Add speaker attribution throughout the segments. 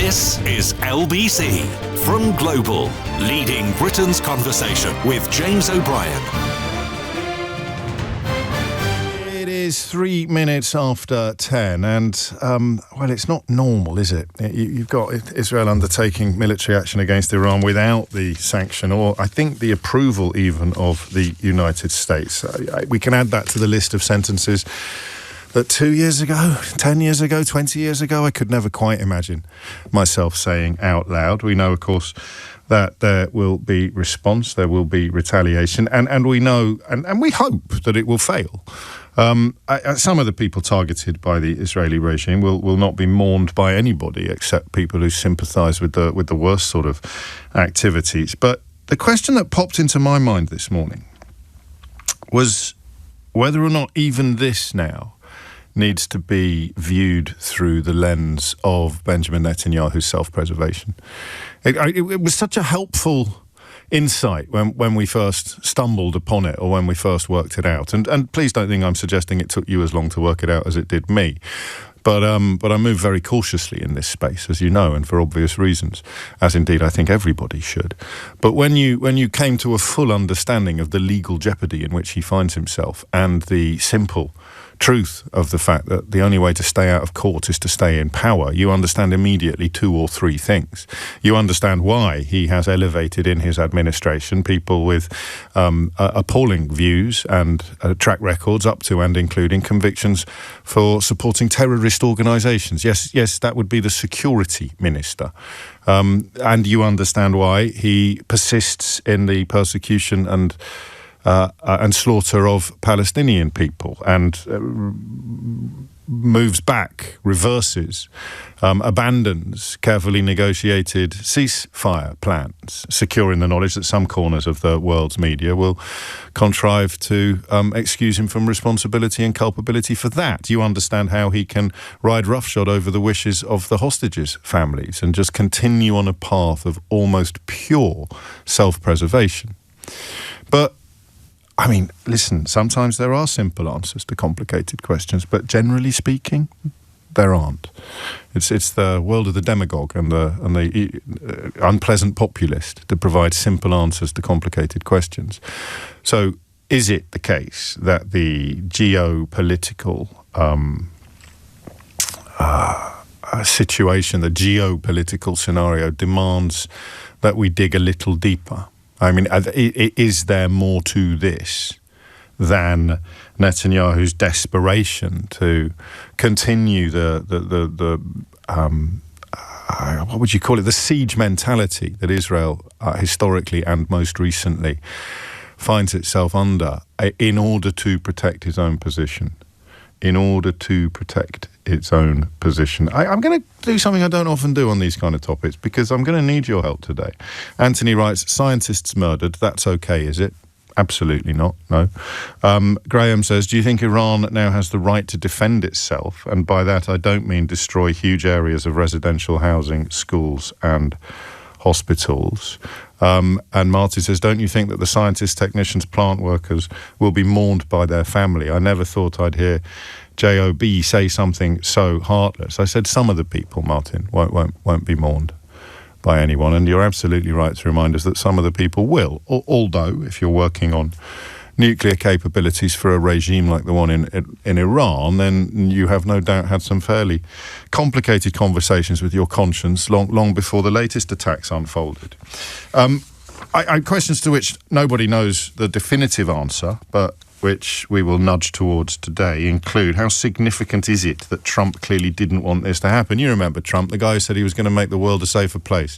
Speaker 1: This is LBC from Global, leading Britain's conversation with James O'Brien.
Speaker 2: It is 3 minutes after 10 and, well, it's not normal, is it? You've got Israel undertaking military action against Iran without the sanction or, I think, the approval even of the United States. We can add that to the list of sentences that 2 years ago, 10 years ago, 20 years ago, I could never quite imagine myself saying out loud. We know, of course, that there will be response, there will be retaliation, and we know, and we hope that it will fail. Some of the people targeted by the Israeli regime will not be mourned by anybody except people who sympathise with the worst sort of activities. But the question that popped into my mind this morning was whether or not even this now needs to be viewed through the lens of Benjamin Netanyahu's self-preservation. It was such a helpful insight when we first stumbled upon it or when we first worked it out. And please don't think I'm suggesting it took you as long to work it out as it did me. But I move very cautiously in this space, as you know, and for obvious reasons, as indeed I think everybody should. But when you came to a full understanding of the legal jeopardy in which he finds himself and the simple truth of the fact that the only way to stay out of court is to stay in power, you understand immediately two or three things. You understand why he has elevated in his administration people with appalling views and track records up to and including convictions for supporting terrorist organisations. Yes, that would be the security minister. And you understand why he persists in the persecution and slaughter of Palestinian people and moves back, reverses, abandons carefully negotiated ceasefire plans, secure in the knowledge that some corners of the world's media will contrive to excuse him from responsibility and culpability for that. You understand how he can ride roughshod over the wishes of the hostages' families and just continue on a path of almost pure self-preservation. But I mean, listen, sometimes there are simple answers to complicated questions, but generally speaking, there aren't. It's the world of the demagogue and the unpleasant populist to provide simple answers to complicated questions. So is it the case that the geopolitical situation, the geopolitical scenario demands that we dig a little deeper? I mean, is there more to this than Netanyahu's desperation to continue the what would you call it, the siege mentality that Israel historically and most recently finds itself under in order to protect its own position? In order to protect its own position. I'm going to do something I don't often do on these kind of topics because I'm going to need your help today. Anthony writes, scientists murdered, that's okay, is it? Absolutely not, no. Graham says, do you think Iran now has the right to defend itself? And by that I don't mean destroy huge areas of residential housing, schools and hospitals. And Marty says, don't you think that the scientists, technicians, plant workers will be mourned by their family? I never thought I'd hear J.O.B. say something so heartless. I said some of the people, Martin, won't be mourned by anyone. And you're absolutely right to remind us that some of the people will. Although, if you're working on nuclear capabilities for a regime like the one in Iran, then you have no doubt had some fairly complicated conversations with your conscience long before the latest attacks unfolded. Questions to which nobody knows the definitive answer, but which we will nudge towards today, include how significant is it that Trump clearly didn't want this to happen? You remember Trump, the guy who said he was going to make the world a safer place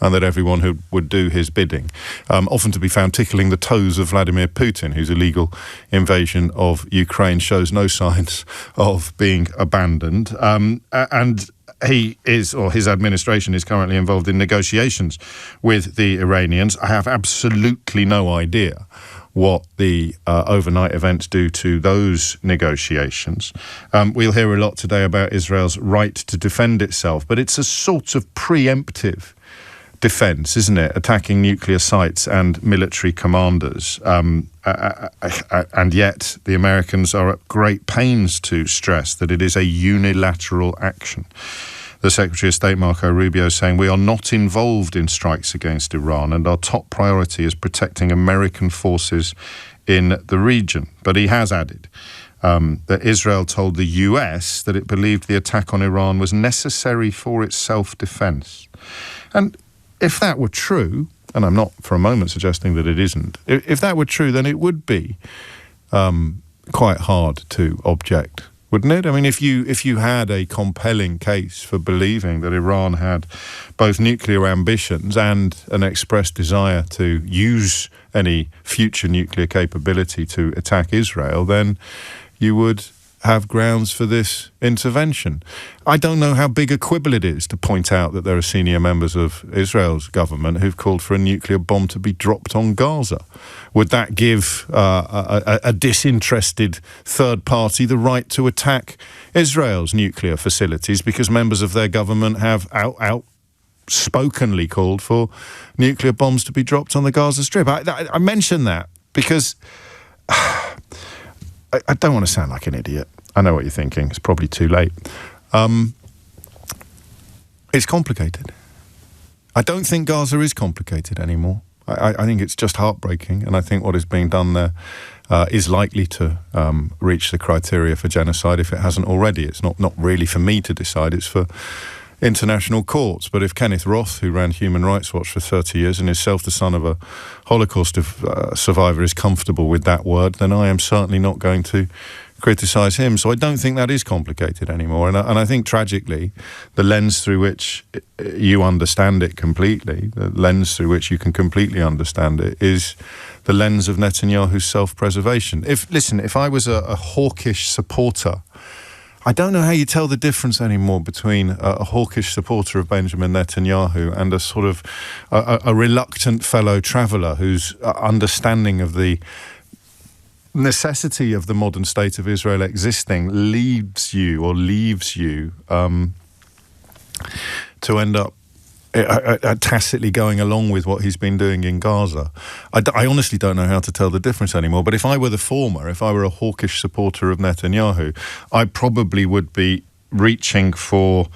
Speaker 2: and that everyone who would do his bidding, often to be found tickling the toes of Vladimir Putin, whose illegal invasion of Ukraine shows no signs of being abandoned. And he is, or his administration is currently involved in negotiations with the Iranians. I have absolutely no idea what the overnight events do to those negotiations. We'll hear a lot today about Israel's right to defend itself, but it's a sort of preemptive defence, isn't it? Attacking nuclear sites and military commanders. And yet the Americans are at great pains to stress that it is a unilateral action. the Secretary of State, Marco Rubio, saying we are not involved in strikes against Iran and our top priority is protecting American forces in the region. But he has added that Israel told the US that it believed the attack on Iran was necessary for its self-defense. And if that were true, and I'm not for a moment suggesting that it isn't, if that were true, then it would be quite hard to object, wouldn't it? I mean, if you had a compelling case for believing that Iran had both nuclear ambitions and an expressed desire to use any future nuclear capability to attack Israel, then you would have grounds for this intervention. I don't know how big a quibble it is to point out that there are senior members of Israel's government who've called for a nuclear bomb to be dropped on Gaza. Would that give a disinterested third party the right to attack Israel's nuclear facilities because members of their government have outspokenly called for nuclear bombs to be dropped on the Gaza Strip? I mention that because I don't want to sound like an idiot. I know what you're thinking. It's probably too late. It's complicated. I don't think Gaza is complicated anymore. I think it's just heartbreaking, and I think what is being done there is likely to reach the criteria for genocide if it hasn't already. It's not really for me to decide. It's for international courts. But if Kenneth Roth, who ran Human Rights Watch for 30 years and is self the son of a Holocaust survivor, is comfortable with that word, then I am certainly not going to criticise him. So I don't think that is complicated anymore. And I think, tragically, the lens through which you understand it completely, the lens through which you can completely understand it, is the lens of Netanyahu's self-preservation. If I was a hawkish supporter, I don't know how you tell the difference anymore between a hawkish supporter of Benjamin Netanyahu and a sort of a reluctant fellow traveller whose understanding of the necessity of the modern state of Israel existing leaves you to end up tacitly going along with what he's been doing in Gaza. I honestly don't know how to tell the difference anymore, but if I were the former, if I were a hawkish supporter of Netanyahu, I probably would be reaching for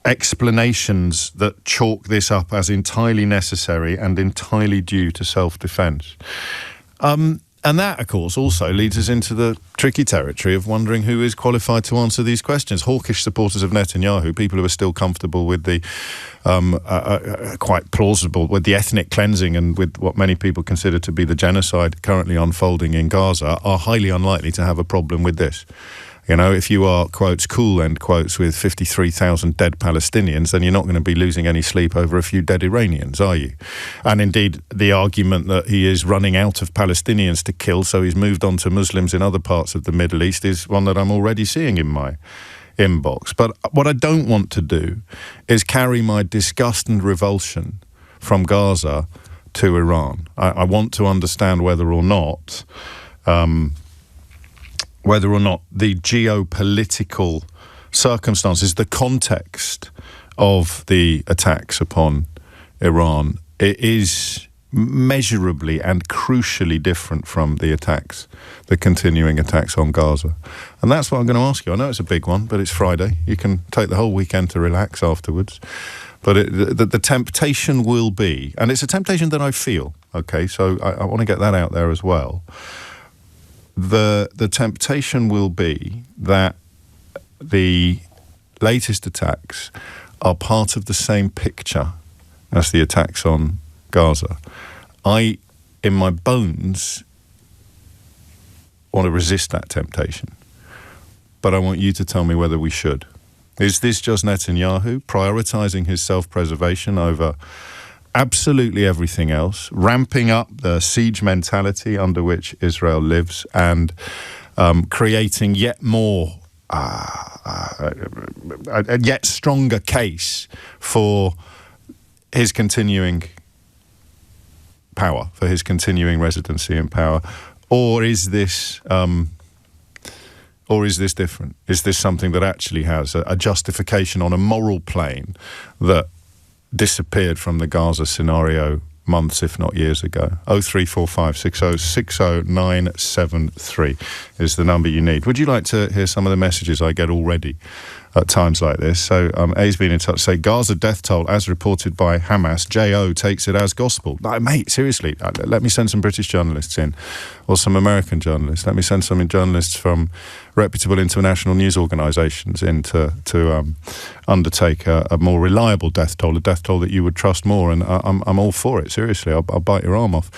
Speaker 2: explanations that chalk this up as entirely necessary and entirely due to self-defense. And that, of course, also leads us into the tricky territory of wondering who is qualified to answer these questions. Hawkish supporters of Netanyahu, people who are still comfortable with the quite plausible, with the ethnic cleansing and with what many people consider to be the genocide currently unfolding in Gaza, are highly unlikely to have a problem with this. You know, if you are, quotes, cool, end quotes, with 53,000 dead Palestinians, then you're not going to be losing any sleep over a few dead Iranians, are you? And indeed, the argument that he is running out of Palestinians to kill, so he's moved on to Muslims in other parts of the Middle East, is one that I'm already seeing in my inbox. But what I don't want to do is carry my disgust and revulsion from Gaza to Iran. I want to understand whether or not the geopolitical circumstances, the context of the attacks upon Iran, it is measurably and crucially different from the continuing attacks on Gaza. And that's what I'm going to ask you. I know it's a big one, but it's Friday. You can take the whole weekend to relax afterwards. But the temptation will be, and it's a temptation that I feel, okay, so I want to get that out there as well. The temptation will be that the latest attacks are part of the same picture as the attacks on Gaza. I, in my bones, want to resist that temptation. But I want you to tell me whether we should. Is this just Netanyahu prioritising his self-preservation over absolutely everything else, ramping up the siege mentality under which Israel lives, and creating yet more, a yet stronger case for his continuing power, for his continuing residency in power? Or is this different? Is this something that actually has a justification on a moral plane that disappeared from the Gaza scenario months, if not years ago? 0345 60 60 973 is the number you need. Would you like to hear some of the messages I get already at times like this. So A's been in touch, say Gaza death toll as reported by Hamas, JO takes it as gospel. Like, mate, seriously, let me send some British journalists in, or some American journalists. Let me send some journalists from reputable international news organisations in to undertake a more reliable death toll, a death toll that you would trust more. And I'm all for it, seriously. I'll bite your arm off.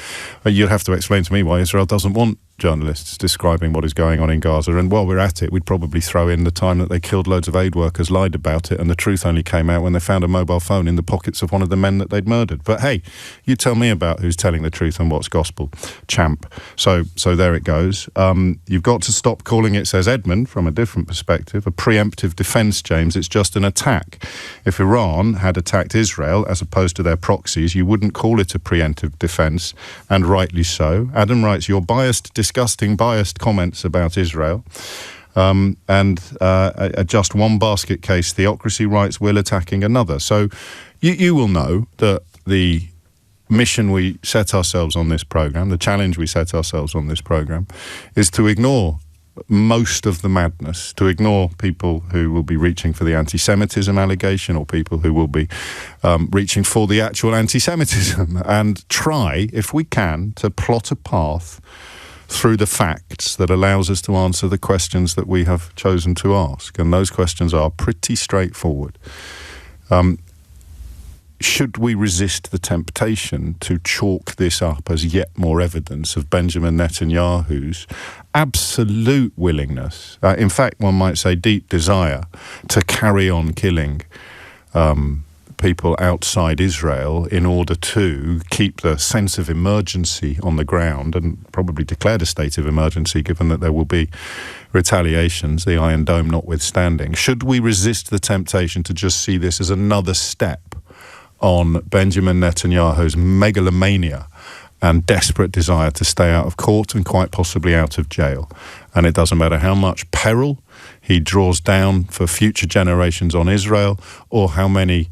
Speaker 2: You'll have to explain to me why Israel doesn't want journalists describing what is going on in Gaza. And while we're at it, we'd probably throw in the time that they killed loads of aid workers, lied about it, and the truth only came out when they found a mobile phone in the pockets of one of the men that they'd murdered. But hey, you tell me about who's telling the truth and what's gospel, champ. So there it goes. You've got to stop calling it, says Edmund, from a different perspective, a preemptive defence, James. It's just an attack. If Iran had attacked Israel as opposed to their proxies, you wouldn't call it a preemptive defence, and rightly so. Adam writes, you're disgusting biased comments about Israel and just one basket case theocracy writes will attacking another. So you will know that the mission we set ourselves on this programme, the challenge we set ourselves on this programme, is to ignore most of the madness, to ignore people who will be reaching for the anti-Semitism allegation or people who will be reaching for the actual anti-Semitism, and try, if we can, to plot a path through the facts that allows us to answer the questions that we have chosen to ask. And those questions are pretty straightforward. Should we resist the temptation to chalk this up as yet more evidence of Benjamin Netanyahu's absolute willingness, in fact, one might say deep desire, to carry on killing people outside Israel in order to keep the sense of emergency on the ground, and probably declared a state of emergency given that there will be retaliations, the Iron Dome notwithstanding? Should we resist the temptation to just see this as another step on Benjamin Netanyahu's megalomania and desperate desire to stay out of court and quite possibly out of jail? And it doesn't matter how much peril he draws down for future generations on Israel, or how many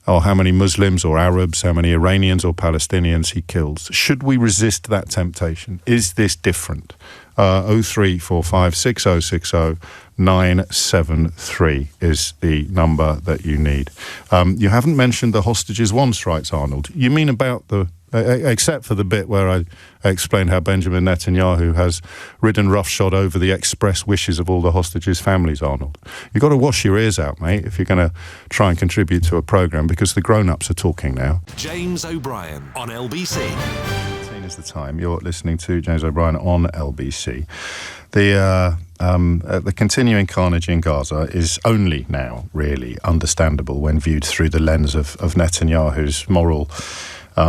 Speaker 2: Muslims or Arabs, how many Iranians or Palestinians he kills. Should we resist that temptation? Is this different? 03456060973 is the number that you need. You haven't mentioned the hostages once, writes Arnold. You mean about the... except for the bit where I explained how Benjamin Netanyahu has ridden roughshod over the express wishes of all the hostages' families, Arnold. You've got to wash your ears out, mate, if you're going to try and contribute to a programme, because the grown-ups are talking now.
Speaker 1: James O'Brien on LBC.
Speaker 2: 18 is the time. You're listening to James O'Brien on LBC. The continuing carnage in Gaza is only now really understandable when viewed through the lens of Netanyahu's moral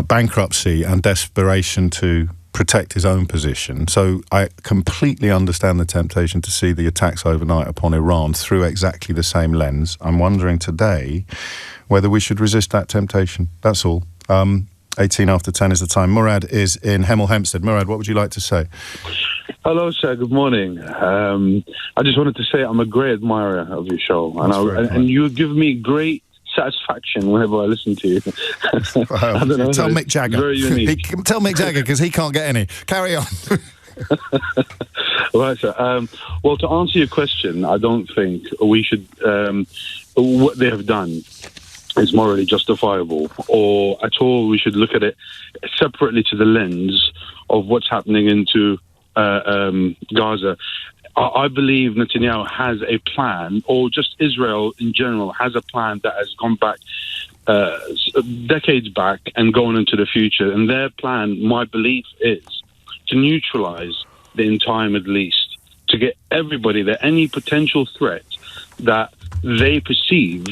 Speaker 2: bankruptcy and desperation to protect his own position. So I completely understand the temptation to see the attacks overnight upon Iran through exactly the same lens. I'm wondering today whether we should resist that temptation. That's all. 18 after 10 is the time. Murad is in Hemel Hempstead. Murad, what would you like to say?
Speaker 3: Hello, sir. Good morning. I just wanted to say I'm a great admirer of your show, and you give me great satisfaction whenever I listen to you.
Speaker 2: Well,
Speaker 3: I don't know,
Speaker 2: tell Mick Jagger.
Speaker 3: Very unique.
Speaker 2: Tell Mick Jagger, because he can't get any. Carry on.
Speaker 3: Right, sir. Well, to answer your question, I don't think we should... what they have done is morally justifiable, or at all we should look at it separately to the lens of what's happening into Gaza. I believe Netanyahu has a plan, or just Israel in general has a plan that has gone back decades back and going into the future. And their plan, my belief, is to neutralize the entire Middle East, to get everybody there, any potential threat that they perceive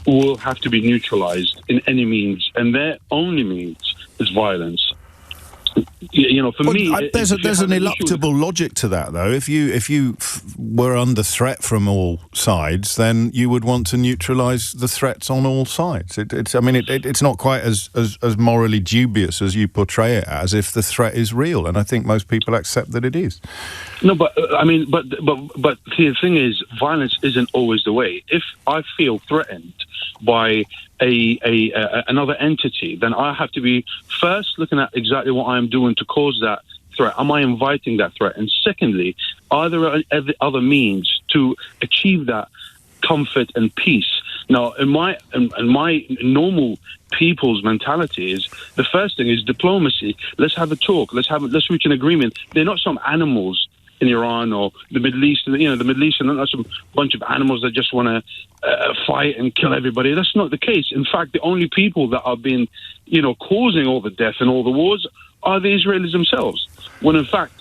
Speaker 3: will have to be neutralized in any means. And their only means is violence. You know, for me,
Speaker 2: there's an ineluctable logic to that, though. If you were under threat from all sides, then you would want to neutralise the threats on all sides. It's not quite as morally dubious as you portray it as, if the threat is real, and I think most people accept that it is.
Speaker 3: No, but the thing is, violence isn't always the way. If I feel threatened by another entity, then I have to be first looking at exactly what I'm doing to cause that threat. Am I inviting that threat? And secondly, are there other means to achieve that comfort and peace. Now, in my normal people's mentality is the first thing is diplomacy. Let's have a talk. Let's reach an agreement. They're not some animals in Iran or the Middle East. The Middle East are not some bunch of animals that just want to fight and kill everybody. That's not the case. In fact, the only people that are being, causing all the death and all the wars are the Israelis themselves. When in fact,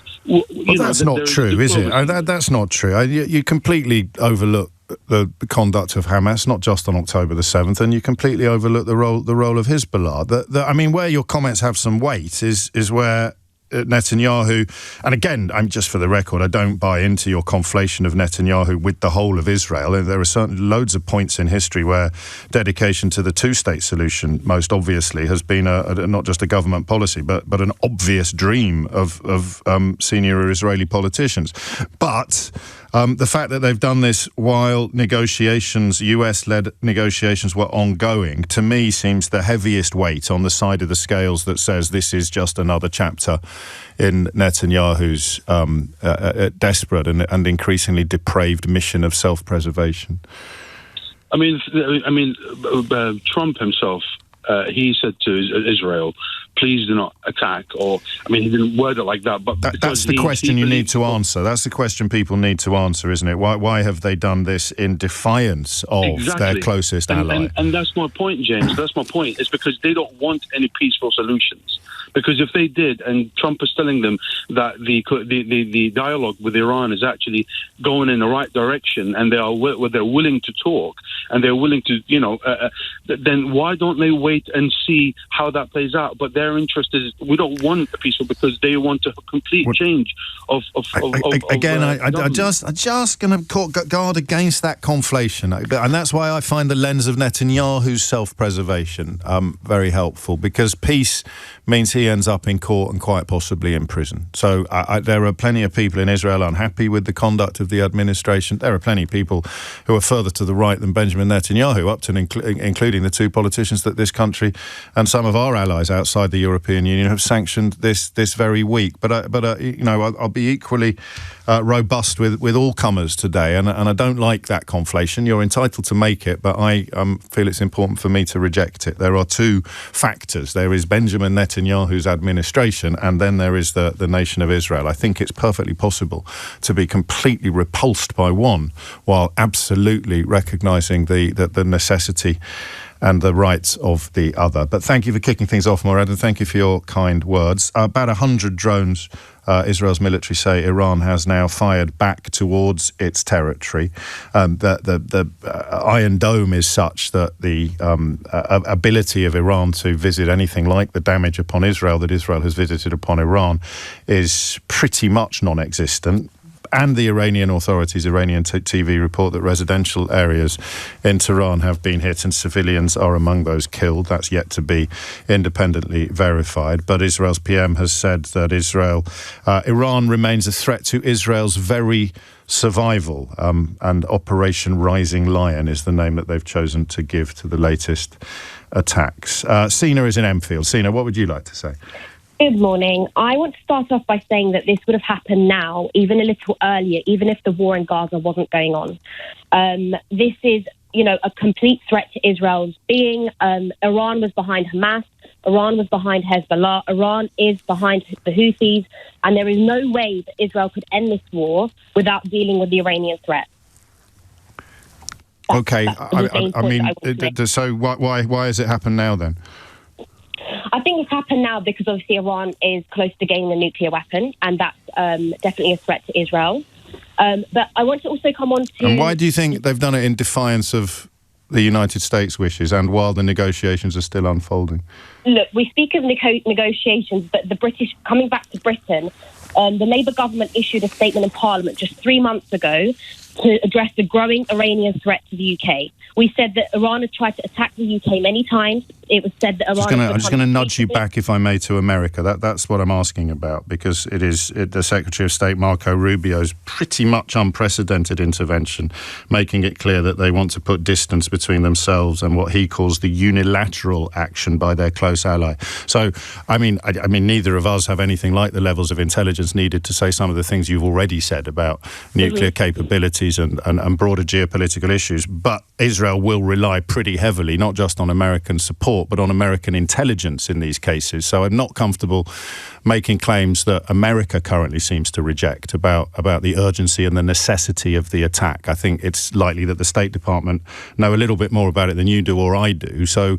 Speaker 2: that's not true, is it? That's not true. You completely overlook the conduct of Hamas, not just on October the 7th, and you completely overlook the role of Hezbollah. Where your comments have some weight is where Netanyahu, and again, I'm just for the record, I don't buy into your conflation of Netanyahu with the whole of Israel. There are certainly loads of points in history where dedication to the two-state solution, most obviously, has been not just a government policy, but an obvious dream of senior Israeli politicians. But the fact that they've done this while US-led negotiations were ongoing, to me seems the heaviest weight on the side of the scales that says this is just another chapter in Netanyahu's desperate and increasingly depraved mission of self-preservation.
Speaker 3: Trump himself, he said to Israel, please do not attack, he didn't word it like that. But
Speaker 2: that's the question you need to answer. That's the question people need to answer, isn't it? Why have they done this in defiance of their closest ally?
Speaker 3: And that's my point, James. That's my point. It's because they don't want any peaceful solutions. Because if they did, and Trump is telling them that the dialogue with Iran is actually going in the right direction, and they're willing to talk, and they're willing to, then why don't they wait and see how that plays out? But their interest is we don't want a peaceful because they want a complete change of
Speaker 2: again. I just going to guard against that conflation, and that's why I find the lens of Netanyahu's self-preservation very helpful, because peace means he ends up in court and quite possibly in prison. So there are plenty of people in Israel unhappy with the conduct of the administration. There are plenty of people who are further to the right than Benjamin Netanyahu, up to including the two politicians that this country and some of our allies outside the European Union have sanctioned this very week. But I'll be equally robust with all comers today, and I don't like that conflation. You're entitled to make it, but I feel it's important for me to reject it. There are two factors. There is Benjamin Netanyahu's administration, and then there is the nation of Israel. I think it's perfectly possible to be completely repulsed by one while absolutely recognising the necessity and the rights of the other. But thank you for kicking things off, Morad, and thank you for your kind words. About 100 drones, Israel's military say Iran has now fired back towards its territory. The Iron Dome is such that the ability of Iran to visit anything like the damage upon Israel that Israel has visited upon Iran is pretty much non-existent. And the Iranian authorities, Iranian TV report that residential areas in Tehran have been hit and civilians are among those killed. That's yet to be independently verified. But Israel's PM has said that Iran remains a threat to Israel's very survival. And Operation Rising Lion is the name that they've chosen to give to the latest attacks. Sina is in Enfield. Sina, what would you like to say?
Speaker 4: Good morning. I want to start off by saying that this would have happened now, even a little earlier, even if the war in Gaza wasn't going on. This is, a complete threat to Israel's being. Iran was behind Hamas. Iran was behind Hezbollah. Iran is behind the Houthis. And there is no way that Israel could end this war without dealing with the Iranian threat.
Speaker 2: Okay. So why has it happened now then?
Speaker 4: I think it's happened now because obviously Iran is close to gaining a nuclear weapon, and that's definitely a threat to Israel. But I want to also come on to...
Speaker 2: And why do you think they've done it in defiance of the United States' wishes and while the negotiations are still unfolding?
Speaker 4: Look, we speak of negotiations, but the British, coming back to Britain, the Labour government issued a statement in Parliament just 3 months ago to address the growing Iranian threat to the UK. We said that Iran has tried to attack the UK many times it was said that Iran...
Speaker 2: I'm just going to nudge you back, if I may, to America. That's what I'm asking about, because the Secretary of State, Marco Rubio's pretty much unprecedented intervention, making it clear that they want to put distance between themselves and what he calls the unilateral action by their close ally. So, I mean, neither of us have anything like the levels of intelligence needed to say some of the things you've already said about nuclear capabilities and broader geopolitical issues. But Israel will rely pretty heavily, not just on American support, but on American intelligence in these cases. So I'm not comfortable making claims that America currently seems to reject about the urgency and the necessity of the attack. I think it's likely that the State Department know a little bit more about it than you do or I do. So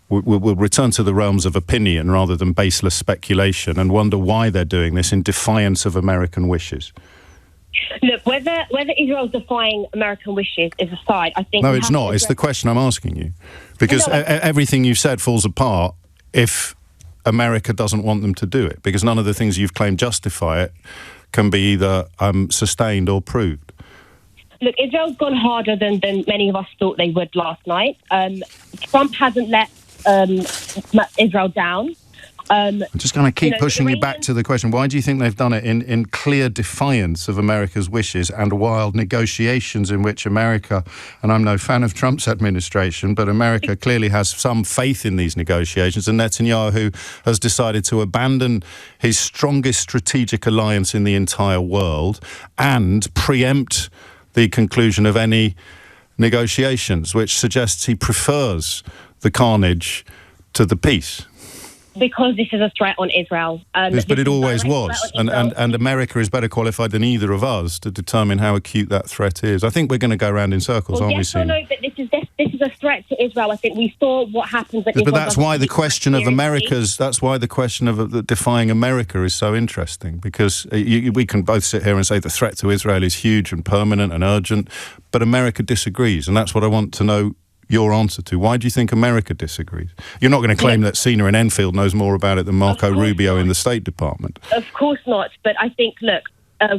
Speaker 2: we'll return to the realms of opinion rather than baseless speculation and wonder why they're doing this in defiance of American wishes.
Speaker 4: Look, whether Israel's defying American wishes is aside, I think...
Speaker 2: No, it's not. It's the question I'm asking you. Because everything you've said falls apart if America doesn't want them to do it. Because none of the things you've claimed justify it can be either sustained or proved.
Speaker 4: Look, Israel's gone harder than many of us thought they would last night. Trump hasn't let Israel down.
Speaker 2: I'm just going to keep pushing you back to the question. Why do you think they've done it in clear defiance of America's wishes and while negotiations in which America, and I'm no fan of Trump's administration, but America clearly has some faith in these negotiations, and Netanyahu has decided to abandon his strongest strategic alliance in the entire world and preempt the conclusion of any negotiations, which suggests he prefers the carnage to the peace.
Speaker 4: Because this is a threat on Israel.
Speaker 2: Yes, but it always was. And America is better qualified than either of us to determine how acute that threat is. I think we're going to go around in circles, aren't we, Sina?
Speaker 4: No, but this is a threat to Israel. I think we saw what happens when
Speaker 2: But that's why the question of defying America is so interesting, because we can both sit here and say the threat to Israel is huge and permanent and urgent, but America disagrees, and that's what I want to know your answer to. Why do you think America disagrees? You're not going to claim that Sina in Enfield knows more about it than Marco Rubio in the State Department.
Speaker 4: Of course not. But I think, look,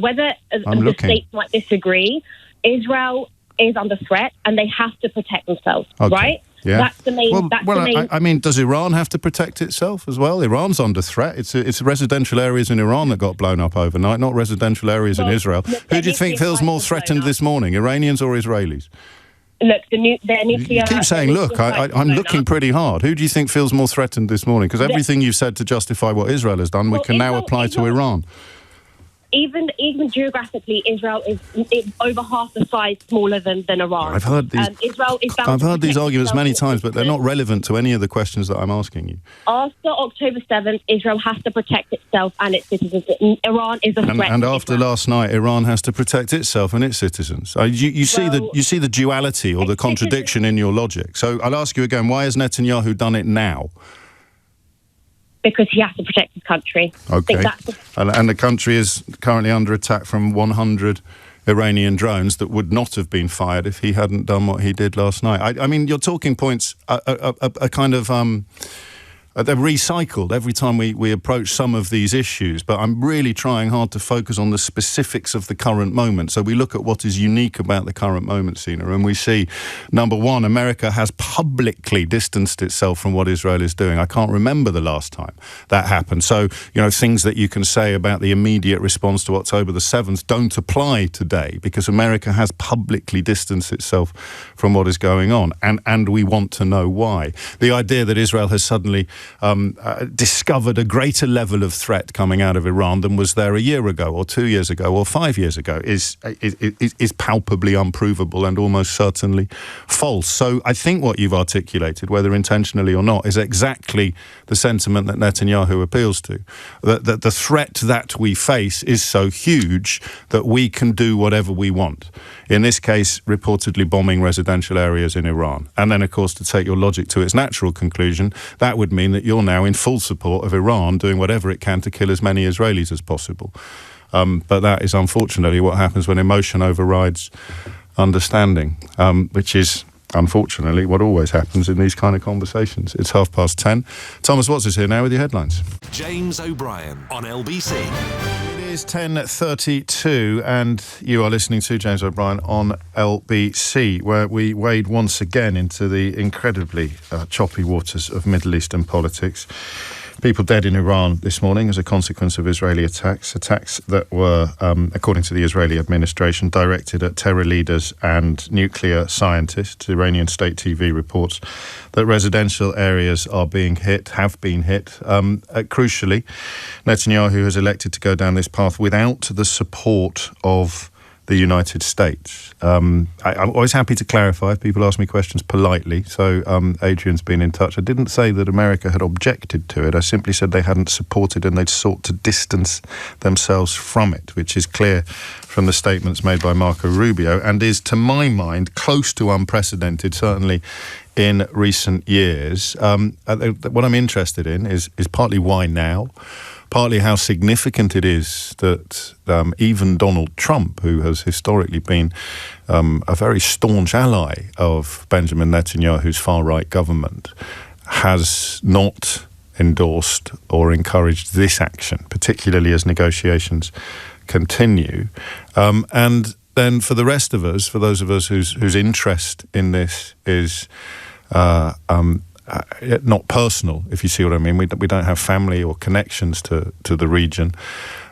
Speaker 4: whether the states might disagree, Israel is under threat and they have to protect themselves, right?
Speaker 2: Yeah.
Speaker 4: That's the main...
Speaker 2: I mean, does Iran have to protect itself as well? Iran's under threat. It's residential areas in Iran that got blown up overnight, not residential areas in Israel. Who do you think feels more threatened this morning, Iranians or Israelis?
Speaker 4: Look, their nuclear...
Speaker 2: You keep saying, look, I'm looking pretty hard. Who do you think feels more threatened this morning? Because everything you've said to justify what Israel has done, we can now apply to Iran.
Speaker 4: Even geographically, Israel is over half the size smaller than Iran.
Speaker 2: I've heard these.
Speaker 4: Israel is
Speaker 2: I've heard these arguments many times, but they're not relevant to any of the questions that I'm asking you.
Speaker 4: After October 7th, Israel has to protect itself and its citizens. Iran is a threat.
Speaker 2: And after last night, Iran has to protect itself and its citizens. You see the duality or the contradiction in your logic. So I'll ask you again: why has Netanyahu done it now?
Speaker 4: Because he has to protect his country.
Speaker 2: Okay. And the country is currently under attack from 100 Iranian drones that would not have been fired if he hadn't done what he did last night. I mean, your talking points are kind of... they're recycled every time we approach some of these issues, but I'm really trying hard to focus on the specifics of the current moment. So we look at what is unique about the current moment, Sina, and we see, number one, America has publicly distanced itself from what Israel is doing. I can't remember the last time that happened. So, things that you can say about the immediate response to October the 7th don't apply today because America has publicly distanced itself from what is going on, and we want to know why. The idea that Israel has suddenly discovered a greater level of threat coming out of Iran than was there a year ago or 2 years ago or 5 years ago is palpably unprovable and almost certainly false. So I think what you've articulated, whether intentionally or not, is exactly the sentiment that Netanyahu appeals to. That the threat that we face is so huge that we can do whatever we want. In this case, reportedly bombing residential areas in Iran. And then, of course, to take your logic to its natural conclusion, that would mean that you're now in full support of Iran doing whatever it can to kill as many Israelis as possible. But that is unfortunately what happens when emotion overrides understanding, which is unfortunately what always happens in these kind of conversations. It's 10:30. Thomas Watts is here now with your headlines.
Speaker 1: James O'Brien on LBC.
Speaker 2: It's 10:32 and you are listening to James O'Brien on LBC, where we wade once again into the incredibly choppy waters of Middle Eastern politics. People dead in Iran this morning as a consequence of Israeli attacks that were, according to the Israeli administration, directed at terror leaders and nuclear scientists. Iranian state TV reports that residential areas have been hit. Crucially, Netanyahu has elected to go down this path without the support of the United States. I'm always happy to clarify if people ask me questions politely. So Adrian's been in touch. I didn't say that America had objected to it. I simply said they hadn't supported and they'd sought to distance themselves from it, which is clear from the statements made by Marco Rubio and is, to my mind, close to unprecedented, certainly in recent years. What I'm interested in is partly why now, partly how significant it is that even Donald Trump, who has historically been a very staunch ally of Benjamin Netanyahu's far-right government, has not endorsed or encouraged this action, particularly as negotiations continue. And then for the rest of us, for those of us whose interest in this is not personal, if you see what I mean. We don't have family or connections to the region,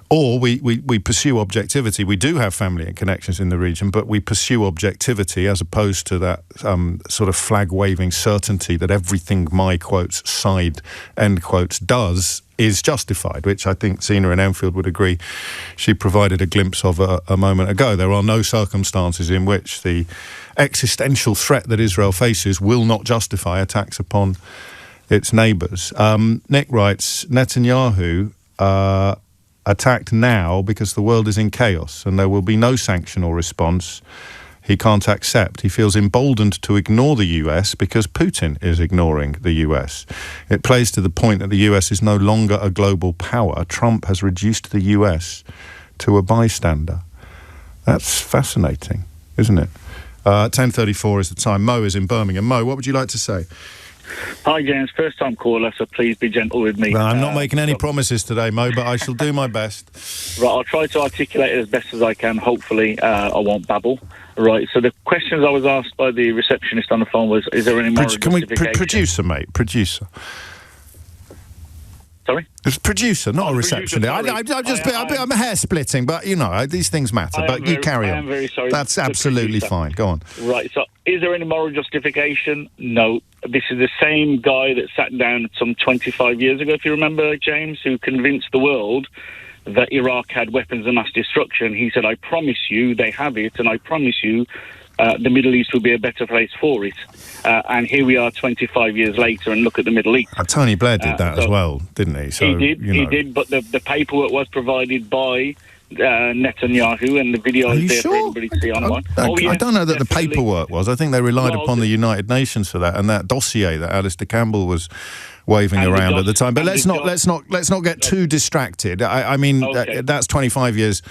Speaker 2: or we pursue objectivity. We do have family and connections in the region, but we pursue objectivity as opposed to that sort of flag-waving certainty that everything my quotes side end quotes does is justified, which I think Zena in Enfield would agree she provided a glimpse of a moment ago. There are no circumstances in which the existential threat that Israel faces will not justify attacks upon its neighbours. Nick writes, Netanyahu attacked now because the world is in chaos and there will be no sanction or response he can't accept. He feels emboldened to ignore the US because Putin is ignoring the US. It plays to the point that the US is no longer a global power. Trump has reduced the US to a bystander. That's fascinating, isn't it? 10:34 is the time. Mo is in Birmingham. Mo, what would you like to say?
Speaker 5: Hi, James. First time caller, so please be gentle with me.
Speaker 2: Well, I'm not making any promises today, Mo, but I shall do my best.
Speaker 5: Right, I'll try to articulate it as best as I can. Hopefully, I won't babble. Right, so the questions I was asked by the receptionist on the phone was, is there any moral justification?
Speaker 2: Producer, mate. Producer.
Speaker 5: Sorry?
Speaker 2: It's producer, not a receptionist. I'm hair splitting, but, you know, these things matter. But you carry on.
Speaker 5: I am very sorry.
Speaker 2: That's absolutely fine. Go on.
Speaker 5: Right, so is there any moral justification? No. This is the same guy that sat down some 25 years ago, if you remember, James, who convinced the world that Iraq had weapons of mass destruction. He said, I promise you they have it, and I promise you the Middle East will be a better place for it. And here we are 25 years later, and look at the Middle East.
Speaker 2: Tony Blair did that as well, didn't he? So,
Speaker 5: he did, but the paperwork was provided by Netanyahu, and the video is there for everybody to see online.
Speaker 2: I don't know that the paperwork was. I think they relied upon the United Nations for that, and that dossier that Alistair Campbell was waving around at the time. But let's not get too distracted. I mean, that's 25 years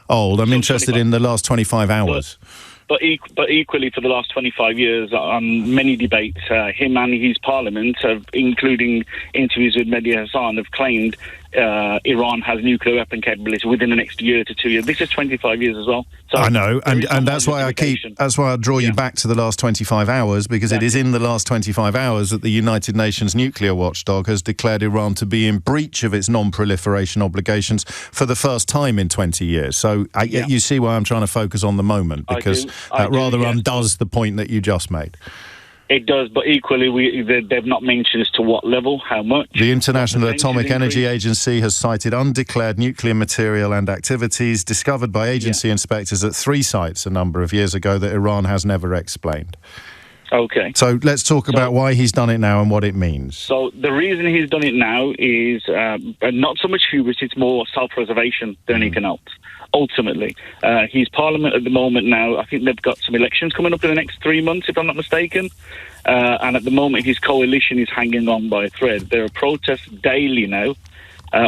Speaker 2: old. I'm interested in the last 25 hours.
Speaker 5: But equally, for the last 25 years, on many debates, him and his parliament, including interviews with Mehdi Hassan, have claimed Iran has nuclear weapon capability within the next year to 2 years. This is 25 years as well. So
Speaker 2: I know, and that's why I draw you back to the last 25 hours, because it is in the last 25 hours that the United Nations nuclear watchdog has declared Iran to be in breach of its non-proliferation obligations for the first time in 20 years. So you see why I'm trying to focus on the moment, because that rather undoes the point that you just made.
Speaker 5: It does, but equally, they've not mentioned as to what level, how much.
Speaker 2: The International Atomic Energy Agency has cited undeclared nuclear material and activities discovered by agency inspectors at 3 sites a number of years ago that Iran has never explained.
Speaker 5: Okay.
Speaker 2: So let's talk about why he's done it now and what it means.
Speaker 5: So the reason he's done it now is not so much hubris, it's more self-preservation than anything else. Ultimately, his parliament at the moment now, I think they've got some elections coming up in the next 3 months, if I'm not mistaken. And at the moment, his coalition is hanging on by a thread. There are protests daily now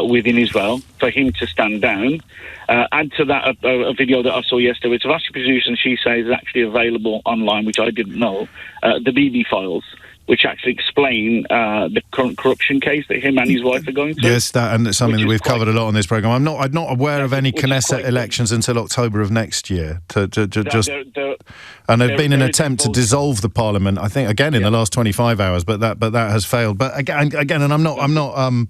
Speaker 5: within Israel for him to stand down. Add to that a video that I saw yesterday, which Vashti producer, and she says is actually available online, which I didn't know, the BB files. which actually explain the current corruption case that him and his wife are going through.
Speaker 2: Yes, and it's something that we've covered a lot on this programme. I'm not aware of any Knesset elections until October of next year. And there's been an attempt to dissolve the parliament, I think, again in the last 25 hours, but that has failed. But again, and I'm not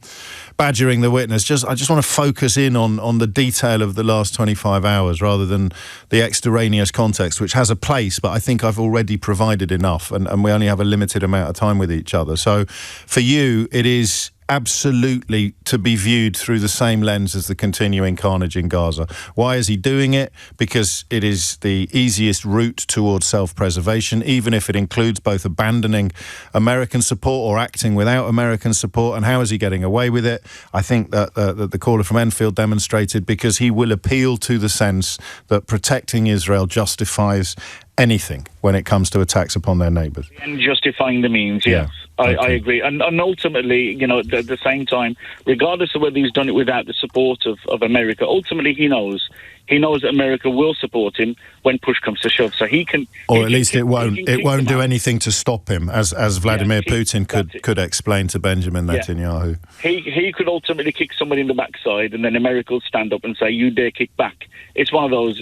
Speaker 2: badgering the witness. I just want to focus in on the detail of the last 25 hours rather than the extraneous context, which has a place, but I think I've already provided enough, and we only have a limited amount of time with each other. So for you, it is absolutely to be viewed through the same lens as the continuing carnage in Gaza. Why is he doing it? Because it is the easiest route towards self-preservation, even if it includes both abandoning American support or acting without American support. And how is he getting away with it? I think that the caller from Enfield demonstrated, because he will appeal to the sense that protecting Israel justifies anything when it comes to attacks upon their neighbours.
Speaker 5: And justifying the means, yes. I agree. And ultimately, at the same time, regardless of whether he's done it without the support of America, ultimately he knows that America will support him when push comes to shove. So he can...
Speaker 2: Or at least it won't do anything to stop him, as Vladimir Putin could explain to Benjamin Netanyahu.
Speaker 5: He could ultimately kick somebody in the backside, and then America will stand up and say, you dare kick back. It's one of those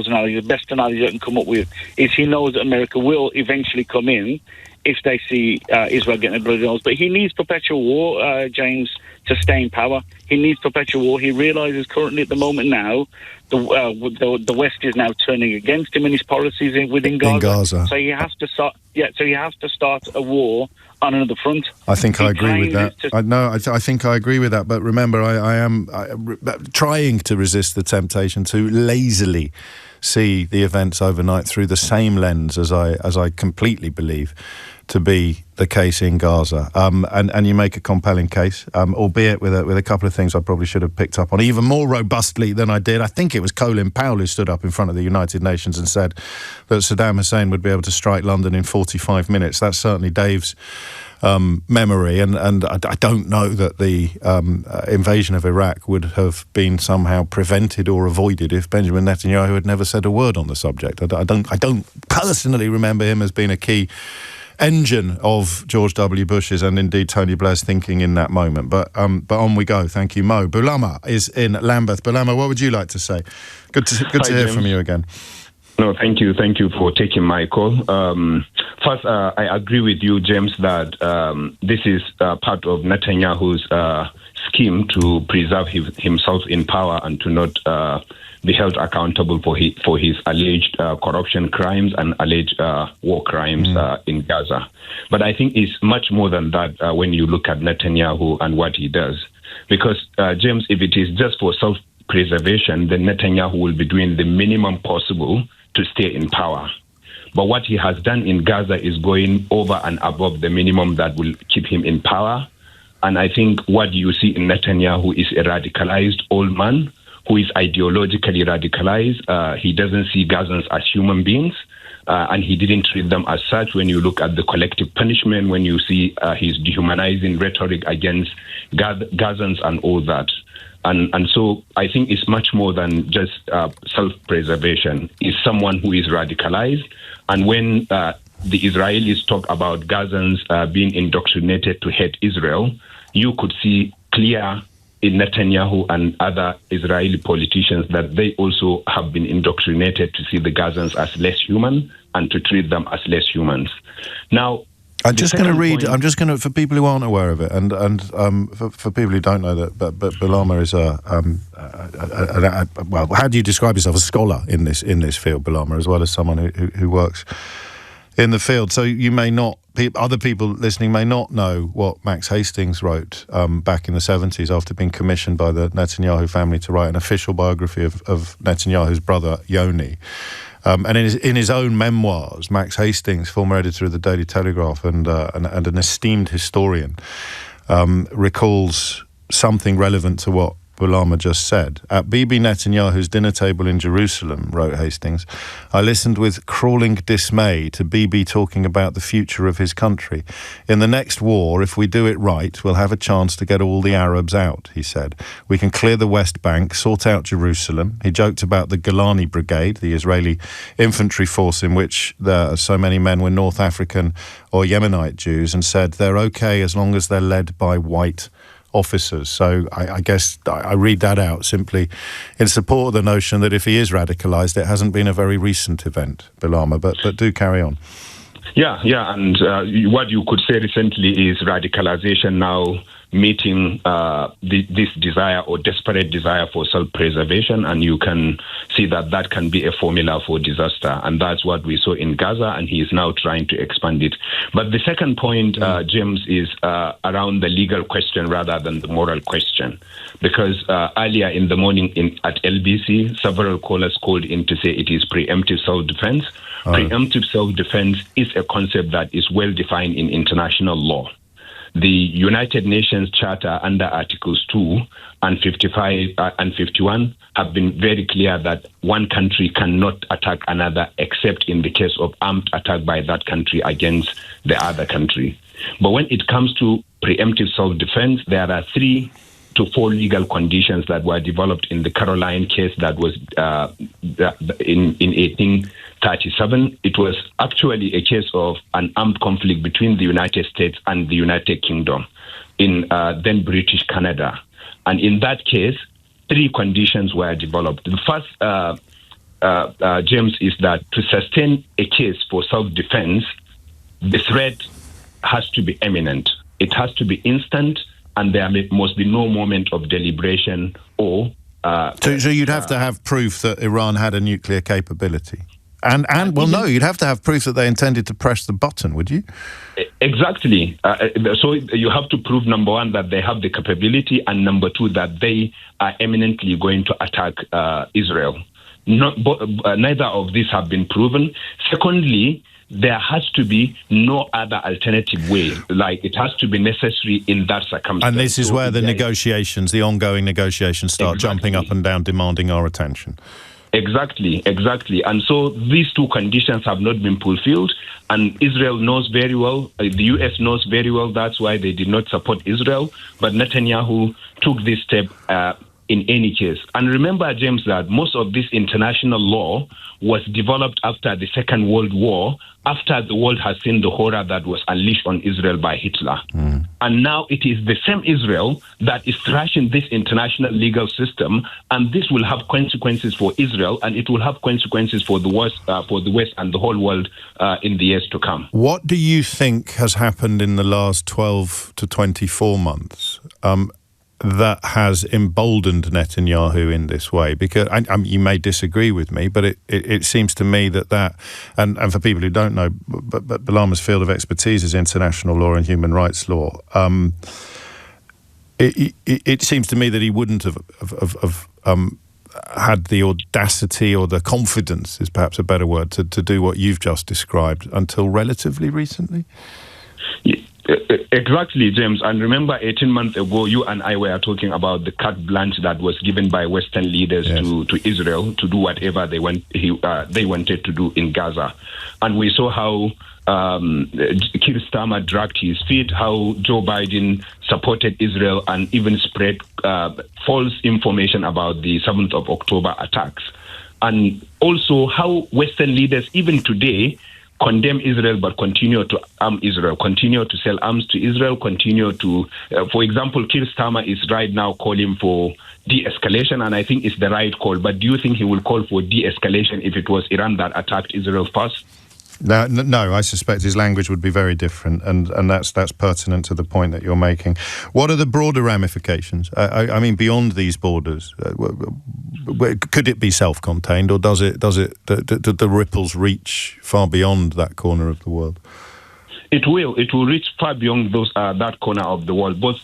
Speaker 5: analogies. The best analogy I can come up with is he knows that America will eventually come in if they see Israel getting a bloody nose. But he needs perpetual war, James, to stay in power. He needs perpetual war. He realises currently at the moment now the West is now turning against him and his policies within Gaza. So he has to start. So he has to start a war on another front.
Speaker 2: I think I agree with that. I think I agree with that. But remember, I am trying to resist the temptation to lazily see the events overnight through the same lens as I completely believe to be the case in Gaza. And you make a compelling case, albeit with a couple of things I probably should have picked up on even more robustly than I did. I think it was Colin Powell who stood up in front of the United Nations and said that Saddam Hussein would be able to strike London in 45 minutes. That's certainly Dave's memory, and I don't know that the invasion of Iraq would have been somehow prevented or avoided if Benjamin Netanyahu had never said a word on the subject. I don't personally remember him as being a key engine of George W. Bush's and indeed Tony Blair's thinking in that moment. But on we go. Thank you, Mo. Bulama is in Lambeth. Bulama, what would you like to say? Good to hear from you again.
Speaker 6: No, thank you. Thank you for taking my call. First, I agree with you, James, that this is part of Netanyahu's scheme to preserve himself in power and to not be held accountable for his alleged corruption crimes and alleged war crimes in Gaza. But I think it's much more than that when you look at Netanyahu and what he does. Because, James, if it is just for self-preservation, then Netanyahu will be doing the minimum possible to stay in power. But what he has done in Gaza is going over and above the minimum that will keep him in power. And I think what you see in Netanyahu is a radicalized old man who is ideologically radicalized. He doesn't see Gazans as human beings, and he didn't treat them as such. When you look at the collective punishment, when you see his dehumanizing rhetoric against Gazans and all that. And so I think it's much more than just self-preservation. It's someone who is radicalized. And when the Israelis talk about Gazans being indoctrinated to hate Israel, you could see clear in Netanyahu and other Israeli politicians that they also have been indoctrinated to see the Gazans as less human and to treat them as less humans. Now,
Speaker 2: I'm just going to read. I'm just going to, for people who aren't aware of it, and for people who don't know that, but Bulama is well, how do you describe yourself? A scholar in this field, Bulama, as well as someone who works in the field. So you may not. Other people listening may not know what Max Hastings wrote back in the 70s after being commissioned by the Netanyahu family to write an official biography of Netanyahu's brother Yoni. And in his own memoirs, Max Hastings, former editor of the Daily Telegraph and an esteemed historian, recalls something relevant to what Bulama just said. At Bibi Netanyahu's dinner table in Jerusalem, wrote Hastings, I listened with crawling dismay to Bibi talking about the future of his country. In the next war, if we do it right, we'll have a chance to get all the Arabs out, he said. We can clear the West Bank, sort out Jerusalem. He joked about the Golani Brigade, the Israeli infantry force in which so many men were North African or Yemenite Jews, and said they're okay as long as they're led by white officers. So I guess I read that out simply in support of the notion that if he is radicalised, it hasn't been a very recent event, Bulama, but do carry on.
Speaker 6: Yeah, and what you could say recently is radicalization now meeting this desire or desperate desire for self-preservation, and you can see that can be a formula for disaster, and that's what we saw in Gaza, and he is now trying to expand it. But the second point, James, is around the legal question rather than the moral question, because earlier in the morning at LBC, several callers called in to say it is preemptive self-defense. Preemptive self-defense is a concept that is well defined in international law. The United Nations Charter under Articles 2 and 55 and 51 have been very clear that one country cannot attack another except in the case of armed attack by that country against the other country. But when it comes to preemptive self-defense, there are 3 to 4 legal conditions that were developed in the Caroline case that was in 1837. It was actually a case of an armed conflict between the United States and the United Kingdom in then British Canada. And in that case, 3 conditions were developed. The first, James, is that to sustain a case for self-defense, the threat has to be imminent. It has to be instant, and there must be no moment of deliberation or...
Speaker 2: So you'd have to have proof that Iran had a nuclear capability? You'd have to have proof that they intended to press the button, would you?
Speaker 6: Exactly. So you have to prove, number one, that they have the capability, and number 2, that they are imminently going to attack Israel. Neither of these have been proven. Secondly, there has to be no other alternative way. Like, it has to be necessary in that circumstance.
Speaker 2: And this is where the ongoing negotiations start jumping up and down, demanding our attention.
Speaker 6: Exactly. And so these 2 conditions have not been fulfilled, and Israel knows very well, the US knows very well, that's why they did not support Israel. But Netanyahu took this step in any case. And remember, James, that most of this international law was developed after the Second World War, after the world has seen the horror that was unleashed on Israel by Hitler. And now it is the same Israel that is thrashing this international legal system, and this will have consequences for Israel, and it will have consequences for the West and the whole world in the years to come.
Speaker 2: What do you think has happened in the last 12 to 24 months that has emboldened Netanyahu in this way? Because you may disagree with me, but it seems to me that and for people who don't know, but Bulama's field of expertise is international law and human rights law. It seems to me that he wouldn't have had the audacity or the confidence, is perhaps a better word, to do what you've just described until relatively recently.
Speaker 6: Exactly, James. And remember, 18 months ago, you and I were talking about the carte blanche that was given by Western leaders to Israel to do whatever they wanted to do in Gaza. And we saw how Keir Starmer dragged his feet, how Joe Biden supported Israel and even spread false information about the 7th of October attacks. And also how Western leaders, even today, condemn Israel but continue to arm Israel, continue to sell arms to Israel, continue to... for example, Keir Starmer is right now calling for de-escalation, and I think it's the right call. But do you think he will call for de-escalation if it was Iran that attacked Israel first?
Speaker 2: No, I suspect his language would be very different, and that's pertinent to the point that you're making. What are the broader ramifications? I mean, beyond these borders, could it be self-contained, or do the ripples reach far beyond that corner of the world?
Speaker 6: It will reach far beyond that corner of the world, both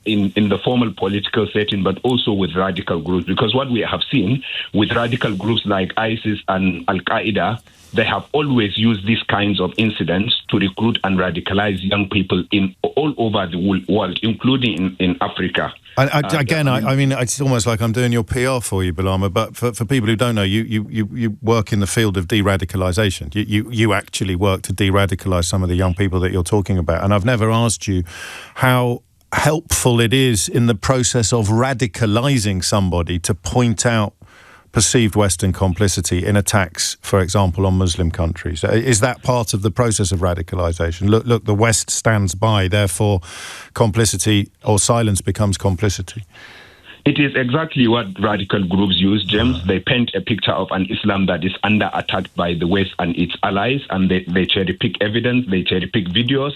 Speaker 6: in the formal political setting, but also with radical groups. Because what we have seen with radical groups like ISIS and Al-Qaeda, they have always used these kinds of incidents to recruit and radicalize young people in all over the world, including in Africa.
Speaker 2: I mean, it's almost like I'm doing your PR for you, Bilama, but for people who don't know, you work in the field of de-radicalisation. You actually work to de-radicalise some of the young people that you're talking about. And I've never asked you how helpful it is in the process of radicalising somebody to point out perceived Western complicity in attacks, for example, on Muslim countries. Is that part of the process of radicalisation? Look, the West stands by, therefore complicity or silence becomes complicity.
Speaker 6: It is exactly what radical groups use, James. They paint a picture of an Islam that is under attack by the West and its allies, and they cherry-pick evidence, they cherry-pick videos.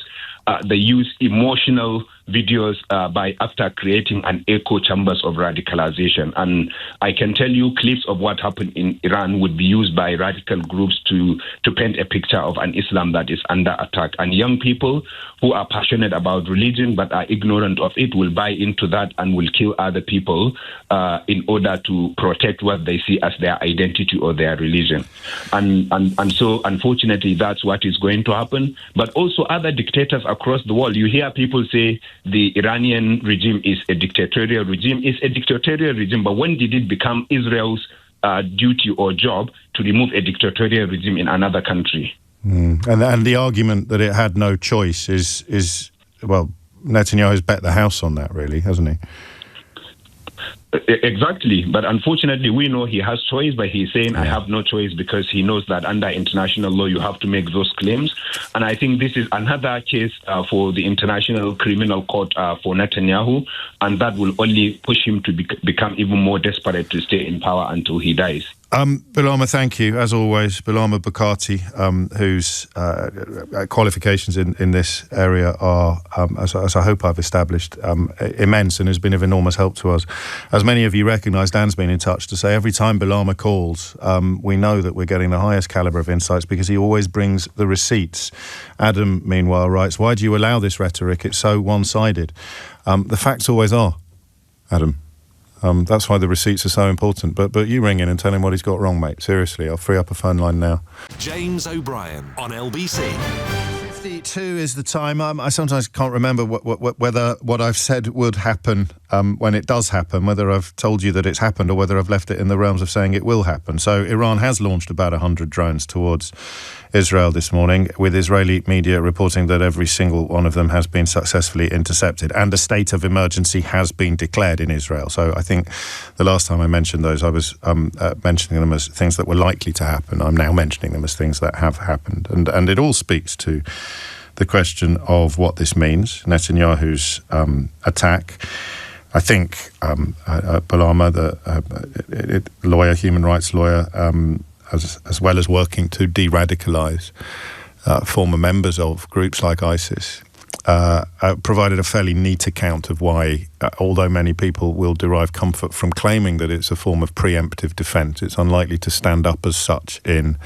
Speaker 6: They use emotional videos after creating an echo chambers of radicalization. And I can tell you clips of what happened in Iran would be used by radical groups to paint a picture of an Islam that is under attack. And young people who are passionate about religion but are ignorant of it will buy into that and will kill other people in order to protect what they see as their identity or their religion. And so, unfortunately, that's what is going to happen. But also other dictators across the world. You hear people say the Iranian regime is a dictatorial regime. It's a dictatorial regime, but when did it become Israel's duty or job to remove a dictatorial regime in another country?
Speaker 2: And the argument that it had no choice is well, Netanyahu's bet the house on that, really, hasn't he?
Speaker 6: Exactly, but unfortunately we know he has choice, but he's saying I have no choice because he knows that under international law you have to make those claims. And I think this is another case for the International Criminal Court for Netanyahu, and that will only push him to become even more desperate to stay in power until he dies.
Speaker 2: Bilama, thank you, as always. Bilama Bukhati, whose qualifications in this area are, as I hope I've established, immense and has been of enormous help to us. As many of you recognise, Dan's been in touch to say every time Bilama calls, we know that we're getting the highest calibre of insights because he always brings the receipts. Adam, meanwhile, writes, why do you allow this rhetoric? It's so one-sided. The facts always are, Adam. That's why the receipts are so important. But you ring in and tell him what he's got wrong, mate. Seriously, I'll free up a phone line now.
Speaker 1: James O'Brien on LBC.
Speaker 2: 52 is the time. I sometimes can't remember whether what I've said would happen when it does happen, whether I've told you that it's happened or whether I've left it in the realms of saying it will happen. So Iran has launched about 100 drones towards Israel this morning, with Israeli media reporting that every single one of them has been successfully intercepted, and a state of emergency has been declared in Israel. So I think the last time I mentioned those, I was mentioning them as things that were likely to happen. I'm now mentioning them as things that have happened. And it all speaks to the question of what this means, Netanyahu's attack. I think Bilama, the lawyer, human rights lawyer, as well as working to de-radicalise former members of groups like ISIS, provided a fairly neat account of why, although many people will derive comfort from claiming that it's a form of preemptive defence, it's unlikely to stand up as such in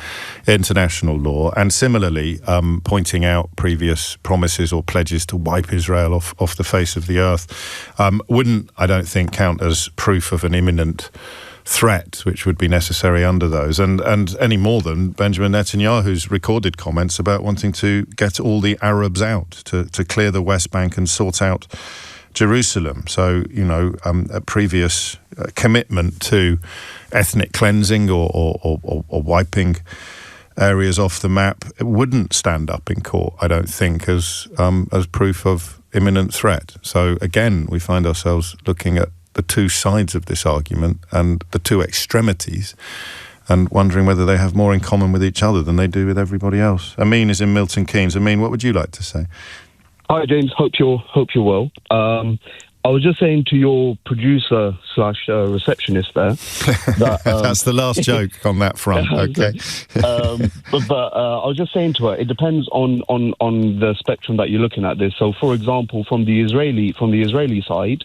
Speaker 2: international law. And similarly, pointing out previous promises or pledges to wipe Israel off the face of the earth wouldn't, I don't think, count as proof of an imminent threat, which would be necessary under those, and any more than Benjamin Netanyahu's recorded comments about wanting to get all the Arabs out, to clear the West Bank and sort out Jerusalem. So, a previous commitment to ethnic cleansing or wiping areas off the map wouldn't stand up in court, I don't think, as proof of imminent threat. So again, we find ourselves looking at the two sides of this argument and the two extremities, and wondering whether they have more in common with each other than they do with everybody else. Amin is in Milton Keynes. Amin, what would you like to say?
Speaker 7: Hi, James. Hope you're well. I was just saying to your producer / receptionist there that
Speaker 2: that's the last joke on that front. Okay.
Speaker 7: But I was just saying to her, it depends on the spectrum that you're looking at this. So, for example, from the Israeli side,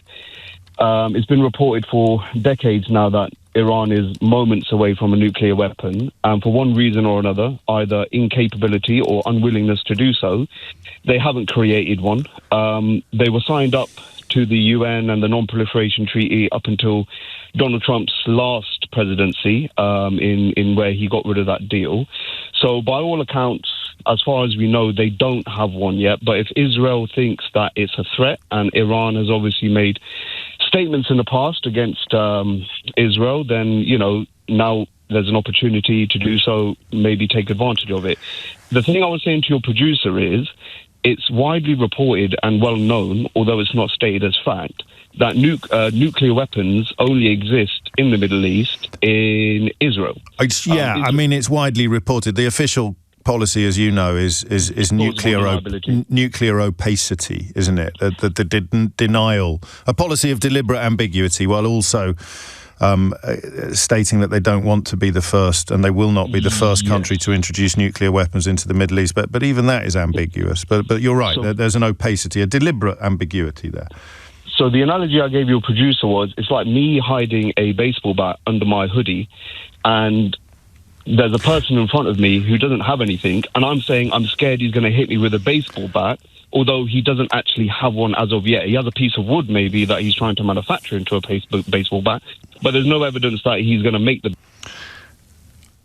Speaker 7: it's been reported for decades now that Iran is moments away from a nuclear weapon, and for one reason or another, either incapability or unwillingness to do so, they haven't created one. They were signed up to the UN and the Non-Proliferation Treaty up until Donald Trump's last presidency, in where he got rid of that deal. So by all accounts, as far as we know, they don't have one yet. But if Israel thinks that it's a threat, and Iran has obviously made statements in the past against Israel, then, now there's an opportunity to do so, maybe take advantage of it. The thing I was saying to your producer is, it's widely reported and well known, although it's not stated as fact, that nuclear weapons only exist in the Middle East, in Israel.
Speaker 2: It's widely reported. The official policy, as you know, is nuclear opacity, isn't it? The denial, a policy of deliberate ambiguity, while also stating that they don't want to be the first, and they will not be the first country to introduce nuclear weapons into the Middle East. But even that is ambiguous. But you're right. There's an opacity, a deliberate ambiguity there.
Speaker 7: So the analogy I gave your producer was, it's like me hiding a baseball bat under my hoodie, and there's a person in front of me who doesn't have anything, and I'm saying I'm scared he's going to hit me with a baseball bat, although he doesn't actually have one as of yet. He has a piece of wood maybe that he's trying to manufacture into a baseball bat, but there's no evidence that he's going to make the...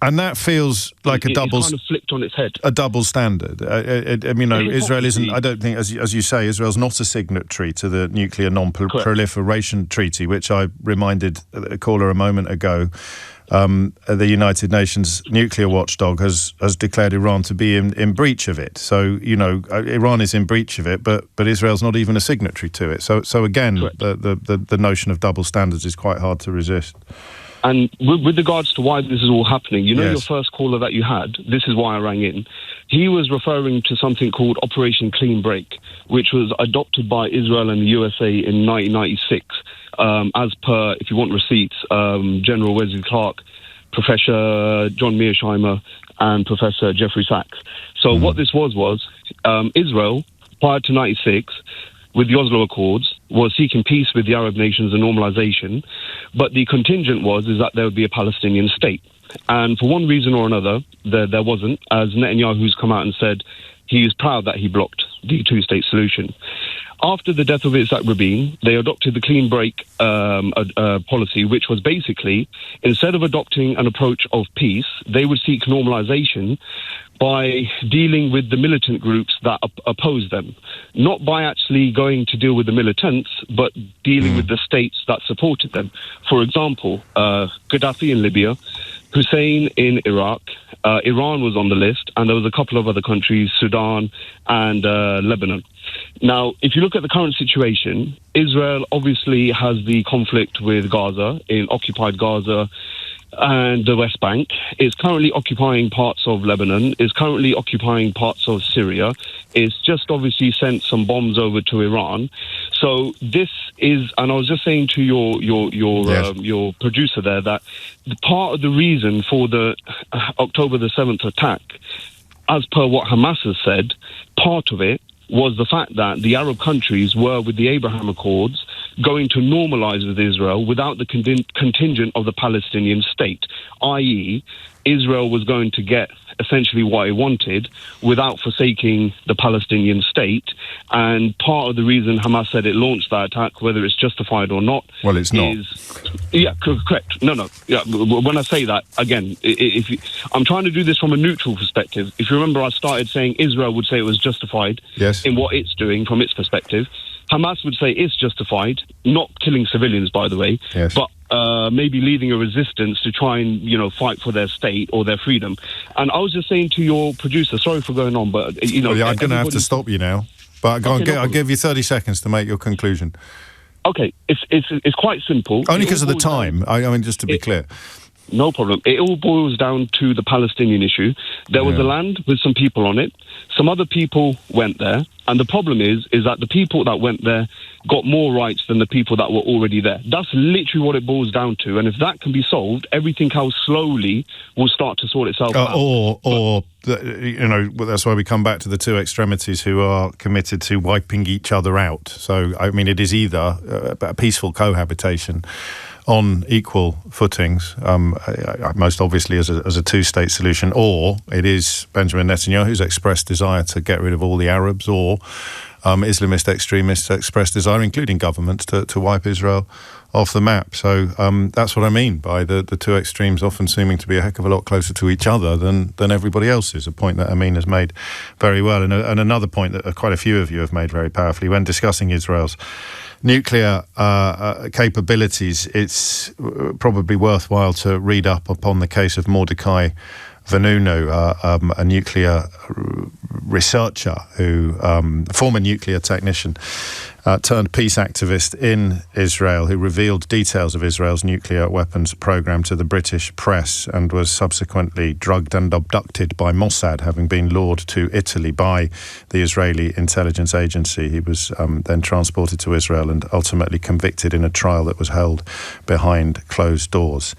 Speaker 2: And that feels like
Speaker 7: it's kind of flipped on its head.
Speaker 2: A double standard. Israel isn't, I don't think, as you say, Israel's not a signatory to the Nuclear Non-Proliferation Treaty, which I reminded a caller a moment ago. The United Nations nuclear watchdog has declared Iran to be in breach of it. So, Iran is in breach of it, but Israel's not even a signatory to it. So again, the notion of double standards is quite hard to resist.
Speaker 7: And with regards to why this is all happening, your first caller that you had, this is why I rang in. He was referring to something called Operation Clean Break, which was adopted by Israel and the USA in 1996, as per, if you want receipts, General Wesley Clark, Professor John Mearsheimer, and Professor Jeffrey Sachs. So what this was Israel, prior to 96, with the Oslo Accords, was seeking peace with the Arab nations and normalization, but the contingent is that there would be a Palestinian state. And for one reason or another, there wasn't, as Netanyahu's come out and said he is proud that he blocked the two-state solution. After the death of Yitzhak Rabin, they adopted the clean break policy, which was basically, instead of adopting an approach of peace, they would seek normalization by dealing with the militant groups that oppose them. Not by actually going to deal with the militants, but dealing with the states that supported them. For example, Gaddafi in Libya, Hussein in Iraq, Iran was on the list, and there was a couple of other countries, Sudan and Lebanon. Now, if you look at the current situation, Israel obviously has the conflict with Gaza, in occupied Gaza and the West Bank, is currently occupying parts of Lebanon, is currently occupying parts of Syria, is just obviously sent some bombs over to Iran. So this is, and I was just saying to your producer there, that the part of the reason for the October the 7th attack, as per what Hamas has said, part of it was the fact that the Arab countries were, with the Abraham Accords, going to normalize with Israel without the contingent of the Palestinian state, i.e., Israel was going to get essentially what it wanted without forsaking the Palestinian state. And part of the reason Hamas said it launched that attack, whether it's justified or not...
Speaker 2: Well, it's not.
Speaker 7: Correct. No. Yeah, when I say that, again, I'm trying to do this from a neutral perspective. If you remember, I started saying Israel would say it was justified in what it's doing from its perspective. Hamas would say it's justified, not killing civilians, by the way, but maybe leading a resistance to try and, fight for their state or their freedom. And I was just saying to your producer, sorry for going on, but,
Speaker 2: I'm going to have to stop you now. But I'll give you 30 seconds to make your conclusion.
Speaker 7: Okay, it's quite simple.
Speaker 2: Only because of the time, I mean, just to be clear.
Speaker 7: No problem. It all boils down to the Palestinian issue. There was a land with some people on it. Some other people went there. And the problem is that the people that went there got more rights than the people that were already there. That's literally what it boils down to. And if that can be solved, everything else slowly will start to sort itself out.
Speaker 2: That's why we come back to the two extremities who are committed to wiping each other out. So, I mean, it is either a peaceful cohabitation on equal footings, most obviously as a two-state solution, or it is Benjamin Netanyahu's expressed desire to get rid of all the Arabs, or Islamist extremists express desire, including governments, to wipe Israel off the map. So that's what I mean by the two extremes often seeming to be a heck of a lot closer to each other than everybody else is, a point that Amin has made very well. And another point that quite a few of you have made very powerfully when discussing Israel's nuclear capabilities, it's probably worthwhile to read up upon the case of Mordecai Vanunu, a nuclear researcher former nuclear technician turned peace activist in Israel, who revealed details of Israel's nuclear weapons program to the British press and was subsequently drugged and abducted by Mossad, having been lured to Italy by the Israeli intelligence agency. He was then transported to Israel and ultimately convicted in a trial that was held behind closed doors.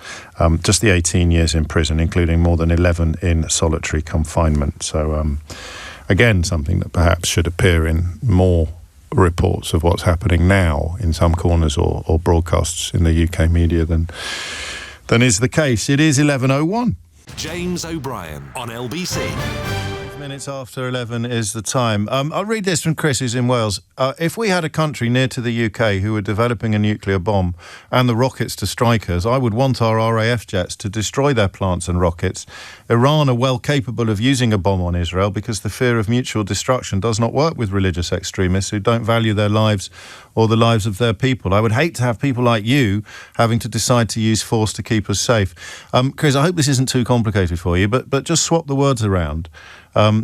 Speaker 2: Just the 18 years in prison, including more than 11 in solitary confinement. So, again, something that perhaps should appear in more reports of what's happening now in some corners or broadcasts in the UK media than is the case. It is 11:01.
Speaker 1: James O'Brien on LBC.
Speaker 2: 5 minutes after 11 is the time. I'll read this from Chris, who's in Wales. If we had a country near to the UK who were developing a nuclear bomb and the rockets to strike us, I would want our RAF jets to destroy their plants and rockets. Iran are well capable of using a bomb on Israel because the fear of mutual destruction does not work with religious extremists who don't value their lives or the lives of their people. I would hate to have people like you having to decide to use force to keep us safe. Chris, I hope this isn't too complicated for you, but just swap the words around.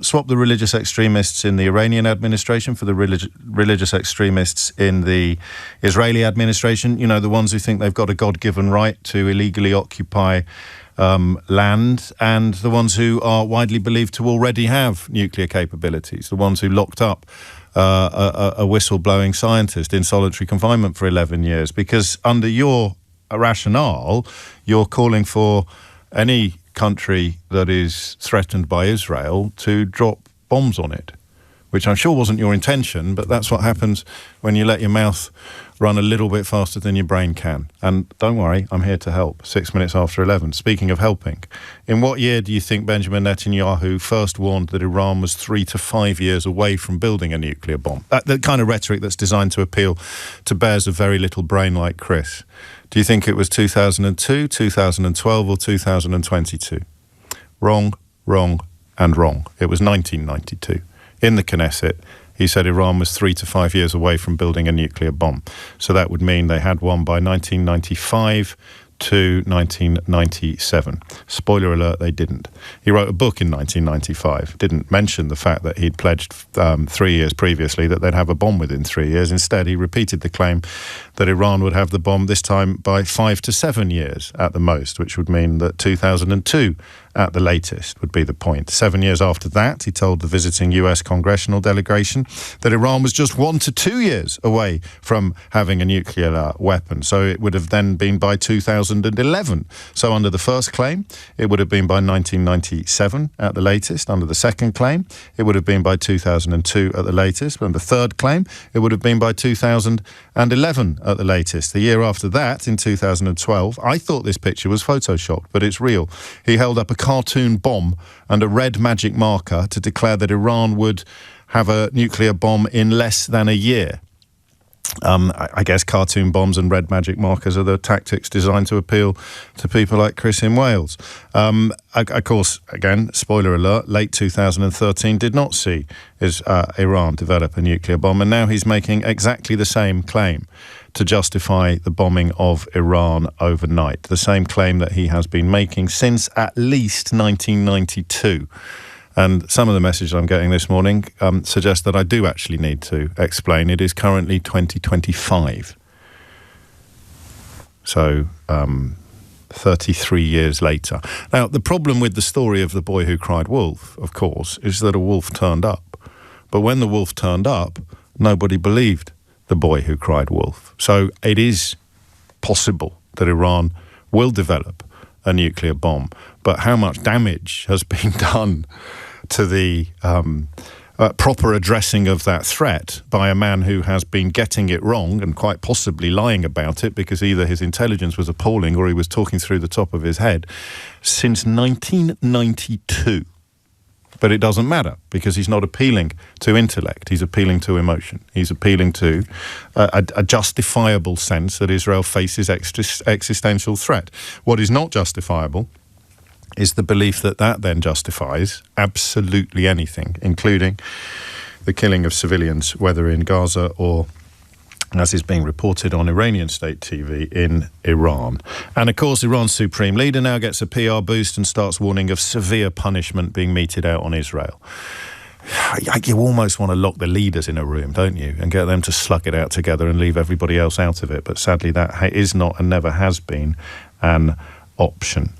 Speaker 2: Swap the religious extremists in the Iranian administration for the religious extremists in the Israeli administration, you know, the ones who think they've got a God-given right to illegally occupy land, and the ones who are widely believed to already have nuclear capabilities, the ones who locked up a whistle-blowing scientist in solitary confinement for 11 years. Because under your rationale, you're calling for any country that is threatened by Israel to drop bombs on it, which I'm sure wasn't your intention, but that's what happens when you let your mouth run a little bit faster than your brain can. And don't worry, I'm here to help. 6 minutes after 11. Speaking of helping, in what year do you think Benjamin Netanyahu first warned that Iran was 3 to 5 years away from building a nuclear bomb? The kind of rhetoric that's designed to appeal to bears of very little brain like Chris. Do you think it was 2002, 2012 or 2022? Wrong, wrong and wrong. It was 1992. In the Knesset, he said Iran was 3 to 5 years away from building a nuclear bomb. So that would mean they had one by 1995 to 1997. Spoiler alert, they didn't. He wrote a book in 1995, didn't mention the fact that he'd pledged 3 years previously that they'd have a bomb within 3 years. Instead, he repeated the claim that Iran would have the bomb this time by 5 to 7 years at the most, which would mean that 2002 at the latest would be the point. 7 years after that, he told the visiting US congressional delegation that Iran was just 1 to 2 years away from having a nuclear weapon. So it would have then been by 2011. So under the first claim, it would have been by 1997 at the latest. Under the second claim, it would have been by 2002 at the latest. Under the third claim, it would have been by 2011 at the latest. The year after that, in 2012, I thought this picture was photoshopped, but it's real. He held up a cartoon bomb and a red magic marker to declare that Iran would have a nuclear bomb in less than a year. I guess cartoon bombs and red magic markers are the tactics designed to appeal to people like Chris in Wales. Of course, again, spoiler alert, late 2013 did not see Iran develop a nuclear bomb, and now he's making exactly the same claim to justify the bombing of Iran overnight. The same claim that he has been making since at least 1992. And some of the messages I'm getting this morning suggest that I do actually need to explain. It is currently 2025. So 33 years later. Now, the problem with the story of the boy who cried wolf, of course, is that a wolf turned up. But when the wolf turned up, nobody believed the boy who cried wolf. So it is possible that Iran will develop a nuclear bomb. But how much damage has been done to the proper addressing of that threat by a man who has been getting it wrong and quite possibly lying about it because either his intelligence was appalling or he was talking through the top of his head since 1992. But it doesn't matter, because he's not appealing to intellect. He's appealing to emotion. He's appealing to a justifiable sense that Israel faces existential threat. What is not justifiable is the belief that then justifies absolutely anything, including the killing of civilians, whether in Gaza or, as is being reported on Iranian state TV, in Iran. And of course, Iran's supreme leader now gets a PR boost and starts warning of severe punishment being meted out on Israel. You almost want to lock the leaders in a room, don't you, and get them to slug it out together and leave everybody else out of it. But sadly, that is not and never has been an option.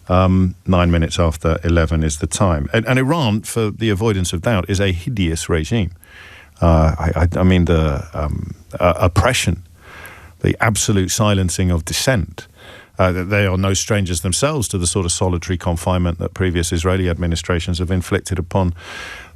Speaker 2: 9 minutes after 11 is the time. And Iran, for the avoidance of doubt, is a hideous regime. I mean, the oppression, the absolute silencing of dissent. They are no strangers themselves to the sort of solitary confinement that previous Israeli administrations have inflicted upon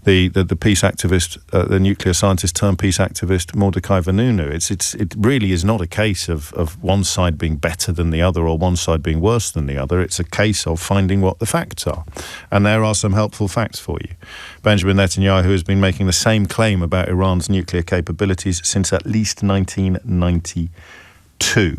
Speaker 2: the peace activist, the nuclear scientist turned peace activist Mordecai Vanunu. It really is not a case of one side being better than the other or one side being worse than the other. It's a case of finding what the facts are. And there are some helpful facts for you. Benjamin Netanyahu has been making the same claim about Iran's nuclear capabilities since at least 1992.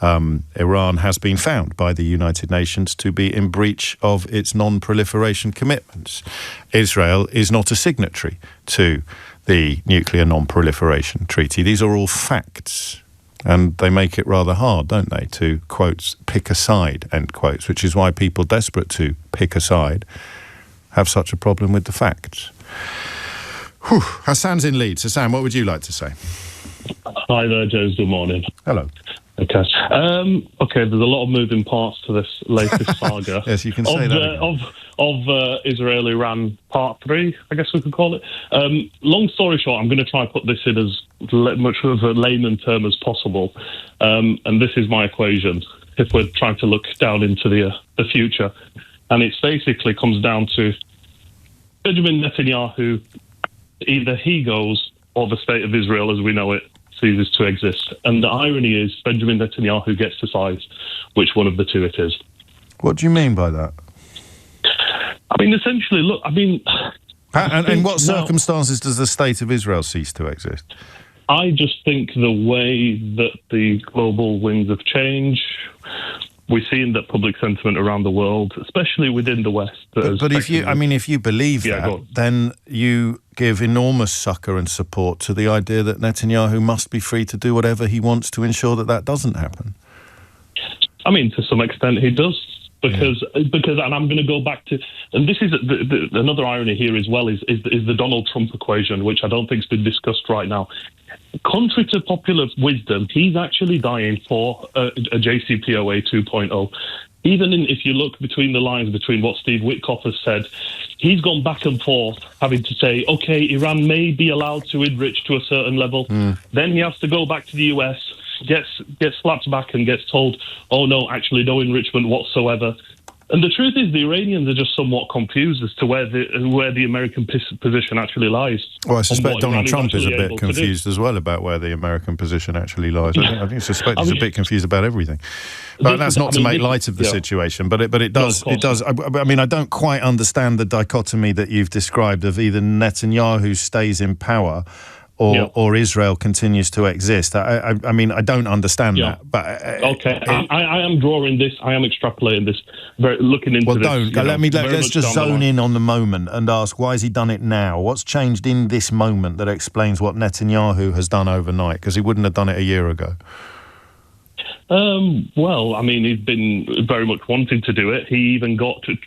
Speaker 2: Iran has been found by the United Nations to be in breach of its non-proliferation commitments. Israel is not a signatory to the Nuclear Non-Proliferation Treaty. These are all facts, and they make it rather hard, don't they, to, quotes, pick a side, end quotes, which is why people desperate to pick a side have such a problem with the facts. Whew. Hassan's in Leeds. Hassan, what would you like to say?
Speaker 8: Hi there, James. Good morning.
Speaker 2: Hello.
Speaker 8: Okay. There's a lot of moving parts to this latest saga.
Speaker 2: Yes, you can say that.
Speaker 8: Of Israel-Iran Part 3, I guess we could call it. Long story short, I'm going to try and put this in as much of a layman term as possible. And this is my equation, if we're trying to look down into the future. And it basically comes down to Benjamin Netanyahu, either he goes or the state of Israel as we know it ceases to exist. And the irony is Benjamin Netanyahu gets to decide which one of the two it is.
Speaker 2: What do you mean by that?
Speaker 8: I mean, essentially, look, in
Speaker 2: what circumstances does the state of Israel cease to exist?
Speaker 8: I just think the way that the global winds of change, we're seeing that public sentiment around the world, especially within the West.
Speaker 2: But if you believe that, then you give enormous succour and support to the idea that Netanyahu must be free to do whatever he wants to ensure that doesn't happen.
Speaker 8: I mean, to some extent he does, because and I'm going to go back to, and this is another irony here as well, is the Donald Trump equation, which I don't think has been discussed right now. Contrary to popular wisdom, he's actually dying for a JCPOA 2.0. Even if you look between the lines between what Steve Witkoff has said, he's gone back and forth, having to say, okay, Iran may be allowed to enrich to a certain level. Then he has to go back to the US, gets slapped back and gets told, oh no, actually no enrichment whatsoever. And the truth is, the Iranians are just somewhat confused as to where the American position actually lies.
Speaker 2: Well, I suspect Donald Trump is a bit confused as well about where the American position actually lies. I suspect he's a bit confused about everything. But that's not to make light of the situation, but it does. No, it does. I mean, I don't quite understand the dichotomy that you've described of either Netanyahu stays in power or Israel continues to exist. I mean, I don't understand that. But
Speaker 8: I am drawing this. I am extrapolating this. Looking into this.
Speaker 2: Let's just zone in on the moment and ask, why has he done it now? What's changed in this moment that explains what Netanyahu has done overnight? Because he wouldn't have done it a year ago.
Speaker 8: Well, I mean, he's been very much wanting to do it. He even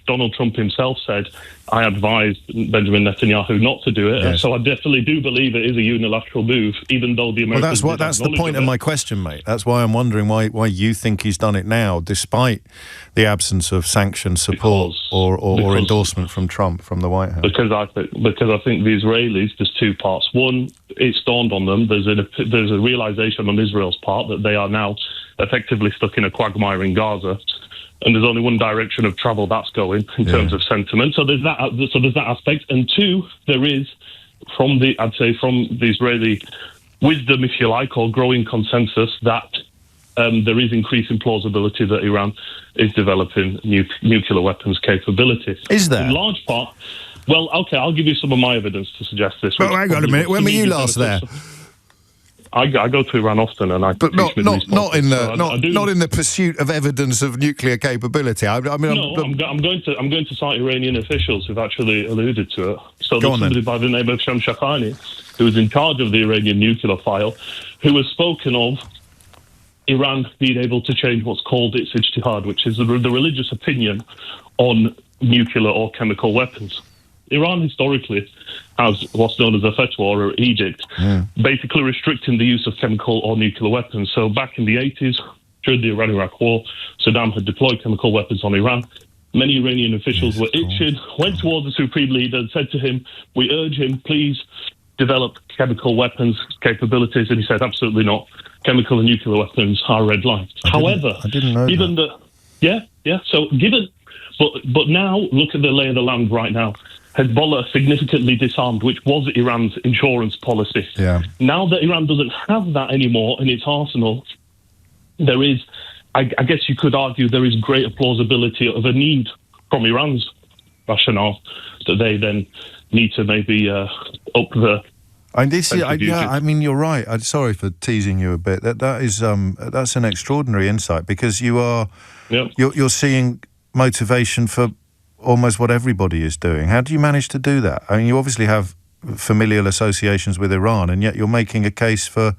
Speaker 8: Donald Trump himself said, I advised Benjamin Netanyahu not to do it. Yes. So I definitely do believe it is a unilateral move, even though the Americans...
Speaker 2: Well, that's the point of my question, mate. That's why I'm wondering why you think he's done it now, despite the absence of sanction support or endorsement from Trump, from the White House.
Speaker 8: Because I think the Israelis, there's two parts. One, it's dawned on them. There's a realization on Israel's part that they are now effectively stuck in a quagmire in Gaza, and there's only one direction of travel that's going in terms of sentiment. So there's that aspect, and two, there is from the Israeli wisdom, if you like, or growing consensus that there is increasing plausibility that Iran is developing nuclear weapons capabilities.
Speaker 2: Is there?
Speaker 8: In large part, Well, okay, I'll give you some of my evidence to suggest this.
Speaker 2: But hang on a minute. When were you last there?
Speaker 8: I go to Iran often, and
Speaker 2: but not in the pursuit of evidence of nuclear capability. I'm
Speaker 8: going to cite Iranian officials who've actually alluded to it. So there's somebody by the name of Shem Shakhani, who is in charge of the Iranian nuclear file, who has spoken of Iran being able to change what's called its ijtihad, which is the religious opinion on nuclear or chemical weapons. Iran historically has what's known as a fatwa or edict, basically restricting the use of chemical or nuclear weapons. So back in the 80s, during the Iran-Iraq War, Saddam had deployed chemical weapons on Iran. Many Iranian officials were itching, went towards the supreme leader and said to him, we urge him, please develop chemical weapons capabilities. And he said, absolutely not. Chemical and nuclear weapons are red lines. However,
Speaker 2: I didn't know
Speaker 8: given that. So given, but now look at the lay of the land right now. Hezbollah significantly disarmed, which was Iran's insurance policy.
Speaker 2: Yeah.
Speaker 8: Now that Iran doesn't have that anymore in its arsenal, there is, I guess you could argue, there is greater plausibility of a need from Iran's rationale that they then need to maybe up the.
Speaker 2: I mean, you're right. I'm sorry for teasing you a bit. That is that's an extraordinary insight, because you're seeing motivation for almost what everybody is doing. How do you manage to do that? I mean, you obviously have familial associations with Iran, and yet you're making a case for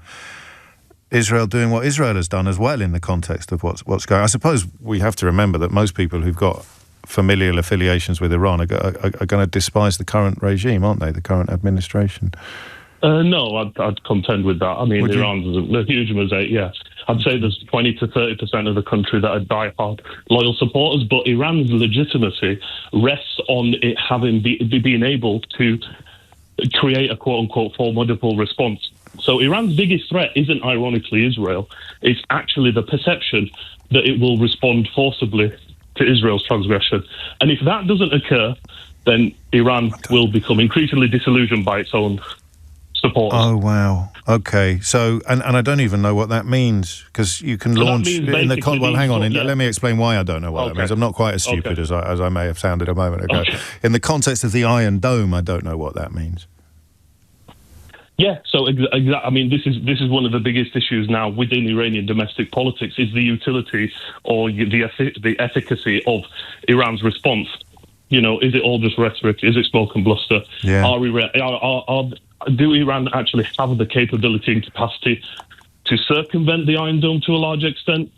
Speaker 2: Israel doing what Israel has done as well in the context of what's going on. I suppose we have to remember that most people who've got familial affiliations with Iran are going to despise the current regime, aren't they, the current administration?
Speaker 8: No, I'd contend with that. I mean, Iran's a huge mosaic, yes. I'd say there's 20 to 30% of the country that are diehard loyal supporters, but Iran's legitimacy rests on it having being able to create a quote-unquote formidable response. So Iran's biggest threat isn't ironically Israel. It's actually the perception that it will respond forcibly to Israel's transgression. And if that doesn't occur, then Iran will become increasingly disillusioned by its own supporters.
Speaker 2: Oh, wow. Okay. So, and I don't even know what that means, because you can launch in the... Well, hang on. Let me explain why I don't know what that means. I'm not quite as stupid as I may have sounded a moment ago.
Speaker 8: Okay.
Speaker 2: In the context of the Iron Dome, I don't know what that means.
Speaker 8: Yeah, so I mean, this is one of the biggest issues now within Iranian domestic politics, is the utility or the efficacy of Iran's response. You know, is it all just rhetoric? Is it smoke and bluster?
Speaker 2: Yeah.
Speaker 8: Do Iran actually have the capability and capacity to circumvent the Iron Dome to a large extent?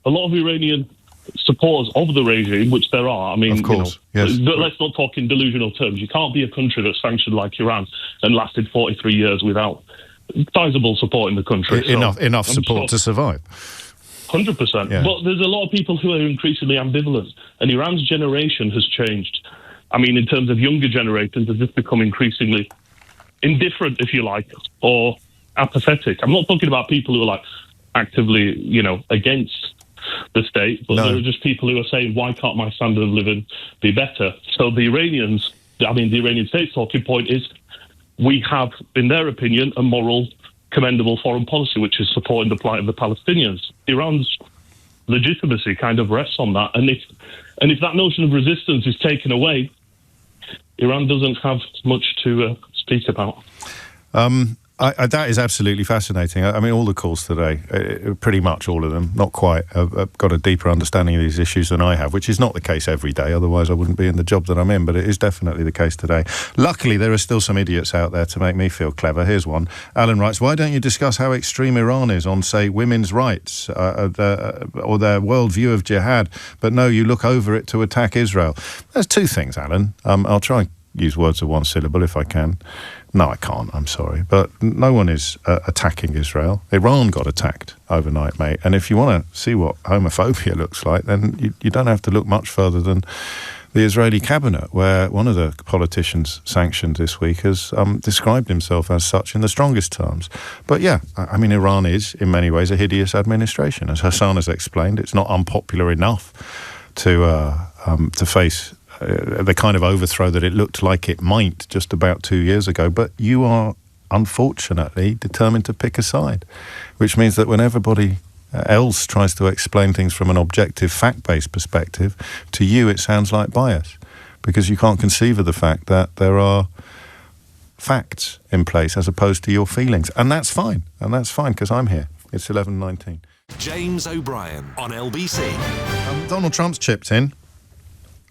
Speaker 8: A lot of Iranian supporters of the regime, which there are, I mean,
Speaker 2: of course, yes.
Speaker 8: Let's not talk in delusional terms. You can't be a country that's sanctioned like Iran and lasted 43 years without sizable support in the country.
Speaker 2: Enough support to survive.
Speaker 8: 100%.
Speaker 2: Yeah.
Speaker 8: But there's a lot of people who are increasingly ambivalent, and Iran's generation has changed. I mean, in terms of younger generations, have just become increasingly indifferent, if you like, or apathetic. I'm not talking about people who are like actively, against the state, but there are just people who are saying, why can't my standard of living be better? So the Iranian state's talking point is, we have, in their opinion, a moral, commendable foreign policy, which is supporting the plight of the Palestinians. Iran's legitimacy kind of rests on that. And if that notion of resistance is taken away, Iran doesn't have much to speak about.
Speaker 2: That is absolutely fascinating. I mean, all the calls today, pretty much all of them, not quite, have got a deeper understanding of these issues than I have, which is not the case every day. Otherwise, I wouldn't be in the job that I'm in, but it is definitely the case today. Luckily, there are still some idiots out there to make me feel clever. Here's one. Alan writes, why don't you discuss how extreme Iran is on, say, women's rights or their worldview of jihad? But no, you look over it to attack Israel. There's two things, Alan. I'll try and use words of one syllable if I can. No, I can't, I'm sorry. But no one is attacking Israel. Iran got attacked overnight, mate. And if you want to see what homophobia looks like, then you don't have to look much further than the Israeli cabinet, where one of the politicians sanctioned this week has described himself as such in the strongest terms. But yeah, I mean, Iran is, in many ways, a hideous administration. As Hassan has explained, it's not unpopular enough to face the kind of overthrow that it looked like it might just about 2 years ago. But you are, unfortunately, determined to pick a side, which means that when everybody else tries to explain things from an objective, fact-based perspective, to you it sounds like bias. because you can't conceive of the fact that there are facts in place as opposed to your feelings. And that's fine. And that's fine because I'm here. It's 11:19.
Speaker 1: James O'Brien on LBC.
Speaker 2: Donald Trump's chipped in.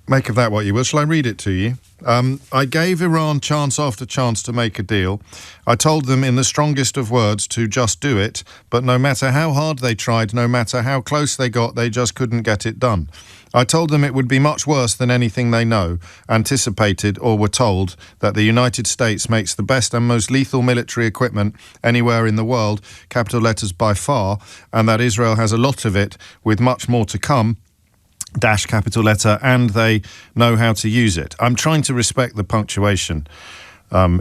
Speaker 2: Make of that what you will. Shall I read it to you? I gave Iran chance after chance to make a deal. I told them in the strongest of words to just do it, but no matter how hard they tried, no matter how close they got, they just couldn't get it done. I told them it would be much worse than anything they know, anticipated, or were told that the United States makes the best and most lethal military equipment anywhere in the world, capital letters by far, and that Israel has a lot of it, with much more to come, dash capital letter, and they know how to use it. I'm trying to respect the punctuation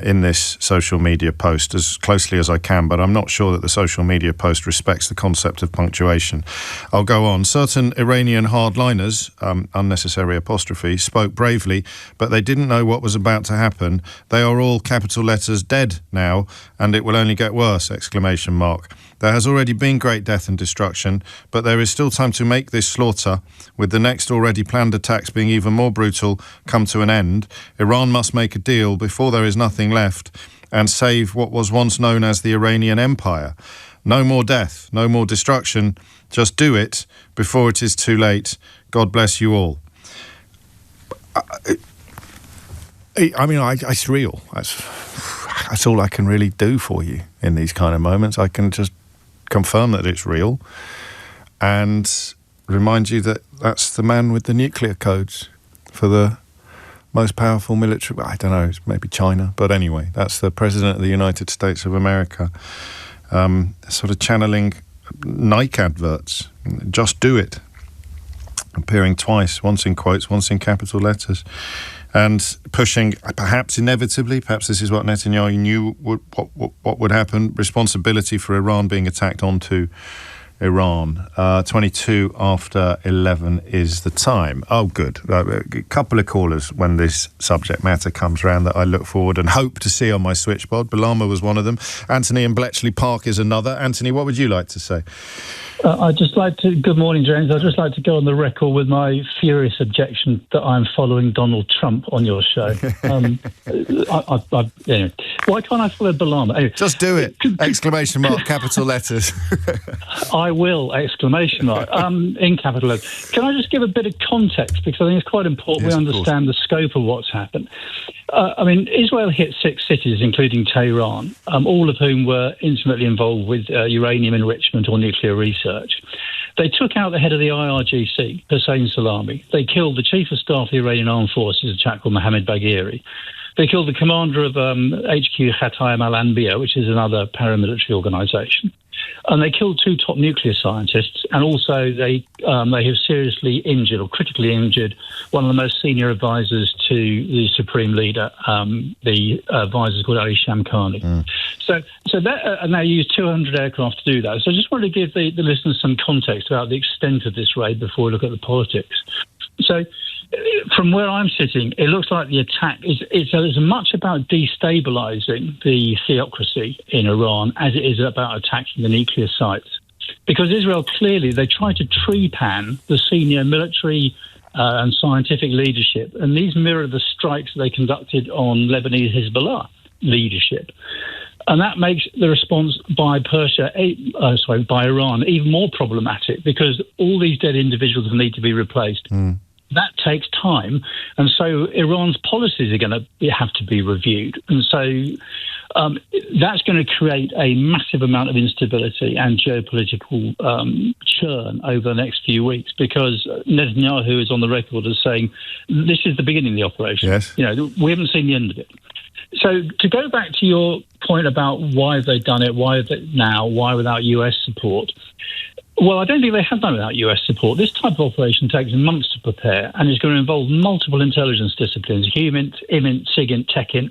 Speaker 2: in this social media post as closely as I can, but I'm not sure that the social media post respects the concept of punctuation. I'll go on. Certain Iranian hardliners, unnecessary apostrophe, spoke bravely, but they didn't know what was about to happen. They are all capital letters dead now, and it will only get worse, exclamation mark. There has already been great death and destruction, but there is still time to make this slaughter, with the next already planned attacks being even more brutal, come to an end. Iran must make a deal before there is nothing left and save what was once known as the Iranian Empire. No more death, no more destruction. Just do it before it is too late. God bless you all. I mean, it's real. That's all I can really do for you in these kind of moments. I can just confirm that it's real and remind you that that's the man with the nuclear codes for the most powerful military, I don't know, it's maybe China, but anyway, that's the President of the United States of America, sort of channeling Nike adverts, just do it, appearing twice, once in quotes, once in capital letters, and pushing, perhaps inevitably, perhaps this is what Netanyahu knew what would happen, responsibility for Iran being attacked onto Iran. 22 after 11 is the time. Oh, good. A couple of callers when this subject matter comes around that I look forward and hope to see on my switchboard. Balama was one of them. Anthony in Bletchley Park is another. Anthony, what would you like to say?
Speaker 9: I'd just like to... Good morning, James. I'd just like to go on the record with my furious objection that I'm following Donald Trump on your show. Anyway, why can't I follow Balama? Anyway,
Speaker 2: just do it! Exclamation mark, capital letters.
Speaker 9: I will! Exclamation mark. In capital letters. Can I just give a bit of context, because I think it's quite important we understand the scope of what's happened. Israel hit 6 cities, including Tehran, all of whom were intimately involved with uranium enrichment or nuclear research. They took out the head of the IRGC, Hossein Salami. They killed the chief of staff of the Iranian Armed Forces, a chap called Mohammad Bagheri. They killed the commander of HQ Khatayim al-Anbiya, which is another paramilitary organisation. And they killed 2 top nuclear scientists, and also they have seriously injured or critically injured one of the most senior advisors to the supreme leader, the advisor called Ali Shamkhani. So that, and they used 200 aircraft to do that. So I just wanted to give the listeners some context about the extent of this raid before we look at the politics. So from where I'm sitting, it looks like the attack is as much about destabilising the theocracy in Iran as it is about attacking the nuclear sites. Because Israel, clearly, they tried to tree-pan the senior military and scientific leadership, and these mirror the strikes they conducted on Lebanese Hezbollah leadership. And that makes the response by by Iran even more problematic, because all these dead individuals need to be replaced. That takes time, and so Iran's policies are going to have to be reviewed. And so that's going to create a massive amount of instability and geopolitical churn over the next few weeks, because Netanyahu is on the record as saying this is the beginning of the operation.
Speaker 2: Yes.
Speaker 9: We haven't seen the end of it. So to go back to your point about why have they done it, why without US support? Well, I don't think they have done without US support. This type of operation takes months to prepare and is going to involve multiple intelligence disciplines, HUMINT, IMINT, SIGINT, TechINT.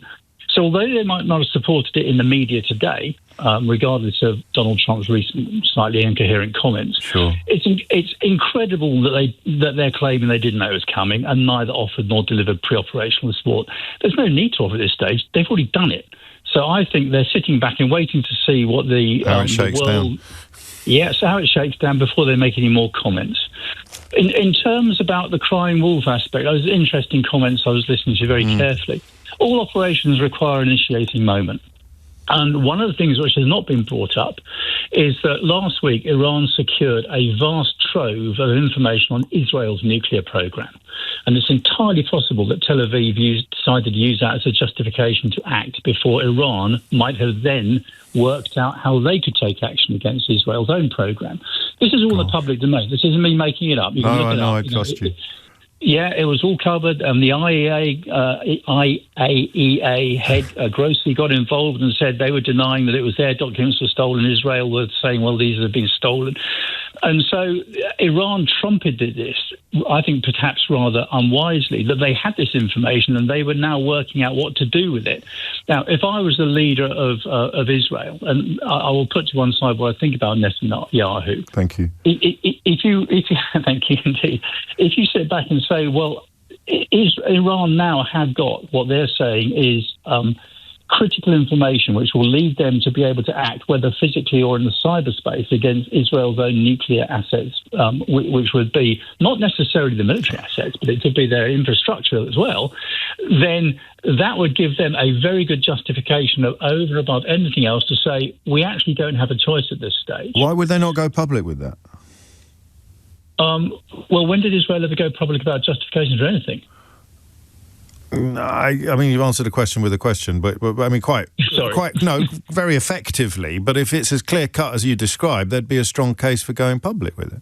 Speaker 9: So although they might not have supported it in the media today, regardless of Donald Trump's recent slightly incoherent comments,
Speaker 2: sure,
Speaker 9: it's incredible that they're claiming they didn't know it was coming and neither offered nor delivered pre-operational support. There's no need to offer at this stage. They've already done it. So I think they're sitting back and waiting to see what the
Speaker 2: how it shakes
Speaker 9: down. Yeah, so how it shakes down before they make any more comments. In terms about the crying wolf aspect, those interesting comments I was listening to very carefully. All operations require an initiating moment. And one of the things which has not been brought up is that last week Iran secured a vast trove of information on Israel's nuclear program. And it's entirely possible that Tel Aviv decided to use that as a justification to act before Iran might have then worked out how they could take action against Israel's own program. This is all the public domain. This isn't me making it up. You can look it up.
Speaker 2: I trust you.
Speaker 9: Yeah, it was all covered. The IAEA head grossly got involved and said they were denying that it was their documents were stolen. Israel were saying, well, these have been stolen. And so Iran trumpeted this, I think perhaps rather unwisely, that they had this information and they were now working out what to do with it. Now, if I was the leader of Israel, and I will put to one side what I think about Netanyahu.
Speaker 2: Thank you.
Speaker 9: If you thank you indeed. If you sit back and say, well, Iran now have got what they're saying is critical information which will lead them to be able to act, whether physically or in the cyberspace, against Israel's own nuclear assets, which would be not necessarily the military assets, but it could be their infrastructure as well, then that would give them a very good justification of over and above anything else to say, we actually don't have a choice at this stage.
Speaker 2: Why would they not go public with that?
Speaker 9: Well, when did Israel ever go public about justifications for anything?
Speaker 2: I mean, you've answered a question with a question, but I mean, very effectively. But if it's as clear cut as you described, there'd be a strong case for going public with it.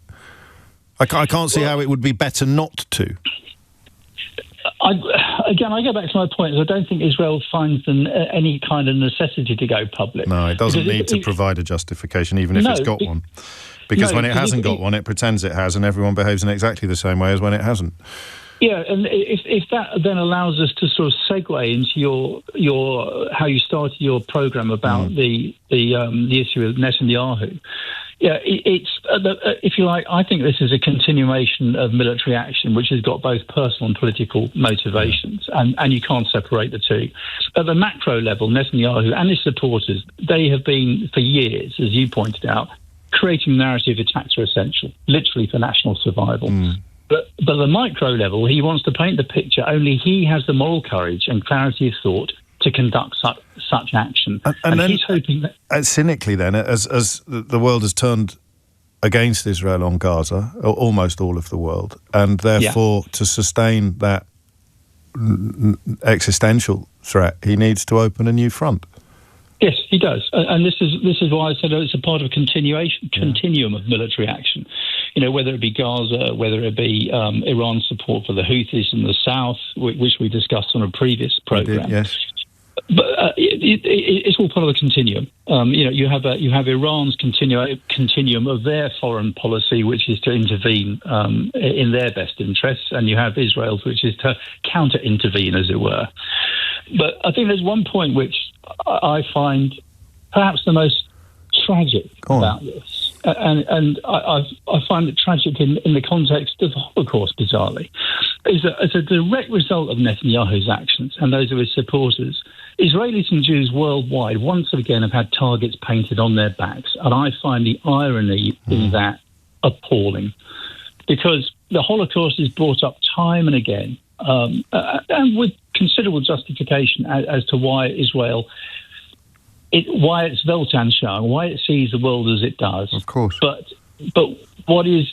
Speaker 2: I can't see how it would be better not to.
Speaker 9: I go back to my point. I don't think Israel finds any kind of necessity to go public.
Speaker 2: No, it doesn't need to provide a justification, even if it's got one. Because when it hasn't got one, it pretends it has, and everyone behaves in exactly the same way as when it hasn't.
Speaker 9: Yeah, and if that then allows us to sort of segue into your how you started your program about the issue of Netanyahu. Yeah, it's if you like, I think this is a continuation of military action, which has got both personal and political motivations, and you can't separate the two. At the macro level, Netanyahu and his supporters, they have been for years, as you pointed out, creating narrative attacks are essential, literally for national survival. But at the micro level, he wants to paint the picture. Only he has the moral courage and clarity of thought to conduct such action. And then, he's hoping that...
Speaker 2: cynically then, as the world has turned against Israel on Gaza, or almost all of the world, and therefore to sustain that existential threat, he needs to open a new front.
Speaker 9: Yes, he does, and this is why I said it's a part of a continuum of military action. You know, whether it be Gaza, whether it be Iran's support for the Houthis in the south, which we discussed on a previous program.
Speaker 2: Yes.
Speaker 9: But it's all part of the continuum. You have Iran's continuum of their foreign policy, which is to intervene in their best interests, and you have Israel's, which is to counter-intervene, as it were. But I think there's one point which I find perhaps the most tragic about this, and I find it tragic in the context of the Holocaust, bizarrely, is that as a direct result of Netanyahu's actions and those of his supporters, Israelis and Jews worldwide once again have had targets painted on their backs, and I find the irony in that appalling, because the Holocaust is brought up time and again, and with considerable justification as to why Israel, why it's Weltanschauung, why it sees the world as it does.
Speaker 2: Of course.
Speaker 9: But what is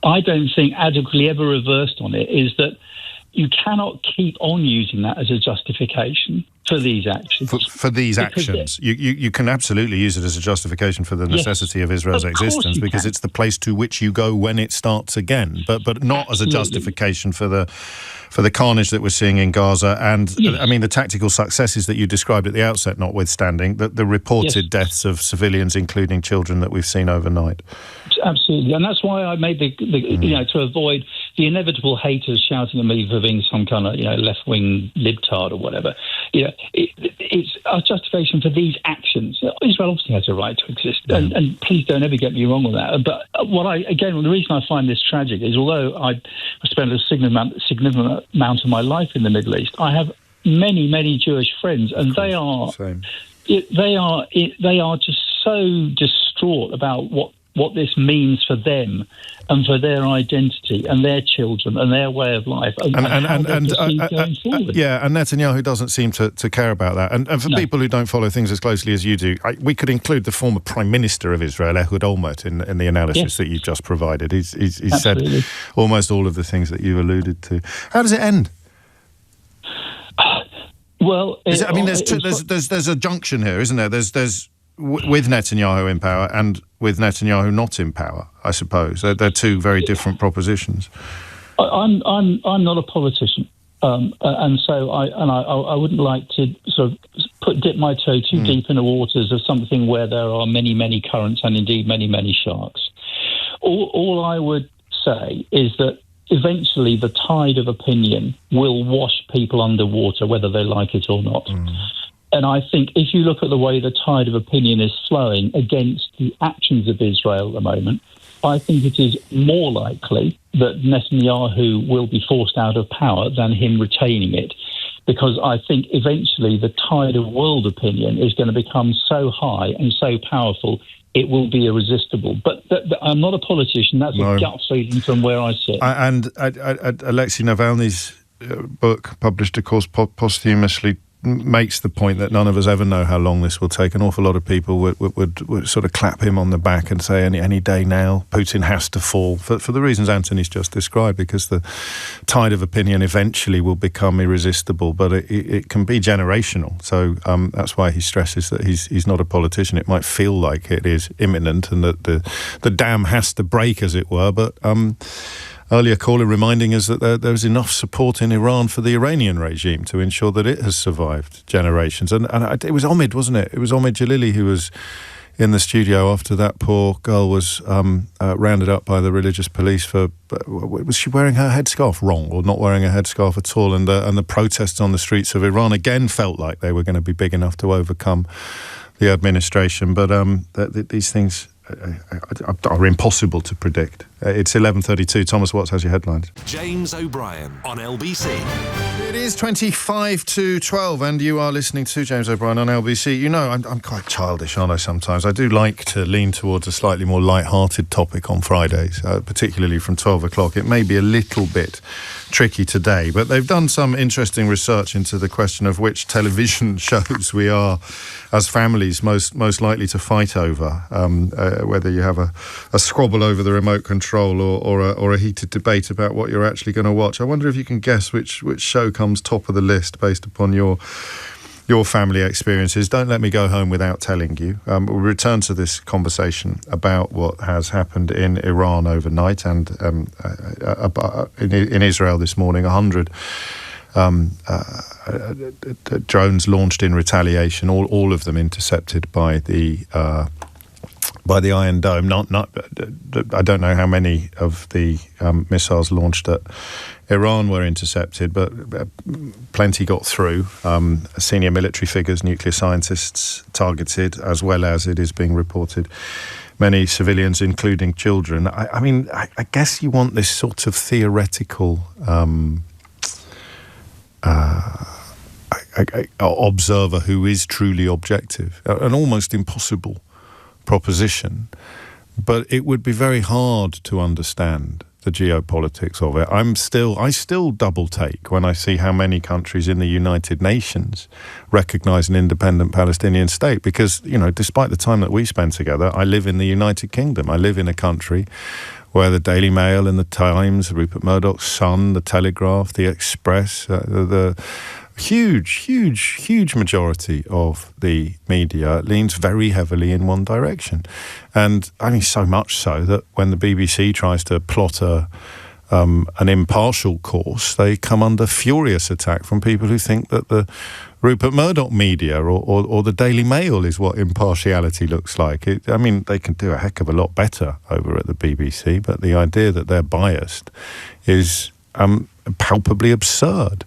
Speaker 9: I don't think adequately ever reversed on it is that you cannot keep on using that as a justification for these actions.
Speaker 2: For these actions. You can absolutely use it as a justification for the necessity of Israel's existence, because it's the place to which you go when it starts again, but not as a justification for the carnage that we're seeing in Gaza. And, I mean, the tactical successes that you described at the outset notwithstanding, the reported deaths of civilians, including children, that we've seen overnight.
Speaker 9: Absolutely. And that's why I made to avoid the inevitable haters shouting at me for being some kind of, left-wing libtard or whatever. It's a justification for these actions. Israel obviously has a right to exist, and please don't ever get me wrong on that. But the reason I find this tragic is, although I spent a significant amount of my life in the Middle East, I have many, many Jewish friends, and they are just so distraught about what what this means for them and for their identity and their children and their way of life and going forward.
Speaker 2: Yeah, and Netanyahu doesn't seem to care about that. And for people who don't follow things as closely as you do, we could include the former Prime Minister of Israel, Ehud Olmert, in the analysis that you've just provided. He's said almost all of the things that you alluded to. How does it end?
Speaker 9: Well,
Speaker 2: there's a junction here, isn't there? There's with Netanyahu in power and with Netanyahu not in power, I suppose. They're two very different propositions.
Speaker 9: I'm not a politician, and so I wouldn't like to sort of dip my toe too deep in the waters of something where there are many currents and indeed many sharks. All I would say is that eventually the tide of opinion will wash people underwater, whether they like it or not. And I think if you look at the way the tide of opinion is flowing against the actions of Israel at the moment, I think it is more likely that Netanyahu will be forced out of power than him retaining it, because I think eventually the tide of world opinion is going to become so high and so powerful it will be irresistible. But I'm not a politician. That's a gut feeling from where I sit.
Speaker 2: And Alexei Navalny's book, published, of course, posthumously, makes the point that none of us ever know how long this will take. An awful lot of people would sort of clap him on the back and say any day now Putin has to fall for the reasons Anthony's just described, because the tide of opinion eventually will become irresistible, but it can be generational. So that's why he stresses that he's not a politician. It might feel like it is imminent and that the dam has to break, as it were, but earlier caller reminding us that there's enough support in Iran for the Iranian regime to ensure that it has survived generations. And it was Omid, wasn't it? It was Omid Jalili who was in the studio after that poor girl was rounded up by the religious police for... Was she wearing her headscarf wrong or not wearing a headscarf at all? And the protests on the streets of Iran again felt like they were going to be big enough to overcome the administration. But these things are impossible to predict. It's 11:32. Thomas Watts has your headlines.
Speaker 1: James O'Brien on LBC.
Speaker 2: It is 25 to 12 and you are listening to James O'Brien on LBC. You know, I'm quite childish, aren't I, sometimes? I do like to lean towards a slightly more light-hearted topic on Fridays, particularly from 12 o'clock. It may be a little bit tricky today, but they've done some interesting research into the question of which television shows we are, as families, most likely to fight over, whether you have a squabble over the remote control or a heated debate about what you're actually going to watch. I wonder if you can guess which show comes top of the list based upon your family experiences. Don't let me go home without telling you. We'll return to this conversation about what has happened in Iran overnight and in Israel this morning. 100 drones launched in retaliation, all of them intercepted by the Iron Dome. I don't know how many of the missiles launched at Iran were intercepted, but plenty got through. Senior military figures, nuclear scientists targeted, as well as, it is being reported, many civilians, including children. I mean, I guess you want this sort of theoretical observer who is truly objective. An almost impossible proposition, but it would be very hard to understand the geopolitics of it. I still double take when I see how many countries in the United Nations recognise an independent Palestinian state, because, you know, despite the time that we spend together, I live in the United Kingdom. I live in a country where the Daily Mail and the Times, Rupert Murdoch's Sun, the Telegraph, the Express, the huge majority of the media leans very heavily in one direction. And I mean, so much so that when the BBC tries to plot an impartial course, they come under furious attack from people who think that the Rupert Murdoch media or the Daily Mail is what impartiality looks like. I mean, they can do a heck of a lot better over at the BBC, but the idea that they're biased is palpably absurd.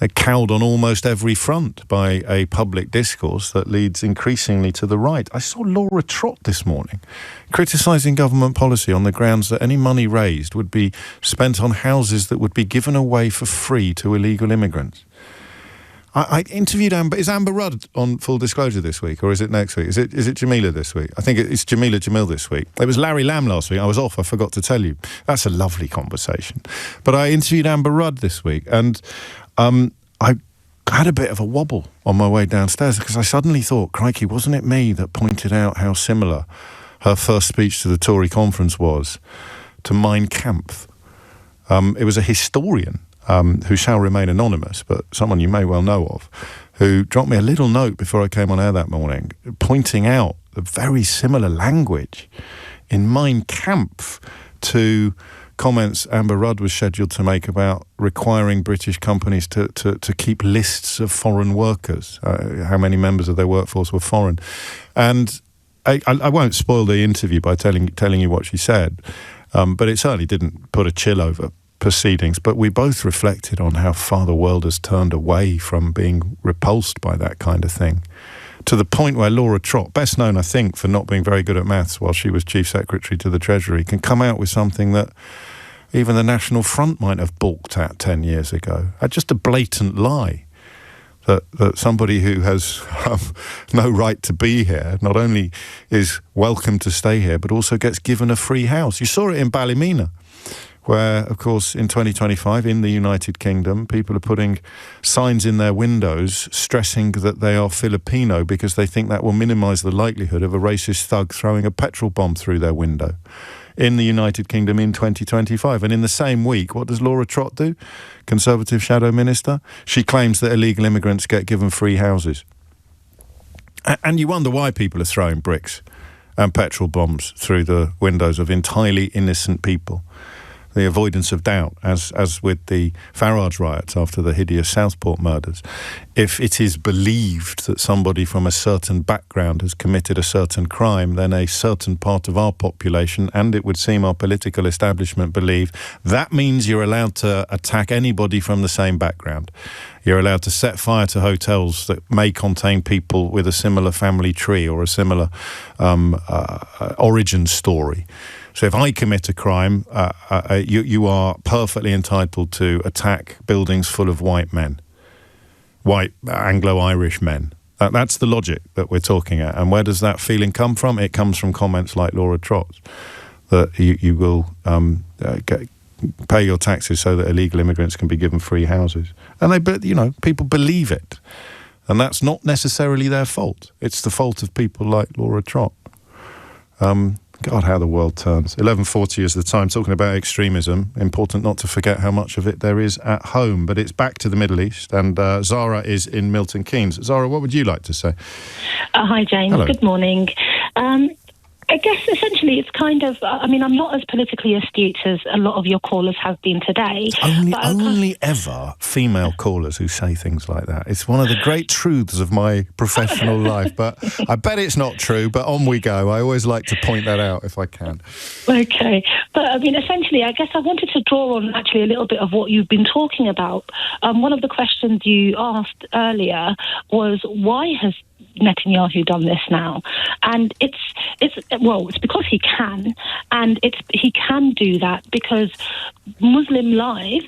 Speaker 2: They're cowed on almost every front by a public discourse that leads increasingly to the right. I saw Laura Trott this morning criticising government policy on the grounds that any money raised would be spent on houses that would be given away for free to illegal immigrants. I interviewed Amber. Is Amber Rudd on Full Disclosure this week, or is it next week? Is it Jameela this week? I think it's Jameela Jamil this week. It was Larry Lamb last week. I was off. I forgot to tell you. That's a lovely conversation. But I interviewed Amber Rudd this week, and I had a bit of a wobble on my way downstairs because I suddenly thought, crikey, wasn't it me that pointed out how similar her first speech to the Tory conference was to Mein Kampf? It was a historian who shall remain anonymous, but someone you may well know of, who dropped me a little note before I came on air that morning, pointing out the very similar language in Mein Kampf to comments Amber Rudd was scheduled to make about requiring British companies to keep lists of foreign workers, how many members of their workforce were foreign. And I won't spoil the interview by telling you what she said, but it certainly didn't put a chill over proceedings. But we both reflected on how far the world has turned away from being repulsed by that kind of thing, to the point where Laura Trott, best known, I think, for not being very good at maths while she was Chief Secretary to the Treasury, can come out with something that even the National Front might have balked at 10 years ago. Just a blatant lie that somebody who has no right to be here not only is welcome to stay here, but also gets given a free house. You saw it in Ballymena, where, of course, in 2025, in the United Kingdom, people are putting signs in their windows stressing that they are Filipino because they think that will minimise the likelihood of a racist thug throwing a petrol bomb through their window in the United Kingdom in 2025. And in the same week, what does Laura Trott do? Conservative Shadow Minister. She claims that illegal immigrants get given free houses. And you wonder why people are throwing bricks and petrol bombs through the windows of entirely innocent people. The avoidance of doubt, as with the Farage riots after the hideous Southport murders. If it is believed that somebody from a certain background has committed a certain crime, then a certain part of our population, and it would seem our political establishment, believe that means you're allowed to attack anybody from the same background. You're allowed to set fire to hotels that may contain people with a similar family tree or a similar origin story. So if I commit a crime, you are perfectly entitled to attack buildings full of white men, white Anglo-Irish men. That's the logic that we're talking at. And where does that feeling come from? It comes from comments like Laura Trott's, that you will pay your taxes so that illegal immigrants can be given free houses. And people believe it. And that's not necessarily their fault. It's the fault of people like Laura Trott. God, how the world turns. 11:40 is the time. Talking about extremism, important not to forget how much of it there is at home. But it's back to the Middle East, and Zara is in Milton Keynes. Zara, what would you like to say?
Speaker 10: Hi, James.
Speaker 2: Hello.
Speaker 10: Good morning. I guess essentially it's kind of, I'm not as politically astute as a lot of your callers have been today.
Speaker 2: Only ever female callers who say things like that. It's one of the great truths of my professional life, but I bet it's not true, but on we go. I always like to point that out if I can.
Speaker 10: Okay. But, essentially, I guess I wanted to draw on actually a little bit of what you've been talking about. One of the questions you asked earlier was, why has Netanyahu done this now? And it's because he can, and he can do that because Muslim lives,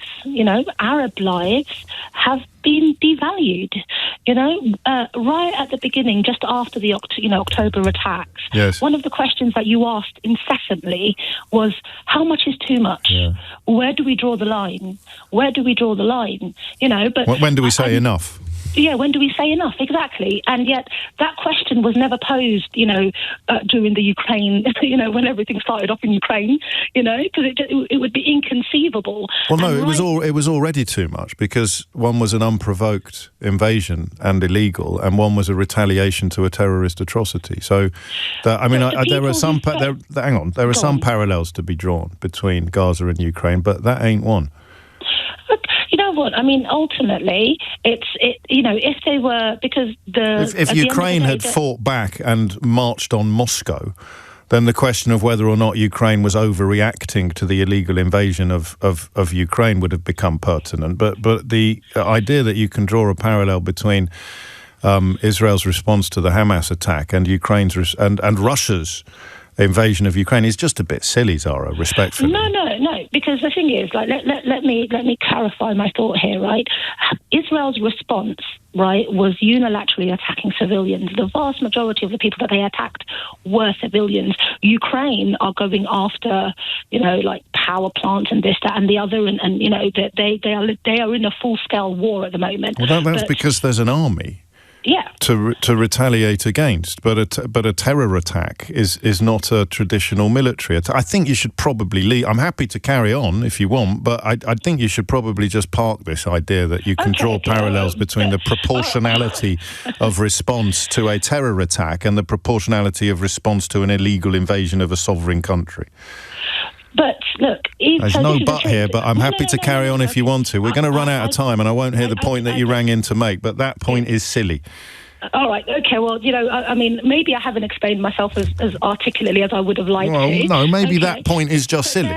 Speaker 10: Arab lives have been devalued. Right at the beginning, just after the October attacks,
Speaker 2: yes.
Speaker 10: One of the questions that you asked incessantly was, how much is too much?
Speaker 2: Yeah.
Speaker 10: Where do we draw the line? Where do we draw the line? But
Speaker 2: when do we say enough?
Speaker 10: Yeah, when do we say enough? Exactly. And yet that question was never posed, during the Ukraine, when everything started off in Ukraine, because it would be inconceivable.
Speaker 2: Well, no, it was already too much, because one was an unprovoked invasion and illegal, and one was a retaliation to a terrorist atrocity. So, there are some parallels to be drawn between Gaza and Ukraine, but that ain't one.
Speaker 10: You know what? Ultimately, if they were, because
Speaker 2: if Ukraine had fought back and marched on Moscow, then the question of whether or not Ukraine was overreacting to the illegal invasion of Ukraine would have become pertinent. But the idea that you can draw a parallel between Israel's response to the Hamas attack and Ukraine's and Russia's invasion of Ukraine is just a bit silly, Zara, respectfully.
Speaker 10: No, because the thing is, like, let me clarify my thought here, right? Israel's response, right, was unilaterally attacking civilians. The vast majority of the people that they attacked were civilians. Ukraine are going after, like power plants and this, that, and the other, and they are in a full-scale war at the moment.
Speaker 2: Well, that's because there's an army.
Speaker 10: Yeah.
Speaker 2: To retaliate against, but a terror attack is not a traditional military attack. I think you should probably leave. I'm happy to carry on if you want, but I think you should probably just park this idea that you can draw parallels between the proportionality of response to a terror attack and the proportionality of response to an illegal invasion of a sovereign country.
Speaker 10: But look,
Speaker 2: there's no but here, but I'm happy to carry on if you want to. We're going to run out of time, and I won't hear the point that you rang in to make, but that point is silly.
Speaker 10: All right, okay, well, I mean, maybe I haven't explained myself as articulately as I would have liked to.
Speaker 2: No, maybe that point is just silly.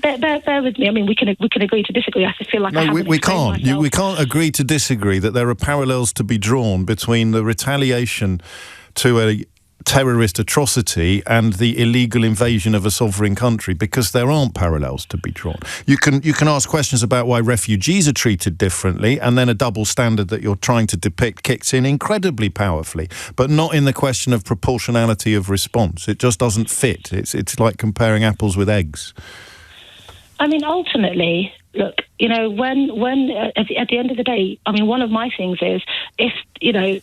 Speaker 10: Bear with me. I mean, we can agree to disagree. I feel like
Speaker 2: we can't. We can't agree to disagree that there are parallels to be drawn between the retaliation to a terrorist atrocity and the illegal invasion of a sovereign country, because there aren't parallels to be drawn. You can ask questions about why refugees are treated differently, and then a double standard that you're trying to depict kicks in incredibly powerfully, but not in the question of proportionality of response. It just doesn't fit. It's like comparing apples with eggs.
Speaker 10: I mean, ultimately, look, when at the end of the day, I mean, one of my things is, if, I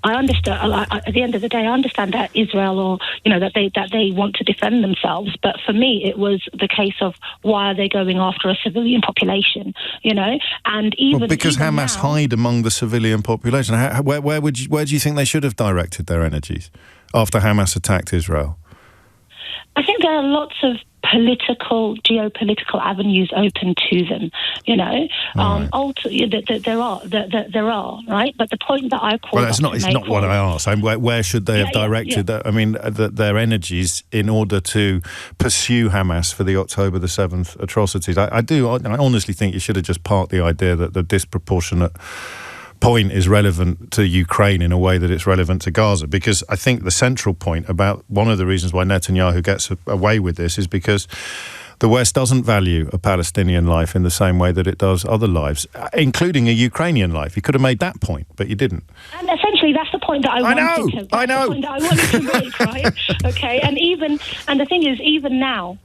Speaker 10: understand, at the end of the day, I understand that Israel, or, that they want to defend themselves. But for me, it was the case of, why are they going after a civilian population, And even...
Speaker 2: because
Speaker 10: even
Speaker 2: Hamas
Speaker 10: now,
Speaker 2: hide among the civilian population. Where do you think they should have directed their energies after Hamas attacked Israel?
Speaker 10: I think there are lots of geopolitical avenues open to them, there are, right? But the point that I call...
Speaker 2: Well, it's not what I asked. Where should they have directed that? I mean, their energies in order to pursue Hamas for the October the 7th atrocities. I honestly think you should have just parked the idea that the disproportionate point is relevant to Ukraine in a way that it's relevant to Gaza, because I think the central point about one of the reasons why Netanyahu gets away with this is because the West doesn't value a Palestinian life in the same way that it does other lives, including a Ukrainian life. You could have made that point, but you didn't.
Speaker 10: And essentially, that's the point that I wanted to make, right? Okay, and the thing is, even now,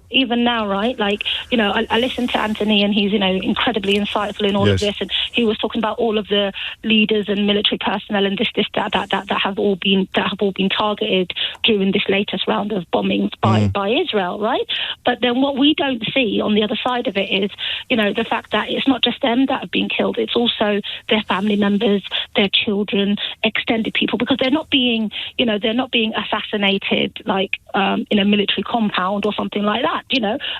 Speaker 10: right? Like, I listened to Anthony, and he's, incredibly insightful in all of this, and he was talking about all of the leaders and military personnel and that have all been targeted during this latest round of bombings by Israel, right? But then what we don't see on the other side of it is, the fact that it's not just them that have been killed, it's also their family members, their children, extended people, because they're not being assassinated like in a military compound or something like that.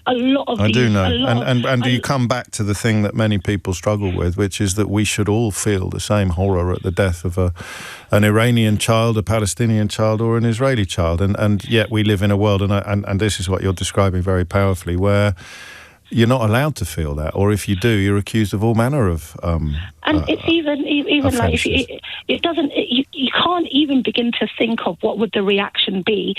Speaker 10: A lot of
Speaker 2: I do know, and you come back to the thing that many people struggle with, which is that we should all feel the same horror at the death of an Iranian child, a Palestinian child, or an Israeli child, and yet we live in a world, and this is what you're describing very powerfully, where you're not allowed to feel that, or if you do, you're accused of all manner of
Speaker 10: and it's even like, if it doesn't, you can't even begin to think of what would the reaction be,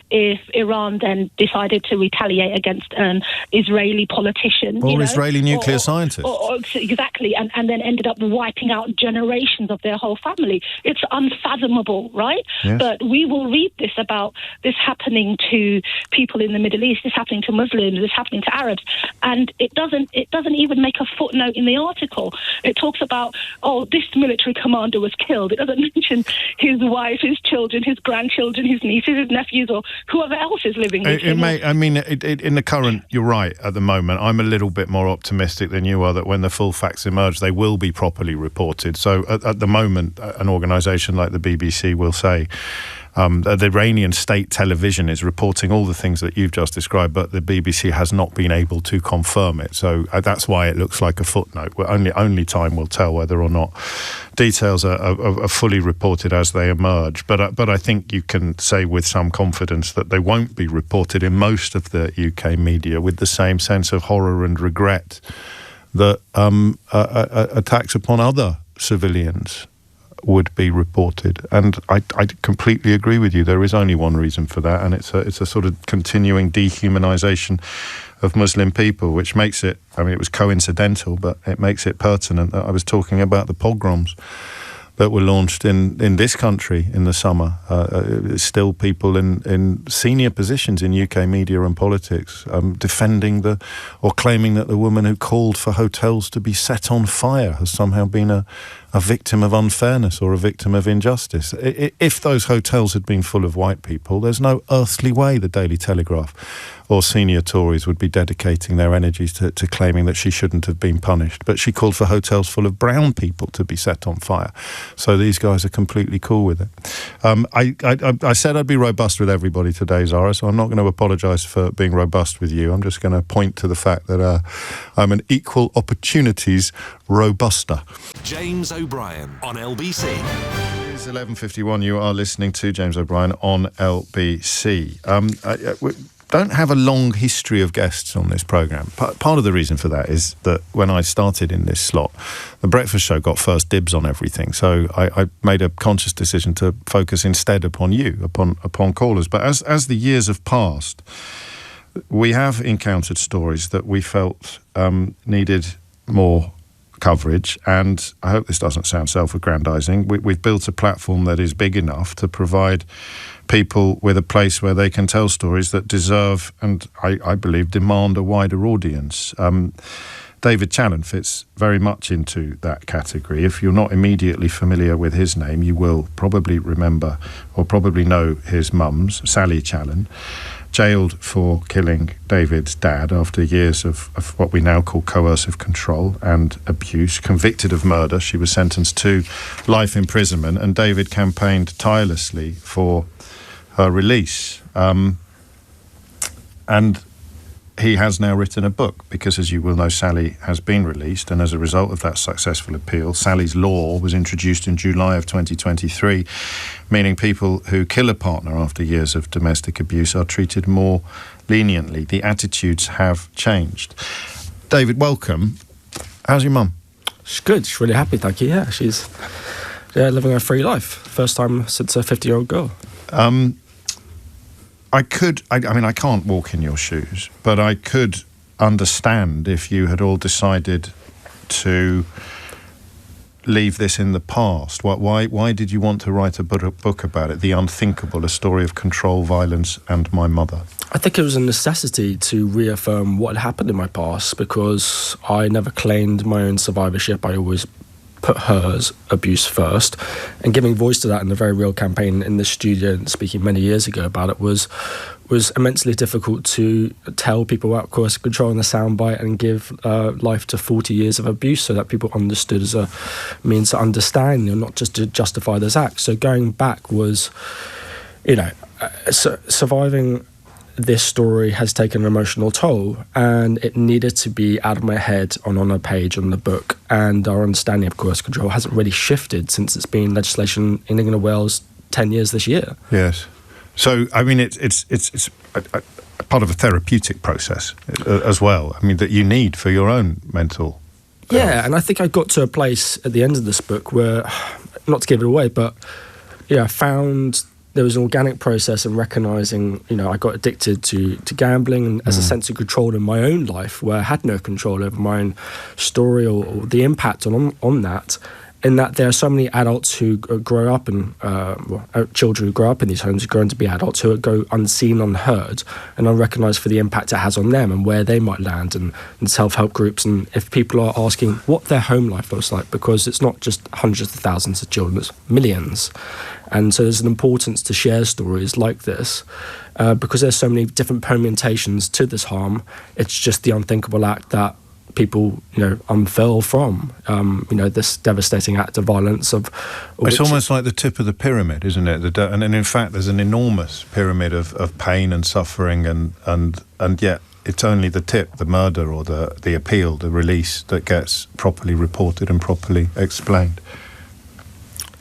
Speaker 10: if Iran then decided to retaliate against an Israeli politician,
Speaker 2: or Israeli nuclear scientist,
Speaker 10: exactly, and then ended up wiping out generations of their whole family. It's unfathomable, right? Yes. But we will read this about this happening to people in the Middle East, this happening to Muslims, this happening to Arabs, and it doesn't even make a footnote in the article. It talks about, this military commander was killed. It doesn't mention his wife, his children, his grandchildren, his nieces, his nephews, or whoever else is living with him.
Speaker 2: In the current, you're right, at the moment, I'm a little bit more optimistic than you are that when the full facts emerge, they will be properly reported. So at the moment, an organisation like the BBC will say, the Iranian state television is reporting all the things that you've just described, but the BBC has not been able to confirm it. So that's why it looks like a footnote. Only time will tell whether or not details are fully reported as they emerge. But I think you can say with some confidence that they won't be reported in most of the UK media with the same sense of horror and regret that attacks upon other civilians would be reported. And I completely agree with you. There is only one reason for that, and it's a sort of continuing dehumanisation of Muslim people, which makes it, I mean, it was coincidental, but it makes it pertinent that I was talking about the pogroms that were launched in this country in the summer. Still people in senior positions in UK media and politics defending or claiming that the woman who called for hotels to be set on fire has somehow been a victim of unfairness or a victim of injustice. If those hotels had been full of white people, there's no earthly way the Daily Telegraph or senior Tories would be dedicating their energies to claiming that she shouldn't have been punished. But she called for hotels full of brown people to be set on fire. So these guys are completely cool with it. I said I'd be robust with everybody today, Zara, so I'm not going to apologise for being robust with you. I'm just going to point to the fact that I'm an equal opportunities robuster.
Speaker 1: James O'Brien on LBC.
Speaker 2: It's 11:51. You are listening to James O'Brien on LBC. We don't have a long history of guests on this programme. Part of the reason for that is that when I started in this slot, the breakfast show got first dibs on everything. So I made a conscious decision to focus instead upon you, upon callers. But as the years have passed, we have encountered stories that we felt needed more coverage, and I hope this doesn't sound self-aggrandising. We've built a platform that is big enough to provide people with a place where they can tell stories that deserve, and I believe demand, a wider audience. David Challen fits very much into that category. If you're not immediately familiar with his name, you will probably remember or probably know his mum's, Sally Challen, jailed for killing David's dad after years of what we now call coercive control and abuse. Convicted of murder, she was sentenced to life imprisonment, and David campaigned tirelessly for her release. And he has now written a book because, as you will know, Sally has been released, and as a result of that successful appeal, Sally's Law was introduced in July of 2023, meaning people who kill a partner after years of domestic abuse are treated more leniently. The attitudes have changed. David, welcome. How's your mum?
Speaker 11: She's good. She's really happy, thank you. Yeah, she's living her free life. First time since a 50-year-old girl.
Speaker 2: I can't walk in your shoes, but I could understand if you had all decided to leave this in the past. Why did you want to write a book about it? The Unthinkable, a story of control, violence, and my mother.
Speaker 11: I think it was a necessity to reaffirm what had happened in my past, because I never claimed my own survivorship. I always put hers abuse first, and giving voice to that in the very real campaign in the studio and speaking many years ago about it was immensely difficult to tell people about coercive control in the soundbite and give life to 40 years of abuse, so that people understood as a means to understand, not just to justify those acts. So going back was, surviving this story has taken an emotional toll, and it needed to be out of my head on a page on the book. And our understanding of coercive control hasn't really shifted since it's been legislation in England and Wales 10 years this year.
Speaker 2: Yes. So, I mean, it's a part of a therapeutic process as well. I mean, that you need for your own mental health.
Speaker 11: Yeah, and I think I got to a place at the end of this book where, not to give it away, but I found there was an organic process in recognising, I got addicted to gambling, and as a sense of control in my own life, where I had no control over my own story or the impact on that. In that there are so many adults who grow up and children who grow up in these homes, who grow into be adults, who go unseen, unheard, and unrecognised for the impact it has on them and where they might land, and self-help groups. And if people are asking what their home life looks like, because it's not just hundreds of thousands of children, it's millions. And so there's an importance to share stories like this, because there's so many different permutations to this harm. It's just the unthinkable act that people, unfurl from, this devastating act of violence.
Speaker 2: It's almost like the tip of the pyramid, isn't it? And in fact, there's an enormous pyramid of pain and suffering, and yet it's only the tip, the murder or the appeal, the release, that gets properly reported and properly explained.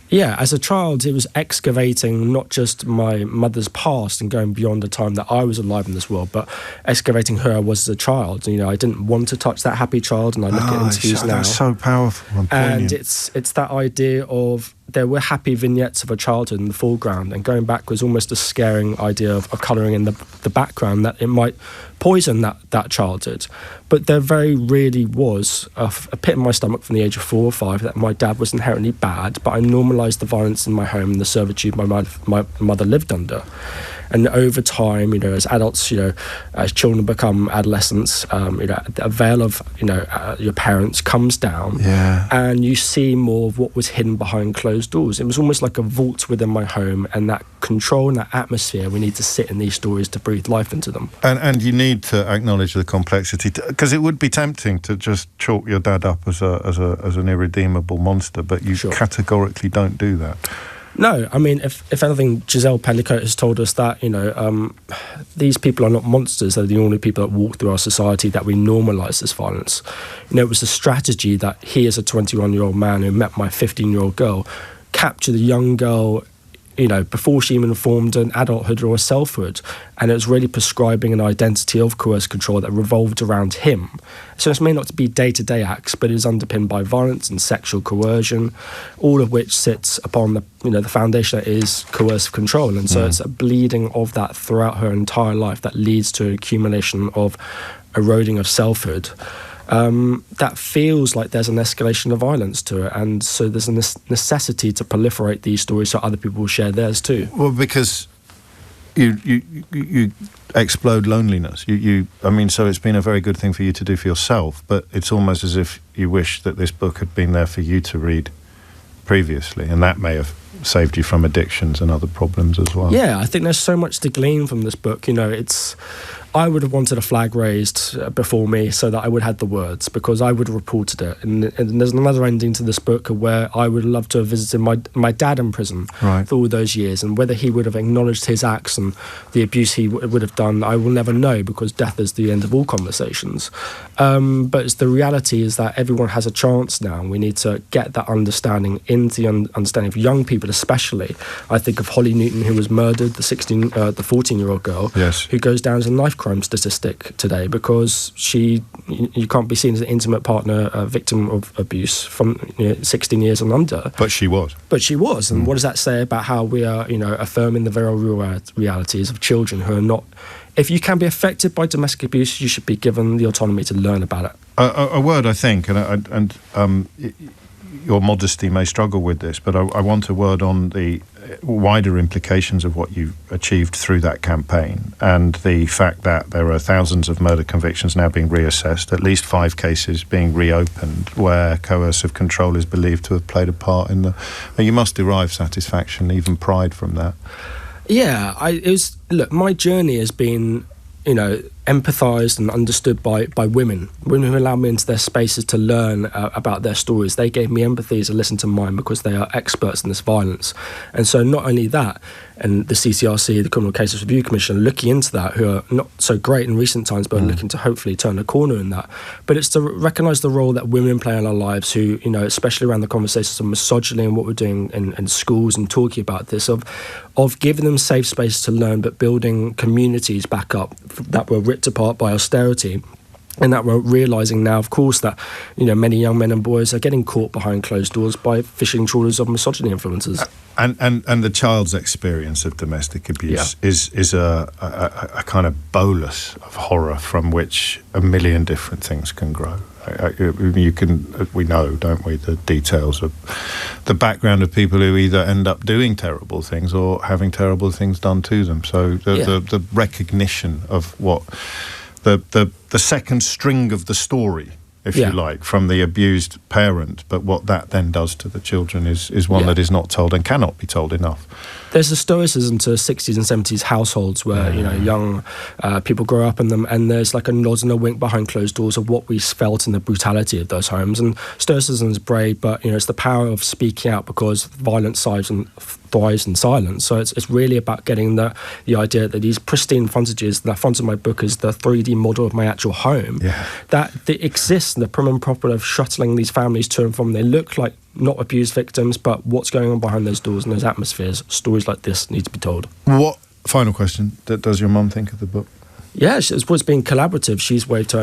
Speaker 11: Yeah, as a child, it was excavating not just my mother's past and going beyond the time that I was alive in this world, but excavating who I was as a child. I didn't want to touch that happy child, and I look at interviews now.
Speaker 2: That's so powerful and poignant.
Speaker 11: And it's that idea of there were happy vignettes of a childhood in the foreground, and going back was almost a scaring idea of colouring in the background, that it might poison that childhood. But there very really was a pit in my stomach from the age of 4 or 5 that my dad was inherently bad, but I normalised the violence in my home and the servitude my mother lived under. And over time, as adults, as children become adolescents, a veil of, your parents comes down, and you see more of what was hidden behind closed doors. It was almost like a vault within my home, and that control and that atmosphere, we need to sit in these stories to breathe life into them.
Speaker 2: And you need to acknowledge the complexity, because it would be tempting to just chalk your dad up as an irredeemable monster, but you categorically don't do that.
Speaker 11: No, I mean, if anything, Giselle Pennicoat has told us that, these people are not monsters. They're the only people that walk through our society, that we normalise this violence. It was a strategy that he, as a 21-year-old man who met my 15-year-old girl, captured a young girl, before she even formed an adulthood or a selfhood. And it was really prescribing an identity of coerced control that revolved around him. So this may not be day-to-day acts, but it is underpinned by violence and sexual coercion, all of which sits upon the foundation that is coercive control. And so it's a bleeding of that throughout her entire life that leads to an accumulation of eroding of selfhood. That feels like there's an escalation of violence to it, and so there's a necessity to proliferate these stories so other people will share theirs too.
Speaker 2: Well, because you explode loneliness. So it's been a very good thing for you to do for yourself, but it's almost as if you wish that this book had been there for you to read previously, and that may have saved you from addictions and other problems as well. Yeah,
Speaker 11: I think there's so much to glean from this book. I would have wanted a flag raised before me so that I would have had the words, because I would have reported it. And there's another ending to this book where I would love to have visited my dad in prison for all those years, and whether he would have acknowledged his acts and the abuse he would have done, I will never know, because death is the end of all conversations. But the reality is that everyone has a chance now, and we need to get that understanding into the understanding of young people especially. I think of Holly Newton, who was murdered, the 14-year-old girl, who goes down as a knife crime statistic today, because you can't be seen as an intimate partner, a victim of abuse from 16 years and under.
Speaker 2: But she was.
Speaker 11: And what does that say about how we are, affirming the very real realities of children who are not... If you can be affected by domestic abuse, you should be given the autonomy to learn about it.
Speaker 2: A word, I think, and your modesty may struggle with this, but I want a word on the wider implications of what you've achieved through that campaign, and the fact that there are thousands of murder convictions now being reassessed, at least 5 cases being reopened where coercive control is believed to have played a part in you must derive satisfaction, even pride from that.
Speaker 11: Yeah, my journey has been, empathised and understood by women who allow me into their spaces to learn about their stories. They gave me empathy to listen to mine, because they are experts in this violence. And so not only that, and the CCRC, the Criminal Cases Review Commission, looking into that, who are not so great in recent times, but looking to hopefully turn a corner in that. But it's to recognise the role that women play in our lives, who, especially around the conversations of misogyny and what we're doing in schools and talking about this, of giving them safe space to learn, but building communities back up that were ripped apart by austerity. And that we're realising now, of course, that many young men and boys are getting caught behind closed doors by fishing trawlers of misogyny influences.
Speaker 2: And the child's experience of domestic abuse is a kind of bolus of horror from which a million different things can grow. We know, don't we, the details of the background of people who either end up doing terrible things or having terrible things done to them. So the recognition of what the second string of the story, if you like, from the abused parent, but what that then does to the children is one that is not told and cannot be told enough.
Speaker 11: There's a stoicism to 60s and 70s households where young people grow up in them, and there's like a nod and a wink behind closed doors of what we felt in the brutality of those homes. And stoicism is brave, but it's the power of speaking out, because violence thrives in silence. So it's really about getting the idea that these pristine frontages, the front of my book is the 3D model of my actual home, that exists, the prim and proper of shuttling these families to and from. They look like not abused victims, but what's going on behind those doors and those atmospheres. Stories like this need to be told.
Speaker 2: What, final question, does your mum think of the book?
Speaker 11: Yeah, it's been collaborative. She's waived her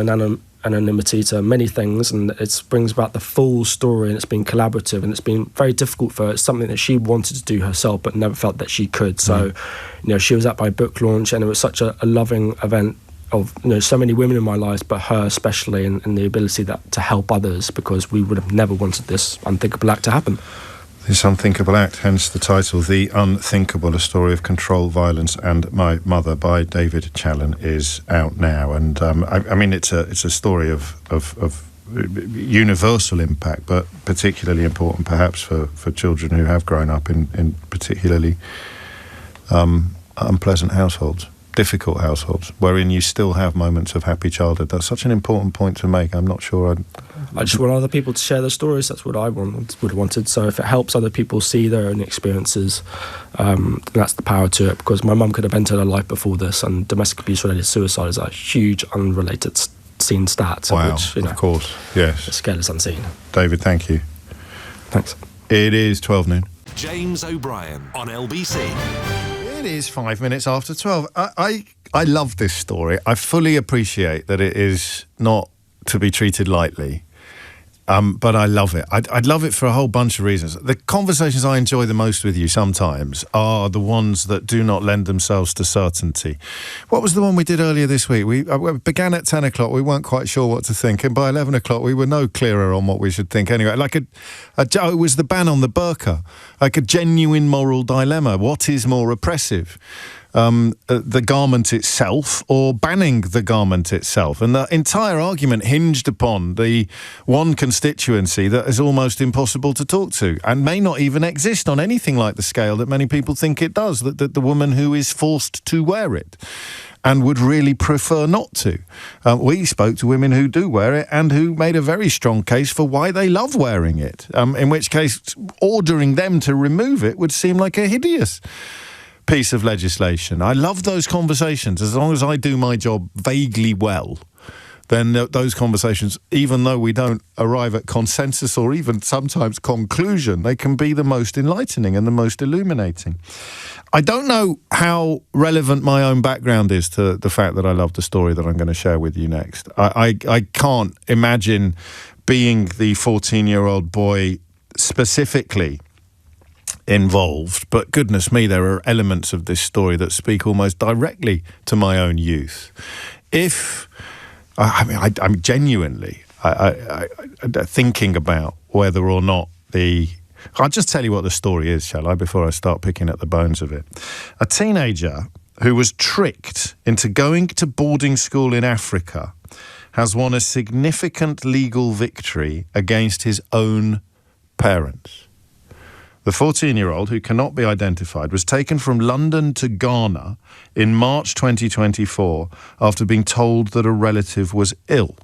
Speaker 11: anonymity to many things, and it brings about the full story, and it's been collaborative, and it's been very difficult for her. It's something that she wanted to do herself but never felt that she could. So, she was at my book launch, and it was such a loving event of so many women in my lives, but her especially, and the ability to help others, because we would have never wanted this unthinkable act to happen.
Speaker 2: This unthinkable act, hence the title, The Unthinkable, A Story of Control, Violence and My Mother by David Challen, is out now. And I mean, it's a story of universal impact, but particularly important perhaps for children who have grown up in particularly unpleasant households, difficult households, wherein you still have moments of happy childhood. That's such an important point to make. I'm not sure
Speaker 11: I just want other people to share their stories. That's what I would have wanted. So if it helps other people see their own experiences, that's the power to it. Because my mum could have entered her life before this, and domestic abuse-related suicide is a huge unrelated seen stat.
Speaker 2: Wow,
Speaker 11: which,
Speaker 2: of course, yes.
Speaker 11: The scale is unseen.
Speaker 2: David, thank you.
Speaker 11: Thanks.
Speaker 2: It is 12 noon.
Speaker 1: James O'Brien on LBC.
Speaker 2: It is 5 minutes after 12. I love this story. I fully appreciate that it is not to be treated lightly. But I love it. I'd love it for a whole bunch of reasons. The conversations I enjoy the most with you sometimes are the ones that do not lend themselves to certainty. What was the one we did earlier this week? We began at 10 o'clock. We weren't quite sure what to think. And by 11 o'clock, we were no clearer on what we should think anyway. Like it was the ban on the burqa, like a genuine moral dilemma. What is more oppressive? The garment itself or banning the garment itself. And the entire argument hinged upon the one constituency that is almost impossible to talk to and may not even exist on anything like the scale that many people think it does, that the woman who is forced to wear it and would really prefer not to. We spoke to women who do wear it and who made a very strong case for why they love wearing it, in which case ordering them to remove it would seem like a hideous piece of legislation. I love those conversations. As long as I do my job vaguely well, then those conversations, even though we don't arrive at consensus or even sometimes conclusion, they can be the most enlightening and the most illuminating. I don't know how relevant my own background is to the fact that I love the story that I'm going to share with you next. I can't imagine being the 14-year-old boy specifically involved, but goodness me, there are elements of this story that speak almost directly to my own youth. I'm genuinely thinking about whether or not I'll just tell you what the story is, shall I, before I start picking at the bones of it. A teenager who was tricked into going to boarding school in Africa has won a significant legal victory against his own parents. The 14-year-old, who cannot be identified, was taken from London to Ghana in March 2024 after being told that a relative was ill.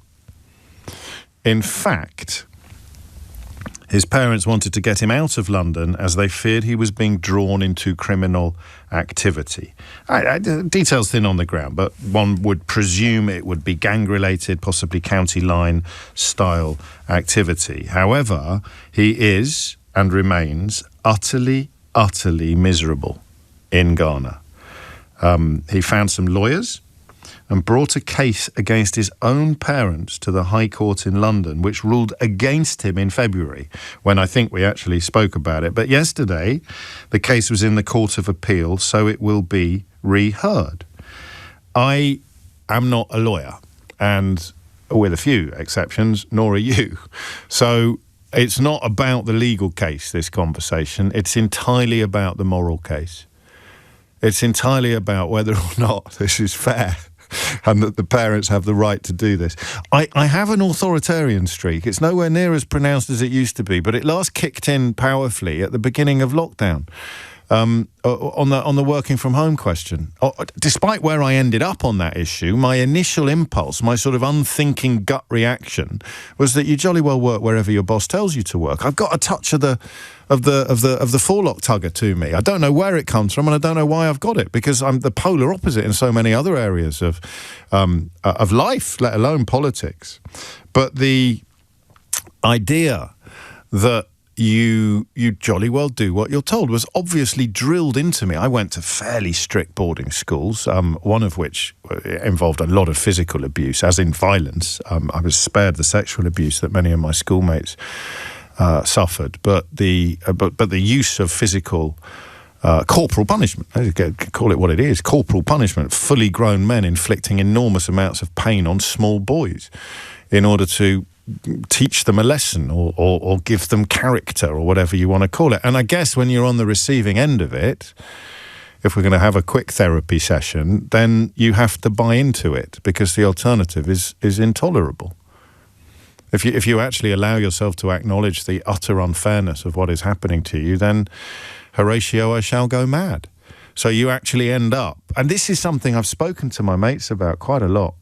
Speaker 2: In fact, his parents wanted to get him out of London as they feared he was being drawn into criminal activity. Details thin on the ground, but one would presume it would be gang-related, possibly county line-style activity. However, he is and remains utterly miserable in Ghana. He found some lawyers and brought a case against his own parents to the High Court in London, which ruled against him in February, when I think we actually spoke about it. But yesterday, the case was in the Court of Appeal, so it will be reheard. I am not a lawyer, and with a few exceptions, nor are you. So it's not about the legal case, this conversation. It's entirely about the moral case. It's entirely about whether or not this is fair and that the parents have the right to do this. I have an authoritarian streak. It's nowhere near as pronounced as it used to be, but it last kicked in powerfully at the beginning of lockdown. On the working from home question. Despite where I ended up on that issue, my initial impulse, my sort of unthinking gut reaction, was that you jolly well work wherever your boss tells you to work. I've got a touch of the forelock tugger to me. I don't know where it comes from, and I don't know why I've got it, because I'm the polar opposite in so many other areas of life, let alone politics. But the idea that you jolly well do what you're told, was obviously drilled into me. I went to fairly strict boarding schools, one of which involved a lot of physical abuse, as in violence. I was spared the sexual abuse that many of my schoolmates suffered, but the use of physical corporal punishment, call it what it is, corporal punishment, fully grown men inflicting enormous amounts of pain on small boys in order to teach them a lesson or give them character or whatever you want to call it. And I guess when you're on the receiving end of it, if we're going to have a quick therapy session, then you have to buy into it, because the alternative is intolerable. If you actually allow yourself to acknowledge the utter unfairness of what is happening to you, then Horatio, I shall go mad. So you actually end up, and this is something I've spoken to my mates about quite a lot.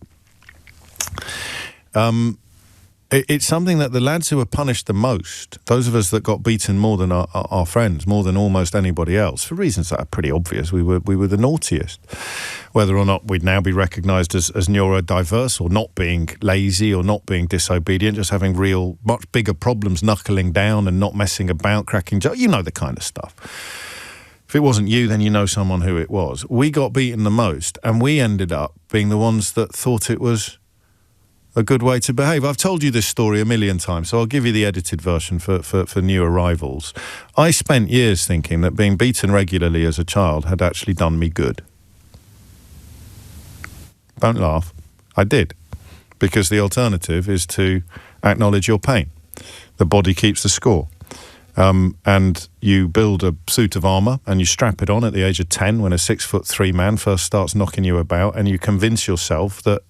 Speaker 2: It's something that the lads who are punished the most, those of us that got beaten more than our friends, more than almost anybody else, for reasons that are pretty obvious, we were the naughtiest. Whether or not we'd now be recognised as neurodiverse, or not being lazy, or not being disobedient, just having real, much bigger problems, knuckling down and not messing about, cracking jokes, you know the kind of stuff. If it wasn't you, then you know someone who it was. We got beaten the most, and we ended up being the ones that thought it was a good way to behave. I've told you this story a million times, so I'll give you the edited version for new arrivals. I spent years thinking that being beaten regularly as a child had actually done me good. Don't laugh. I did. Because the alternative is to acknowledge your pain. The body keeps the score. And you build a suit of armour and you strap it on at the age of 10 when a 6'3" man first starts knocking you about, and you convince yourself that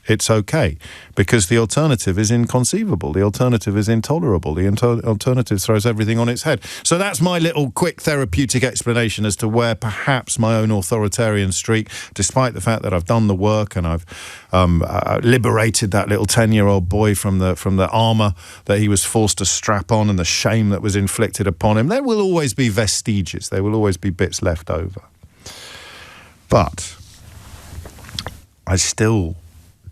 Speaker 2: it's okay, because the alternative is inconceivable. The alternative is intolerable. The alternative throws everything on its head. So that's my little quick therapeutic explanation as to where perhaps my own authoritarian streak, despite the fact that I've done the work and I've liberated that little 10-year-old boy from the armour that he was forced to strap on and the shame that was inflicted upon him, there will always be vestiges. There will always be bits left over. But I still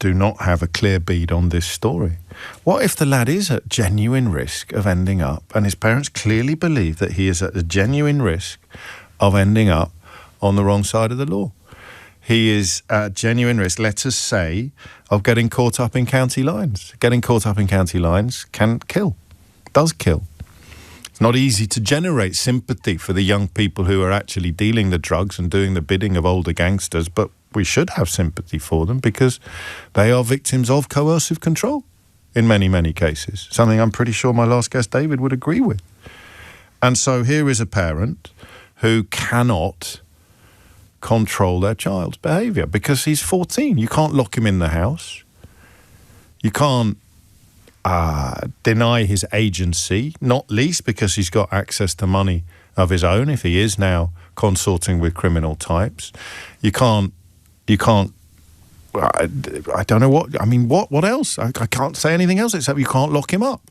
Speaker 2: do not have a clear bead on this story. What if the lad is at genuine risk of ending up, and his parents clearly believe that he is at a genuine risk of ending up on the wrong side of the law? He is at genuine risk, let us say, of getting caught up in county lines. Getting caught up in county lines can kill, does kill. It's not easy to generate sympathy for the young people who are actually dealing the drugs and doing the bidding of older gangsters, but we should have sympathy for them because they are victims of coercive control in many, many cases. Something I'm pretty sure my last guest, David, would agree with. And so here is a parent who cannot control their child's behaviour because he's 14. You can't lock him in the house. You can't deny his agency, not least because he's got access to money of his own if he is now consorting with criminal types. You can't, I don't know what, I mean, what else? I can't say anything else except you can't lock him up.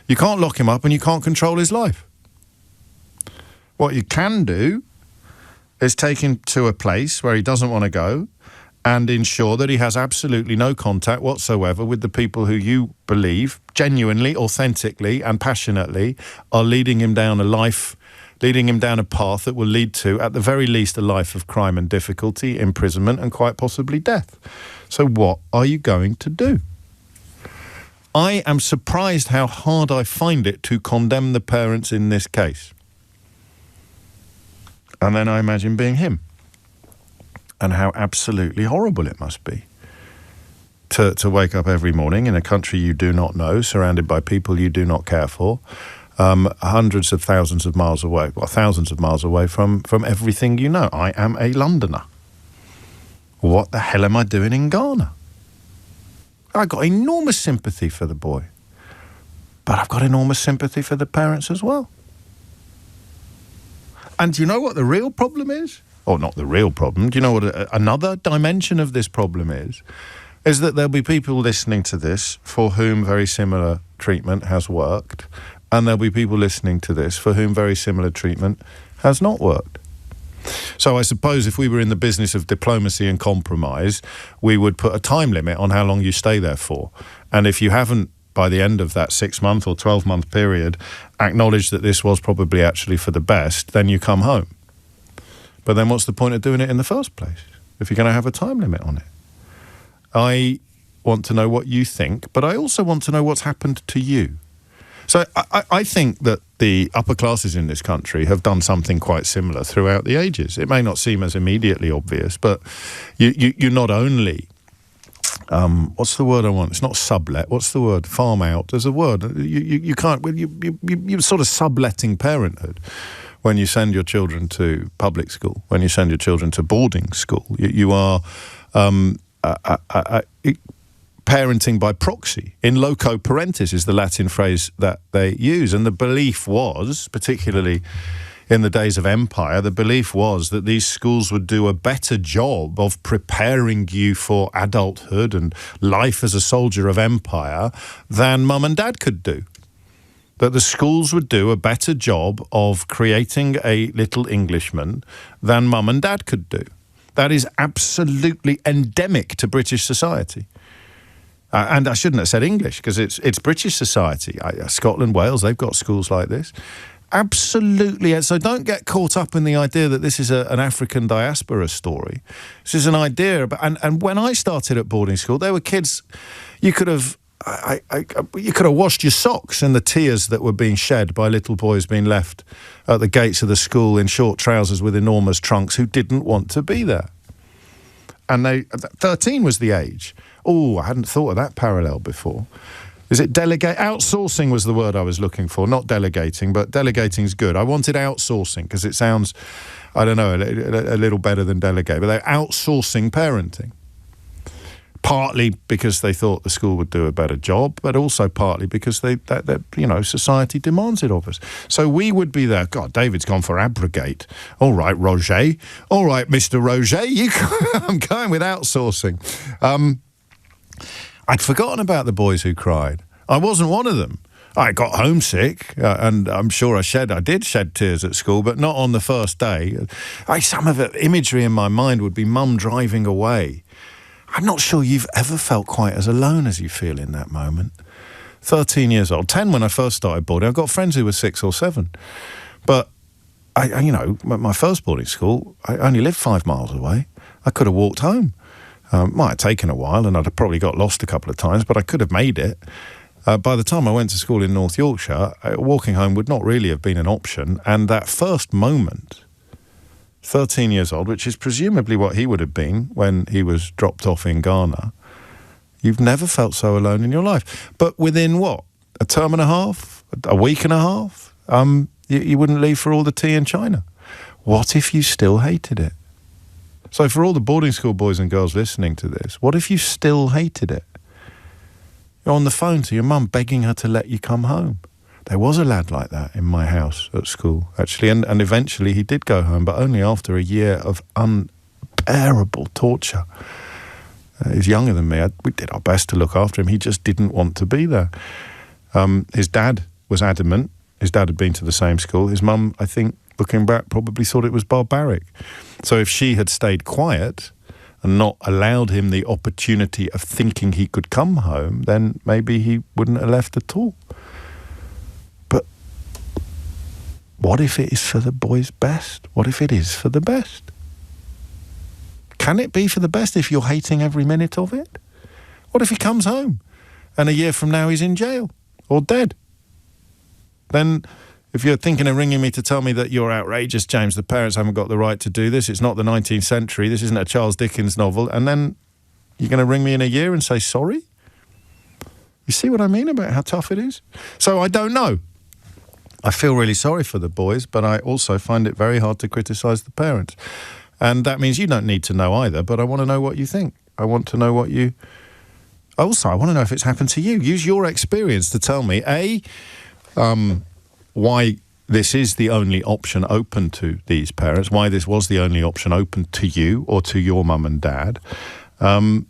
Speaker 2: You can't lock him up and you can't control his life. What you can do is take him to a place where he doesn't want to go and ensure that he has absolutely no contact whatsoever with the people who you believe genuinely, authentically and passionately are leading him down a path that will lead to, at the very least, a life of crime and difficulty, imprisonment and quite possibly death. So what are you going to do? I am surprised how hard I find it to condemn the parents in this case. And then I imagine being him. And how absolutely horrible it must be to wake up every morning in a country you do not know, surrounded by people you do not care for, hundreds of thousands of miles away, well, thousands of miles away from everything you know. I am a Londoner. What the hell am I doing in Ghana? I got enormous sympathy for the boy, but I've got enormous sympathy for the parents as well. And do you know what the real problem is? Or not the real problem. Do you know what another dimension of this problem is? Is that there'll be people listening to this for whom very similar treatment has worked, and there'll be people listening to this for whom very similar treatment has not worked. So I suppose if we were in the business of diplomacy and compromise, we would put a time limit on how long you stay there for. And if you haven't by the end of that 6-month or 12-month period, acknowledge that this was probably actually for the best, then you come home. But then what's the point of doing it in the first place if you're going to have a time limit on it? I want to know what you think, but I also want to know what's happened to you. So I think that the upper classes in this country have done something quite similar throughout the ages. It may not seem as immediately obvious, but you not only... what's the word I want? It's not sublet. What's the word? Farm out. There's a word. You can't... You're sort of subletting parenthood when you send your children to public school, when you send your children to boarding school. You are... parenting by proxy. In loco parentis is the Latin phrase that they use. And the belief was, particularly in the days of empire, the belief was that these schools would do a better job of preparing you for adulthood and life as a soldier of empire than mum and dad could do. That the schools would do a better job of creating a little Englishman than mum and dad could do. That is absolutely endemic to British society. And I shouldn't have said English, because it's British society. Scotland, Wales, they've got schools like this. Absolutely. So don't get caught up in the idea that this is an African diaspora story. This is an idea about, and when I started at boarding school, there were kids, you could have washed your socks in the tears that were being shed by little boys being left at the gates of the school in short trousers with enormous trunks who didn't want to be there. And 13 was the age. Oh, I hadn't thought of that parallel before. Is it delegate? Outsourcing was the word I was looking for, not delegating, but delegating's good. I wanted outsourcing because it sounds, I don't know, a little better than delegate, but they're outsourcing parenting. Partly because they thought the school would do a better job, but also partly because society demands it of us. So we would be there. God, David's gone for abrogate. All right, Roger. All right, Mr. Roger. I'm going with outsourcing. I'd forgotten about the boys who cried. I wasn't one of them. I got homesick, and I'm sure I did shed tears at school, but not on the first day. Some of the imagery in my mind would be mum driving away. I'm not sure you've ever felt quite as alone as you feel in that moment. 13 years old, 10 when I first started boarding. I've got friends who were 6 or 7. But, my first boarding school, I only lived 5 miles away. I could have walked home. Might have taken a while, and I'd have probably got lost a couple of times, but I could have made it. By the time I went to school in North Yorkshire, walking home would not really have been an option. And that first moment... 13 years old, which is presumably what he would have been when he was dropped off in Ghana, you've never felt so alone in your life. But within what? A term and a half? A week and a half? You wouldn't leave for all the tea in China. What if you still hated it? So for all the boarding school boys and girls listening to this, what if you still hated it? You're on the phone to your mum begging her to let you come home. There was a lad like that in my house at school, actually, and eventually he did go home, but only after a year of unbearable torture. He's younger than me. We did our best to look after him. He just didn't want to be there. His dad was adamant. His dad had been to the same school. His mum, I think, looking back, probably thought it was barbaric. So if she had stayed quiet and not allowed him the opportunity of thinking he could come home, then maybe he wouldn't have left at all. What if it is for the boy's best? What if it is for the best? Can it be for the best if you're hating every minute of it? What if he comes home and a year from now he's in jail or dead? Then if you're thinking of ringing me to tell me that you're outrageous, James, the parents haven't got the right to do this, it's not the 19th century, this isn't a Charles Dickens novel, and then you're going to ring me in a year and say sorry? You see what I mean about how tough it is? So I don't know. I feel really sorry for the boys, but I also find it very hard to criticise the parents. And that means you don't need to know either, but I want to know what you think. I want to know what you... Also, I want to know if it's happened to you. Use your experience to tell me, A, why this is the only option open to these parents, why this was the only option open to you or to your mum and dad, and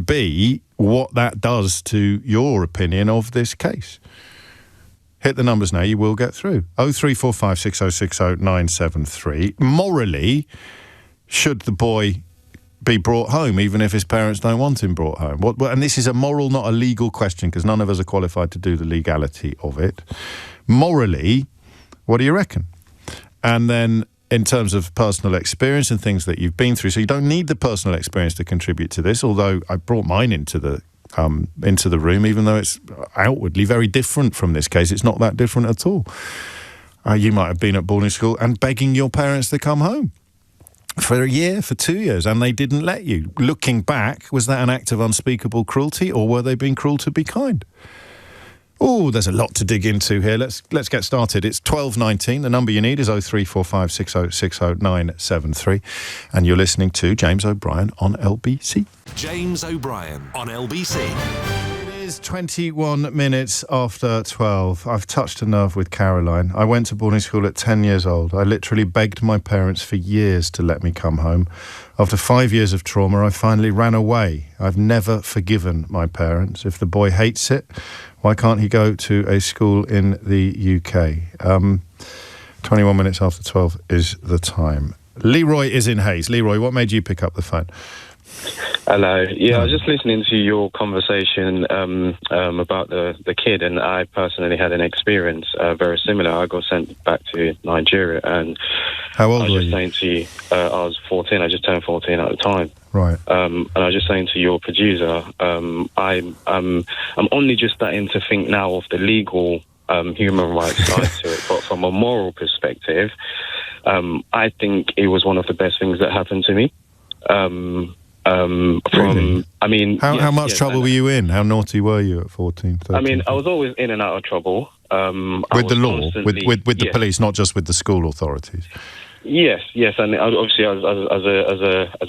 Speaker 2: B, what that does to your opinion of this case. Hit the numbers now, you will get through. 0345 6060 973. Morally, should the boy be brought home, even if his parents don't want him brought home? And this is a moral, not a legal question, because none of us are qualified to do the legality of it. Morally, what do you reckon? And then in terms of personal experience and things that you've been through, so you don't need the personal experience to contribute to this, although I brought mine into the room, even though it's outwardly very different from this case. It's not that different at all. You might have been at boarding school and begging your parents to come home for a year, for 2 years, and they didn't let you. Looking back, was that an act of unspeakable cruelty, or were they being cruel to be kind? Oh, there's a lot to dig into here. Let's get started. It's 12:19. The number you need is 0345 6060973. And you're listening to James O'Brien on LBC.
Speaker 1: James O'Brien on LBC.
Speaker 2: It is 21 minutes after 12. I've touched a nerve with Caroline. I went to boarding school at 10 years old. I literally begged my parents for years to let me come home. After 5 years of trauma, I finally ran away. I've never forgiven my parents. If the boy hates it, why can't he go to a school in the UK? 21 minutes after 12 is the time. Leroy is in Hayes. Leroy, what made you pick up the phone?
Speaker 12: Hello. Yeah, I was just listening to your conversation about the kid, and I personally had an experience very similar. I got sent back to Nigeria, and
Speaker 2: how old were you?
Speaker 12: I was just saying to you, I was 14. I just turned 14 at the time.
Speaker 2: Right.
Speaker 12: And I was just saying to your producer, I'm only just starting to think now of the legal human rights side to it, but from a moral perspective, I think it was one of the best things that happened to me.
Speaker 2: Really?
Speaker 12: I mean,
Speaker 2: how much trouble were you in? How naughty were you at 14, 13?
Speaker 12: I mean, I was always in and out of trouble.
Speaker 2: With the law, with the police, not just with the school authorities.
Speaker 12: Yes, and obviously, as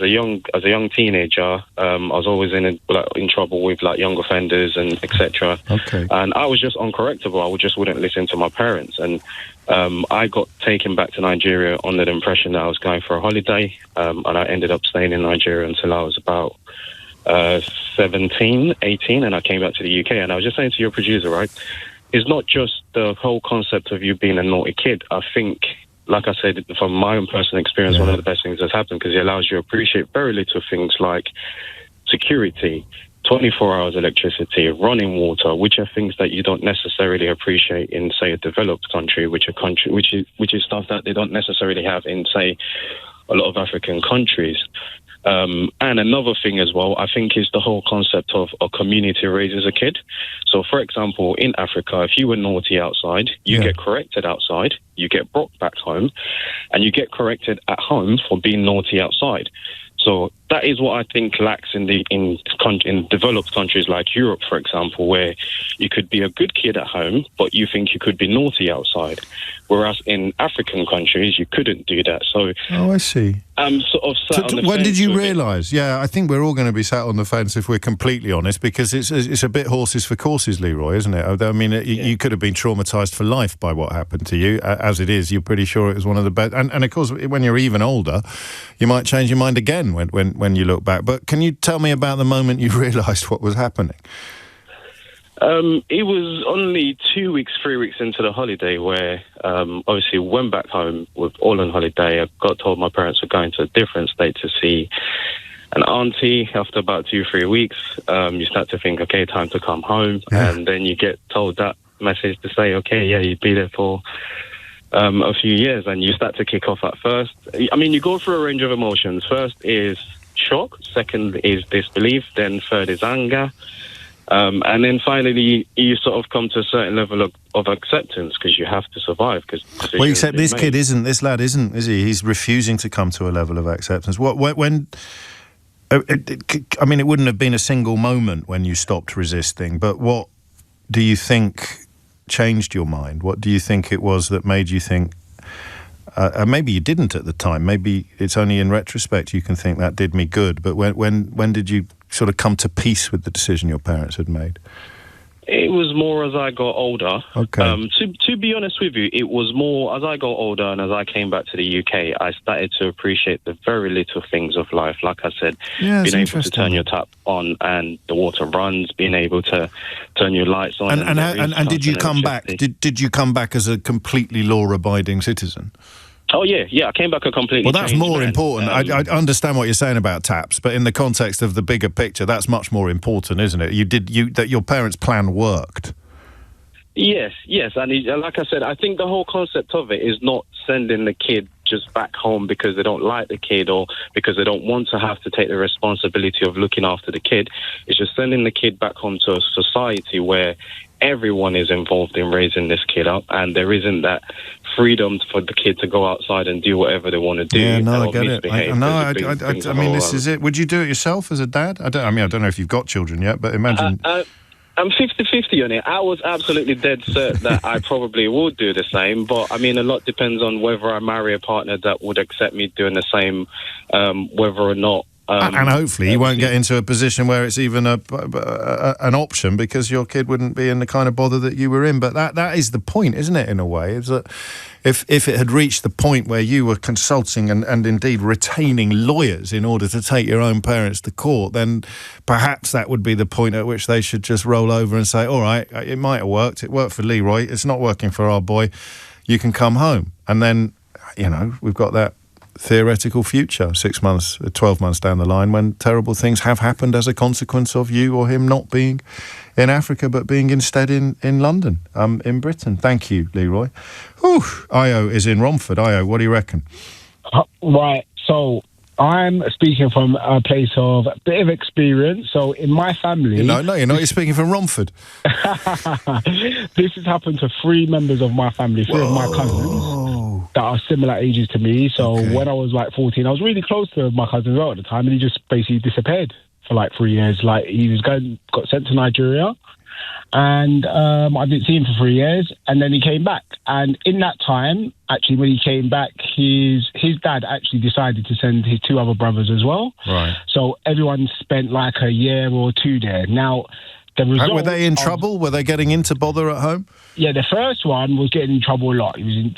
Speaker 12: a young teenager, I was always in trouble with like young offenders and etc.
Speaker 2: Okay.
Speaker 12: And I was just uncorrectable. I just wouldn't listen to my parents, and I got taken back to Nigeria under the impression that I was going for a holiday, and I ended up staying in Nigeria until I was about 17, 18, and I came back to the UK. And I was just saying to your producer, right, it's not just the whole concept of you being a naughty kid. I think, like I said, from my own personal experience, one of the best things that's happened, because it allows you to appreciate very little things like security, 24 hours electricity, running water, which are things that you don't necessarily appreciate in, say, a developed country, which is stuff that they don't necessarily have in, say, a lot of African countries. And another thing as well, I think, is the whole concept of a community raises a kid. So, for example, in Africa, if you were naughty outside, you get corrected outside, you get brought back home, and you get corrected at home for being naughty outside. So that is what I think lacks in developed countries like Europe, for example, where you could be a good kid at home, but you think you could be naughty outside. Whereas in African countries, you couldn't do that. So,
Speaker 2: I see.
Speaker 12: I'm sort of sat on the
Speaker 2: when
Speaker 12: fence.
Speaker 2: did you realise? Yeah, I think we're all going to be sat on the fence if we're completely honest, because it's a bit horses for courses, Leroy, isn't it? I mean, you could have been traumatised for life by what happened to you. As it is, you're pretty sure it was one of the best. And of course, when you're even older, you might change your mind again when you look back. But can you tell me about the moment you realised what was happening?
Speaker 12: It was only 3 weeks into the holiday where obviously went back home with all on holiday. I got told my parents were going to a different state to see an auntie. After about 2-3 weeks, you start to think, okay, time to come home. Yeah. And then you get told that message to say, okay, yeah, you'd be there for a few years, and you start to kick off at first. I mean, you go through a range of emotions. First is shock, second is disbelief, then third is anger. And then finally, you sort of come to a certain level of acceptance, because you have to survive.
Speaker 2: Well, except this lad isn't, is he? He's refusing to come to a level of acceptance. I mean, it wouldn't have been a single moment when you stopped resisting, but what do you think changed your mind? What do you think it was that made you think, maybe you didn't at the time, maybe it's only in retrospect you can think that did me good, but when did you sort of come to peace with the decision your parents had made?
Speaker 12: It was more as I got older.
Speaker 2: Okay.
Speaker 12: To be honest with you, it was more as I got older and as I came back to the UK, I started to appreciate the very little things of life. Like I said, being able to turn your tap on and the water runs, being able to turn your lights on.
Speaker 2: And did you come back? Did you come back as a completely law-abiding citizen?
Speaker 12: Oh, yeah, I came back a completely
Speaker 2: Well, that's
Speaker 12: changed
Speaker 2: more
Speaker 12: man.
Speaker 2: important. I understand what you're saying about taps, but in the context of the bigger picture, that's much more important, isn't it? That your parents' plan worked.
Speaker 12: Yes, and like I said, I think the whole concept of it is not sending the kid just back home because they don't like the kid or because they don't want to have to take the responsibility of looking after the kid. It's just sending the kid back home to a society where everyone is involved in raising this kid up, and there isn't that freedom for the kid to go outside and do whatever they want to do.
Speaker 2: Yeah, no, I get it. I mean, this is it. Would you do it yourself as a dad? I don't know if you've got children yet, but imagine...
Speaker 12: I'm 50-50 on it. I was absolutely dead certain that I probably would do the same, but I mean, a lot depends on whether I marry a partner that would accept me doing the same, whether or not.
Speaker 2: And hopefully you won't get into a position where it's even an option because your kid wouldn't be in the kind of bother that you were in. But that is the point, isn't it, in a way? Is that if it had reached the point where you were consulting and indeed retaining lawyers in order to take your own parents to court, then perhaps that would be the point at which they should just roll over and say, all right, it might have worked. It worked for Leroy. It's not working for our boy. You can come home. And then, we've got that theoretical future 6 months, 12 months down the line when terrible things have happened as a consequence of you or him not being in Africa but being instead in London, in Britain. Thank you, Leroy. Io is in Romford. Io, what do you reckon?
Speaker 13: Right, so I'm speaking from a place of a bit of experience. So in my family...
Speaker 2: No, you're not. You're speaking from Romford.
Speaker 13: This has happened to 3 members of my family, 3 of my cousins that are similar ages to me. So when I was like 14, I was really close to my cousin as well at the time, and he just basically disappeared for like 3 years. Like he got sent to Nigeria, and I didn't see him for 3 years, and then he came back. And in that time, actually, when he came back, his dad actually decided to send his 2 other brothers as well.
Speaker 2: Right.
Speaker 13: So everyone spent like a year or 2 there. Now, the result...
Speaker 2: Were they in trouble? Were they getting into bother at home?
Speaker 13: Yeah, the first one was getting in trouble a lot. He was in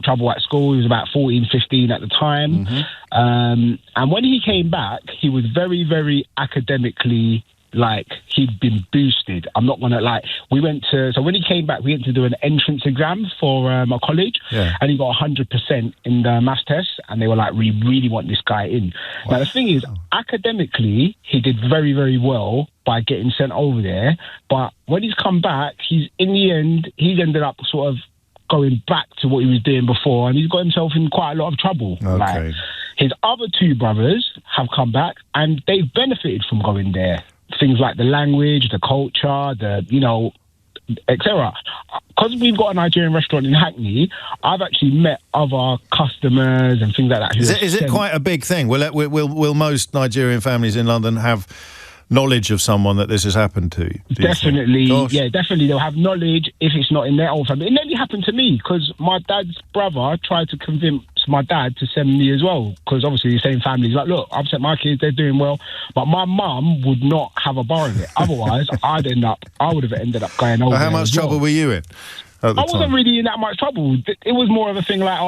Speaker 13: trouble at school. He was about 14, 15 at the time. Mm-hmm. And when he came back, he was very, very academically... like he'd been boosted. I'm not gonna so when he came back, we went to do an entrance exam for a college, and he got 100% in the maths test, and they were like, we really want this guy in. Wow. Now the thing is, academically, he did very, very well by getting sent over there, but when he's come back, he's ended up sort of going back to what he was doing before, and he's got himself in quite a lot of trouble.
Speaker 2: Okay.
Speaker 13: Like, his other 2 brothers have come back, and they've benefited from going there. Things like the language, the culture, etc. Because we've got a Nigerian restaurant in Hackney, I've actually met other customers and things like that.
Speaker 2: Is it quite a big thing? Will most Nigerian families in London have knowledge of someone that this has happened to?
Speaker 13: Definitely, yeah, definitely. They'll have knowledge if it's not in their own family. It nearly happened to me because my dad's brother tried to convince my dad to send me as well, because obviously the same family. He's like, look, I've sent my kids, they're doing well, but my mum would not have a bar of it. Otherwise, I would have ended up going over.
Speaker 2: How much trouble were you in?
Speaker 13: I wasn't really in that much trouble. It was more of a thing like,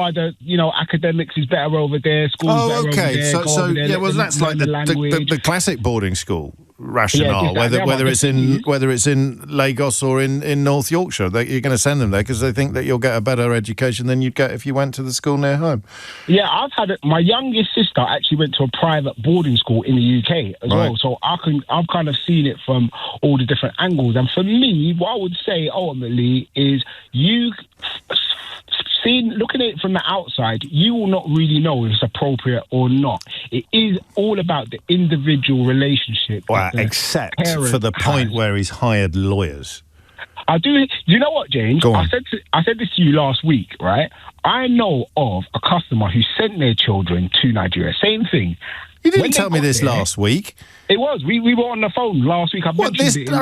Speaker 13: academics is better over there, school's better over there.
Speaker 2: That's like the classic boarding school rationale. Whether it's in Lagos or in North Yorkshire, you're going to send them there because they think that you'll get a better education than you'd get if you went to the school near home.
Speaker 13: Yeah, my youngest sister actually went to a private boarding school in the UK as well, so I've kind of seen it from all the different angles. And for me, what I would say ultimately is looking at it from the outside, you will not really know if it's appropriate or not. It is all about the individual relationship.
Speaker 2: Well, except for the point where he's hired lawyers.
Speaker 13: I do. You know what, James? I said this to you last week, right? I know of a customer who sent their children to Nigeria. Same thing.
Speaker 2: You didn't tell me this last week.
Speaker 13: It was. We were on the phone last week.
Speaker 2: I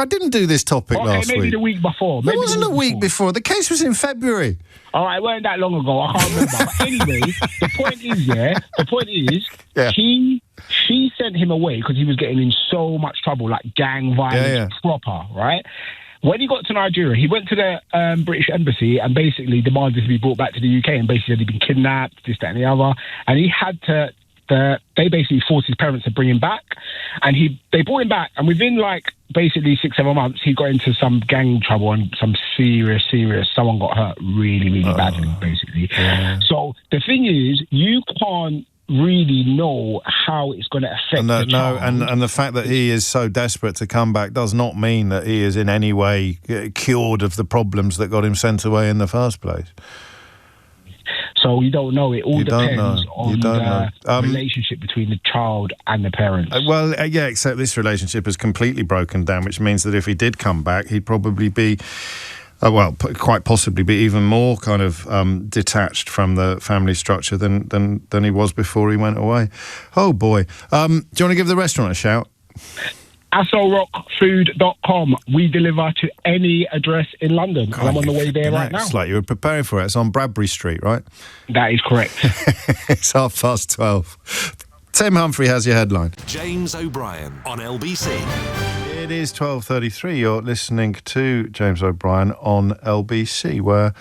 Speaker 2: didn't do this topic last week.
Speaker 13: Maybe the week before.
Speaker 2: It wasn't a week before. The case was in February.
Speaker 13: All right, it wasn't that long ago. I can't remember. But anyway, the point is, she sent him away because he was getting in so much trouble, like gang violence proper, right? When he got to Nigeria, he went to the British embassy and basically demanded to be brought back to the UK, and basically said he'd been kidnapped, this, that and the other, and he had to they basically forced his parents to bring him back, and they brought him back, and within like basically 6-7 months, he got into some gang trouble and some serious. Someone got hurt really badly, basically. Yeah. So the thing is, you can't really know how it's going to affect the child.
Speaker 2: And the fact that he is so desperate to come back does not mean that he is in any way cured of the problems that got him sent away in the first place.
Speaker 13: So you don't know. It all depends on the relationship between the child and the parents.
Speaker 2: Yeah, except this relationship has completely broken down, which means that if he did come back, he'd probably be, quite possibly be even more kind of detached from the family structure than he was before he went away. Oh, boy. Do you want to give the restaurant a shout?
Speaker 13: AsselRockFood.com. We deliver to any address in London. God, I'm on the way there right now.
Speaker 2: It's like you were preparing for it. It's on Bradbury Street, right?
Speaker 13: That is correct.
Speaker 2: It's 12:30. Tim Humphrey has your headline.
Speaker 1: James O'Brien on LBC.
Speaker 2: It is 12:33. You're listening to James O'Brien on LBC, where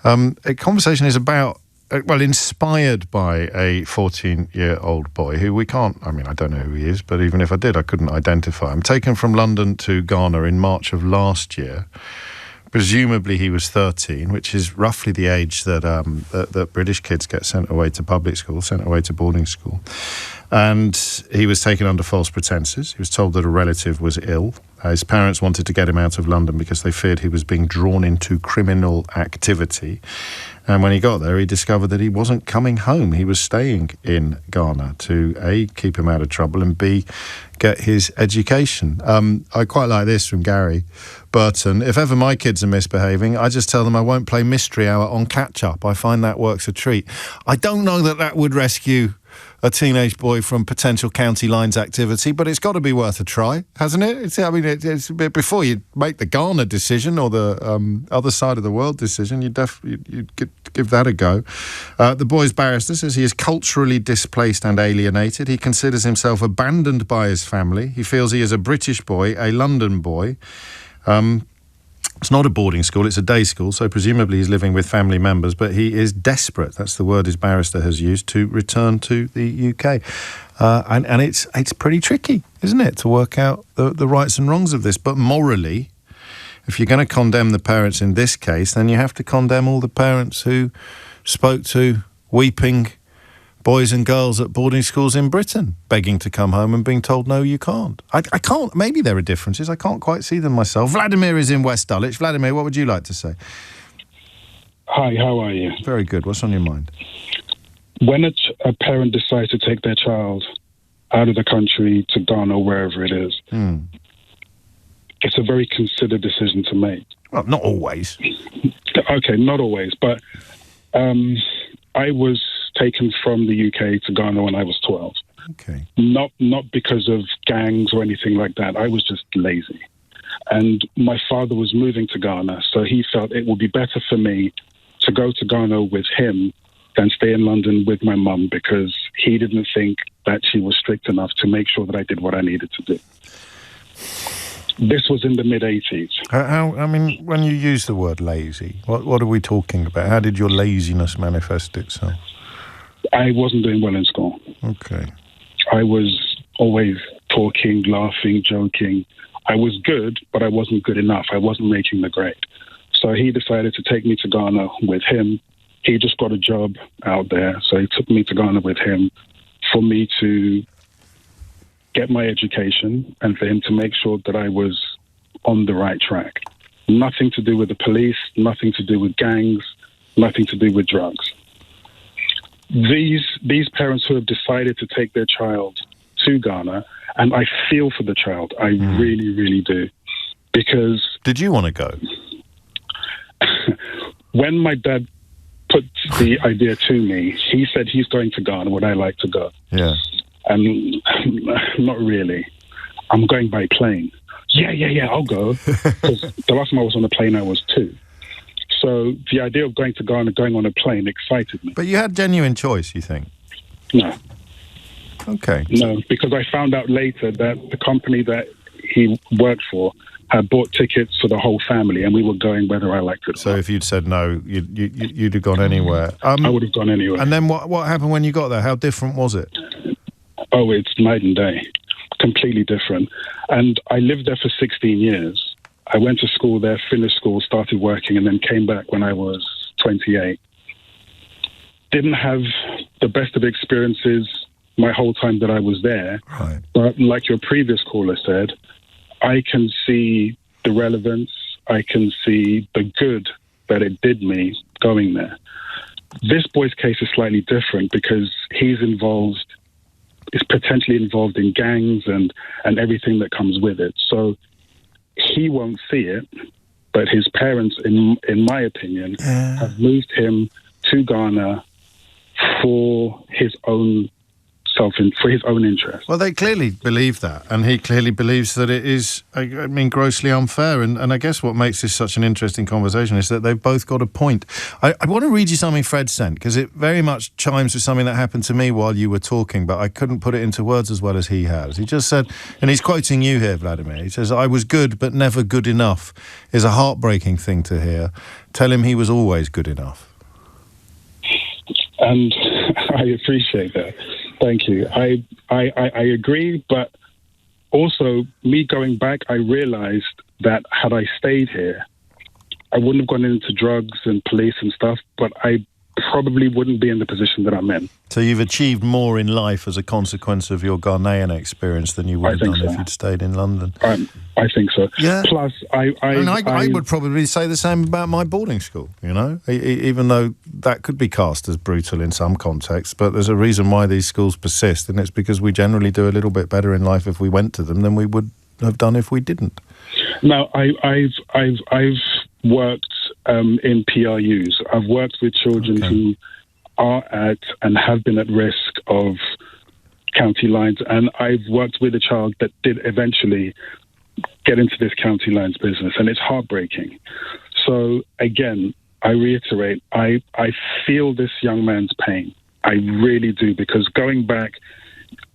Speaker 2: a conversation is about, inspired by a 14-year-old boy who we can't, I don't know who he is, but even if I did, I couldn't identify him. Taken from London to Ghana in March of last year. Presumably he was 13, which is roughly the age that that British kids get sent away to public school, sent away to boarding school. And he was taken under false pretenses. He was told that a relative was ill. His parents wanted to get him out of London because they feared he was being drawn into criminal activity. And when he got there, he discovered that he wasn't coming home. He was staying in Ghana to, A, keep him out of trouble, and B, get his education. I quite like this from Gary Burton. If ever my kids are misbehaving, I just tell them I won't play Mystery Hour on catch-up. I find that works a treat. I don't know that would rescue a teenage boy from potential county lines activity, but it's got to be worth a try, hasn't it? It's before you make the Ghana decision or the other side of the world decision, you'd give that a go. The boy's barrister says he is culturally displaced and alienated. He considers himself abandoned by his family. He feels he is a British boy, a London boy. It's not a boarding school, it's a day school, so presumably he's living with family members, but he is desperate, that's the word his barrister has used, to return to the UK. And it's pretty tricky, isn't it, to work out the rights and wrongs of this. But morally, if you're going to condemn the parents in this case, then you have to condemn all the parents who spoke to weeping boys and girls at boarding schools in Britain, begging to come home and being told, no, you can't. I can't. Maybe there are differences. I can't quite see them myself. Vladimir is in West Dulwich. Vladimir, what would you like to say?
Speaker 14: Hi, how are you?
Speaker 2: Very good. What's on your mind?
Speaker 14: When a parent decides to take their child out of the country to Ghana, wherever it is, it's a very considered decision to make.
Speaker 2: Well, not always.
Speaker 14: Okay, not always. But I was taken from the UK to Ghana when I was 12.
Speaker 2: Okay.
Speaker 14: Not because of gangs or anything like that. I was just lazy. And my father was moving to Ghana, so he felt it would be better for me to go to Ghana with him than stay in London with my mum, because he didn't think that she was strict enough to make sure that I did what I needed to do. This was in the mid-80s.
Speaker 2: When you use the word lazy, what are we talking about? How did your laziness manifest itself?
Speaker 14: I wasn't doing well in school.
Speaker 2: Okay.
Speaker 14: I was always talking, laughing, joking. I was good, but I wasn't good enough. I wasn't making the grade. So he decided to take me to Ghana with him. He just got a job out there, so he took me to Ghana with him for me to get my education and for him to make sure that I was on the right track. Nothing to do with the police, nothing to do with gangs, nothing to do with drugs. These parents who have decided to take their child to Ghana, and I feel for the child, I really, really do, because...
Speaker 2: Did you want to go?
Speaker 14: When my dad put the idea to me, he said he's going to Ghana, would I like to go?
Speaker 2: Yeah.
Speaker 14: And not really. I'm going by plane. Yeah, I'll go. Because the last time I was on a plane, I was 2. So the idea of going to Ghana, going on a plane, excited me.
Speaker 2: But you had genuine choice, you think?
Speaker 14: No.
Speaker 2: Okay.
Speaker 14: No, because I found out later that the company that he worked for had bought tickets for the whole family, and we were going whether I liked it or not.
Speaker 2: So if you'd said no, you'd have gone anywhere.
Speaker 14: I would have gone anywhere.
Speaker 2: And then what happened when you got there? How different was it?
Speaker 14: Oh, it's night and day. Completely different. And I lived there for 16 years. I went to school there, finished school, started working, and then came back when I was 28. Didn't have the best of experiences my whole time that I was there.
Speaker 2: Right.
Speaker 14: But like your previous caller said, I can see the relevance. I can see the good that it did me going there. This boy's case is slightly different because he's potentially involved in gangs and everything that comes with it. So he won't see it, but his parents, in my opinion, have moved him to Ghana for his own interest.
Speaker 2: Well, they clearly believe that, and he clearly believes that it is, grossly unfair. And I guess what makes this such an interesting conversation is that they've both got a point. I want to read you something Fred sent, because it very much chimes with something that happened to me while you were talking, but I couldn't put it into words as well as he has. He just said, and he's quoting you here, Vladimir, he says, "I was good, but never good enough," is a heartbreaking thing to hear. Tell him he was always good enough.
Speaker 14: And I appreciate that. Thank you. I agree, but also me going back, I realized that had I stayed here, I wouldn't have gone into drugs and police and stuff, but I probably wouldn't be in the position that I'm in.
Speaker 2: So you've achieved more in life as a consequence of your Ghanaian experience than you would have done if you'd stayed in London.
Speaker 14: I think so.
Speaker 2: Yeah.
Speaker 14: Plus,
Speaker 2: I would probably say the same about my boarding school, even though that could be cast as brutal in some contexts, but there's a reason why these schools persist, and it's because we generally do a little bit better in life if we went to them than we would have done if we didn't.
Speaker 14: Now, I've worked in PRUs. I've worked with children who are at and have been at risk of county lines, and I've worked with a child that did eventually get into this county lines business, and it's heartbreaking. So again, I reiterate, I feel this young man's pain. I really do, because going back,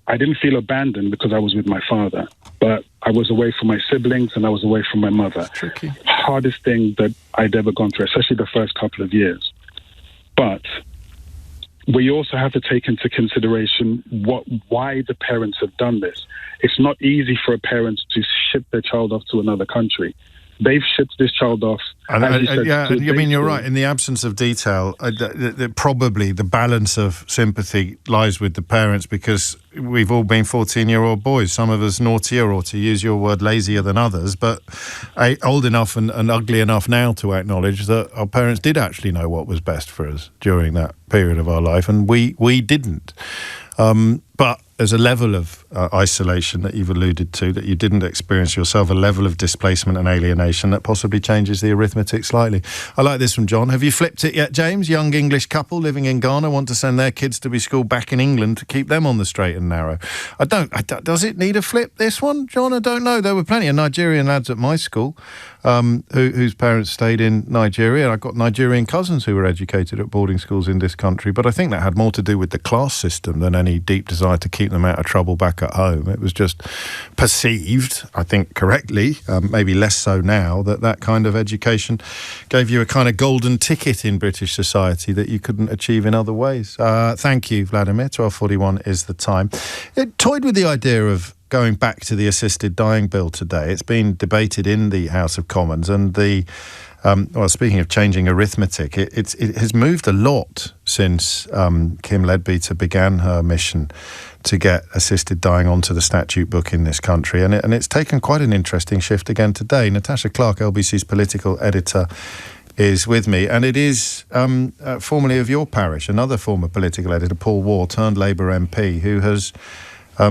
Speaker 14: I didn't feel abandoned because I was with my father, but I was away from my siblings and I was away from my mother.
Speaker 2: Tricky.
Speaker 14: Hardest thing that I'd ever gone through, especially the first couple of years. But we also have to take into consideration why the parents have done this. It's not easy for a parent to ship their child off to another country. They've shipped this child off.
Speaker 2: You're right. In the absence of detail, probably the balance of sympathy lies with the parents, because we've all been 14-year-old boys. Some of us naughtier, or to use your word, lazier than others, but old enough and ugly enough now to acknowledge that our parents did actually know what was best for us during that period of our life, and we didn't. But there's a level of isolation that you've alluded to that you didn't experience yourself, a level of displacement and alienation that possibly changes the arithmetic slightly. I like this from John. Have you flipped it yet, James? Young English couple living in Ghana want to send their kids to be schooled back in England to keep them on the straight and narrow. Does it need a flip, this one, John? I don't know. There were plenty of Nigerian lads at my school whose parents stayed in Nigeria. I've got Nigerian cousins who were educated at boarding schools in this country, but I think that had more to do with the class system than any deep desire to keep them out of trouble back at home. It was just perceived, I think correctly, maybe less so now, that kind of education gave you a kind of golden ticket in British society that you couldn't achieve in other ways. Thank you, Vladimir. 12:41 is the time. It toyed with the idea of going back to the assisted dying bill today. It's been debated in the House of Commons, and speaking of changing arithmetic, it has moved a lot since Kim Leadbeater began her mission to get assisted dying onto the statute book in this country, and it's taken quite an interesting shift again today. Natasha Clark, LBC's political editor, is with me, and it is formerly of your parish, another former political editor, Paul Waugh, turned Labour MP, who has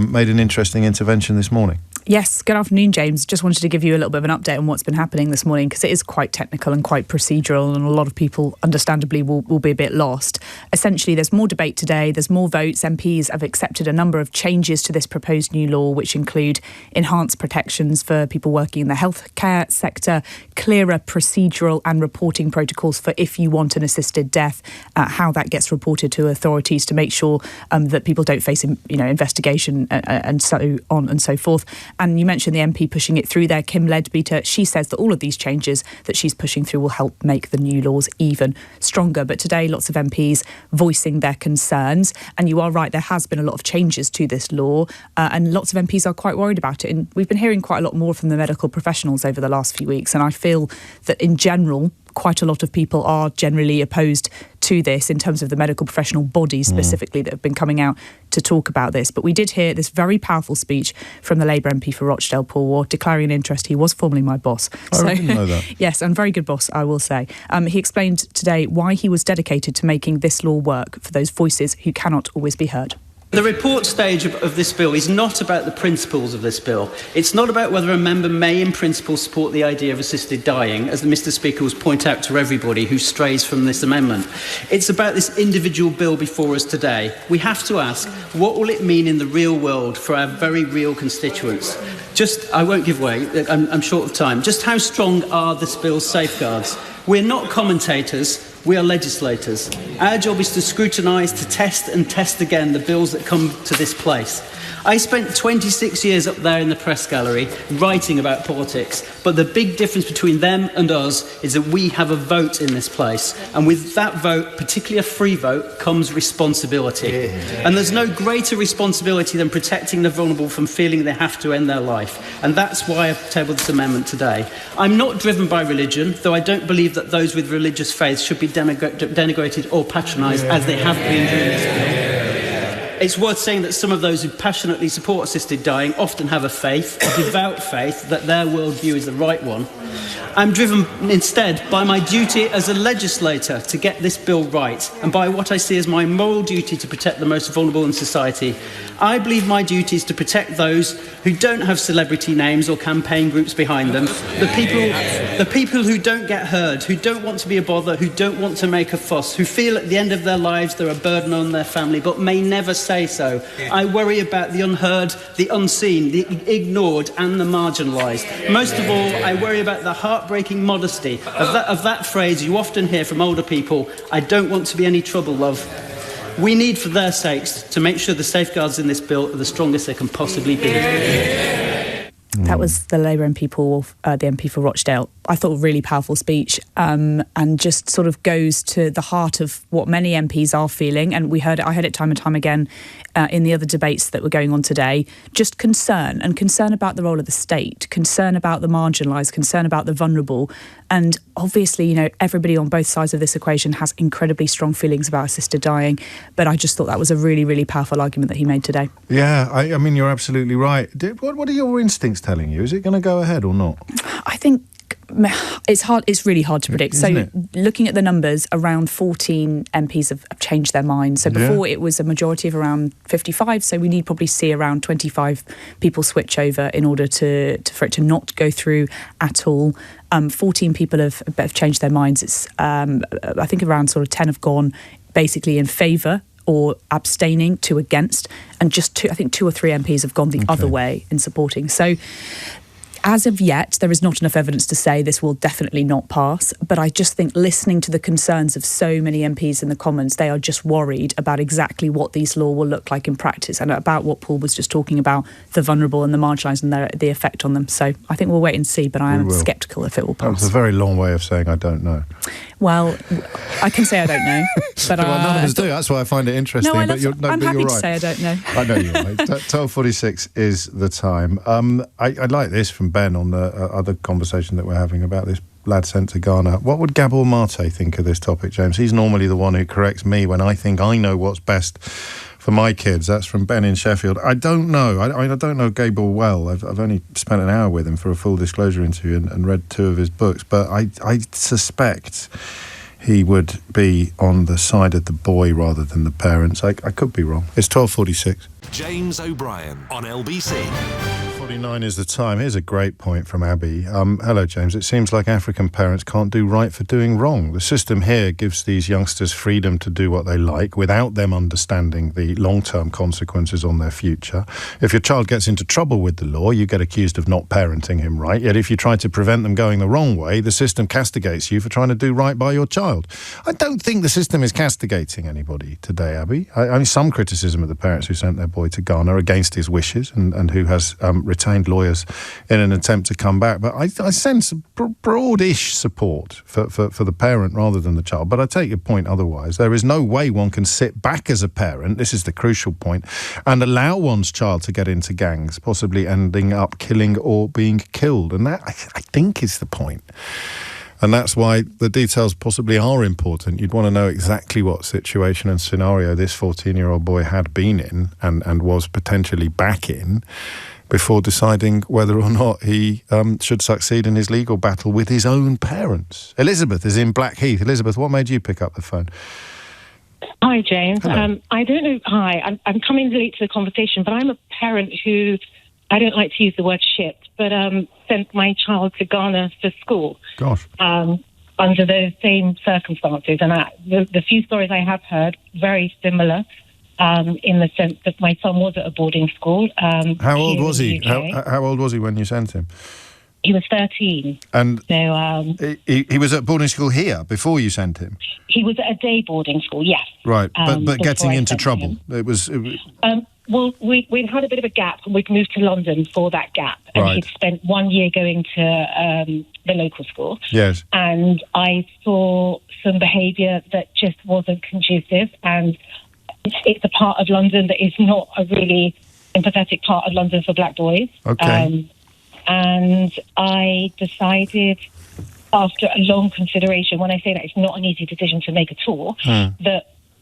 Speaker 2: made an interesting intervention this morning.
Speaker 15: Yes, good afternoon, James. Just wanted to give you a little bit of an update on what's been happening this morning, because it is quite technical and quite procedural, and a lot of people, understandably, will be a bit lost. Essentially, there's more debate today, there's more votes. MPs have accepted a number of changes to this proposed new law, which include enhanced protections for people working in the healthcare sector, clearer procedural and reporting protocols for if you want an assisted death, how that gets reported to authorities to make sure that people don't face investigation and so on and so forth. And you mentioned the MP pushing it through there, Kim Leadbeater. She says that all of these changes that she's pushing through will help make the new laws even stronger. But today, lots of MPs voicing their concerns. And you are right, there has been a lot of changes to this law, and lots of MPs are quite worried about it. And we've been hearing quite a lot more from the medical professionals over the last few weeks. And I feel that in general, quite a lot of people are generally opposed to this in terms of the medical professional bodies specifically that have been coming out to talk about this. But we did hear this very powerful speech from the Labour MP for Rochdale, Paul Ward, declaring an interest. He was formerly my boss.
Speaker 2: I didn't know that.
Speaker 15: Yes, and very good boss, I will say. He explained today why he was dedicated to making this law work for those voices who cannot always be heard.
Speaker 16: The report stage of this bill is not about the principles of this bill. It's not about whether a member may in principle support the idea of assisted dying, as the Mr Speaker will point out to everybody who strays from this amendment. It's about this individual bill before us today. We have to ask, what will it mean in the real world for our very real constituents? I won't give way, I'm short of time. Just how strong are this bill's safeguards? We're not commentators, we are legislators. Our job is to scrutinise, to test and test again the bills that come to this place. I spent 26 years up there in the press gallery writing about politics, but the big difference between them and us is that we have a vote in this place, and with that vote, particularly a free vote, comes responsibility. And there's no greater responsibility than protecting the vulnerable from feeling they have to end their life, and that's why I've tabled this amendment today. I'm not driven by religion, though I don't believe that those with religious faith should be denigrated or patronised as they have been during this bill. It's worth saying that some of those who passionately support assisted dying often have a faith, a devout faith, that their worldview is the right one. I'm driven instead by my duty as a legislator to get this bill right, and by what I see as my moral duty to protect the most vulnerable in society. I believe my duty is to protect those who don't have celebrity names or campaign groups behind them, the people who don't get heard, who don't want to be a bother, who don't want to make a fuss, who feel at the end of their lives they're a burden on their family but may never say so. I worry about the unheard, the unseen, the ignored and the marginalised. Most of all, I worry about the heartbreaking modesty of that phrase you often hear from older people, I don't want to be any trouble, love. We need, for their sakes, to make sure the safeguards in this bill are the strongest they can possibly be.
Speaker 15: That was the Labour MP, Paul, the MP for Rochdale. I thought a really powerful speech, and just sort of goes to the heart of what many MPs are feeling. And I heard it time and time again in the other debates that were going on today. Just concern about the role of the state, concern about the marginalised, concern about the vulnerable. And obviously, everybody on both sides of this equation has incredibly strong feelings about assisted dying. But I just thought that was a really, really powerful argument that he made today.
Speaker 2: Yeah, I mean, you're absolutely right. What are your instincts telling you? Is it going to go ahead or not?
Speaker 15: I think it's really hard to predict. Looking at the numbers, around 14 MPs have changed their minds. So before it was a majority of around 55, so we need probably see around 25 people switch over in order for it to not go through at all. 14 people have changed their minds. It's I think around sort of 10 have gone basically in favour or abstaining, 2 against, and just 2 or 3 MPs have gone the other way in supporting. So as of yet, there is not enough evidence to say this will definitely not pass, but I just think listening to the concerns of so many MPs in the Commons, they are just worried about exactly what these laws will look like in practice and about what Paul was just talking about, the vulnerable and the marginalised and the effect on them. So I think we'll wait and see, but I am sceptical if it will pass.
Speaker 2: That's a very long way of saying I don't know.
Speaker 15: Well, I can say I don't know, but
Speaker 2: well, none of us do. That's why I find it interesting.
Speaker 15: I'm
Speaker 2: but
Speaker 15: happy
Speaker 2: you're
Speaker 15: to
Speaker 2: right.
Speaker 15: say I don't know.
Speaker 2: I know you're right. 12:46 is the time. I like this from Ben on the other conversation that we're having about this lad sent to Ghana. What would Gabor Mate think of this topic, James? He's normally the one who corrects me when I think I know what's best for my kids. That's from Ben in Sheffield. I don't know. I don't know Gabor well. I've only spent an hour with him for a full disclosure interview and read 2 of his books, but I suspect he would be on the side of the boy rather than the parents. I could be wrong. It's 12:46.
Speaker 1: James O'Brien on LBC.
Speaker 2: 49 is the time. Here's a great point from Abby. Hello, James. It seems like African parents can't do right for doing wrong. The system here gives these youngsters freedom to do what they like without them understanding the long-term consequences on their future. If your child gets into trouble with the law, you get accused of not parenting him right. Yet if you try to prevent them going the wrong way, the system castigates you for trying to do right by your child. I don't think the system is castigating anybody today, Abby. I mean, some criticism of the parents who sent their boy to Ghana against his wishes, and who has retained lawyers in an attempt to come back. But I sense broadish support for the parent rather than the child. But I take your point otherwise. There is no way one can sit back as a parent, this is the crucial point, and allow one's child to get into gangs, possibly ending up killing or being killed. And that, I think, is the point. And that's why the details possibly are important. You'd want to know exactly what situation and scenario this 14-year-old boy had been in and was potentially back in before deciding whether or not he should succeed in his legal battle with his own parents. Elizabeth is in Blackheath. Elizabeth, what made you pick up the phone?
Speaker 17: Hi, James. I don't know. Hi, I'm coming late to the conversation, but I'm a parent who, I don't like to use the word shipped, but sent my child to Ghana for school.
Speaker 2: Gosh.
Speaker 17: Under those same circumstances. And the few stories I have heard, very similar in the sense that my son was at a boarding school.
Speaker 2: How old was he? How old was he when you sent him?
Speaker 17: He was 13.
Speaker 2: And
Speaker 17: so,
Speaker 2: he was at boarding school here before you sent him?
Speaker 17: He was at a day boarding school, yes.
Speaker 2: Right, but getting into trouble. It was
Speaker 17: well, we'd had a bit of a gap, and we'd moved to London for that gap. And
Speaker 2: Right.
Speaker 17: he'd spent 1 year going to the local school.
Speaker 2: Yes.
Speaker 17: And I saw some behaviour that just wasn't conducive. And it's a part of London that is not a really empathetic part of London for black boys.
Speaker 2: Okay.
Speaker 17: And I decided, after a long consideration, when I say that it's not an easy decision to make at all,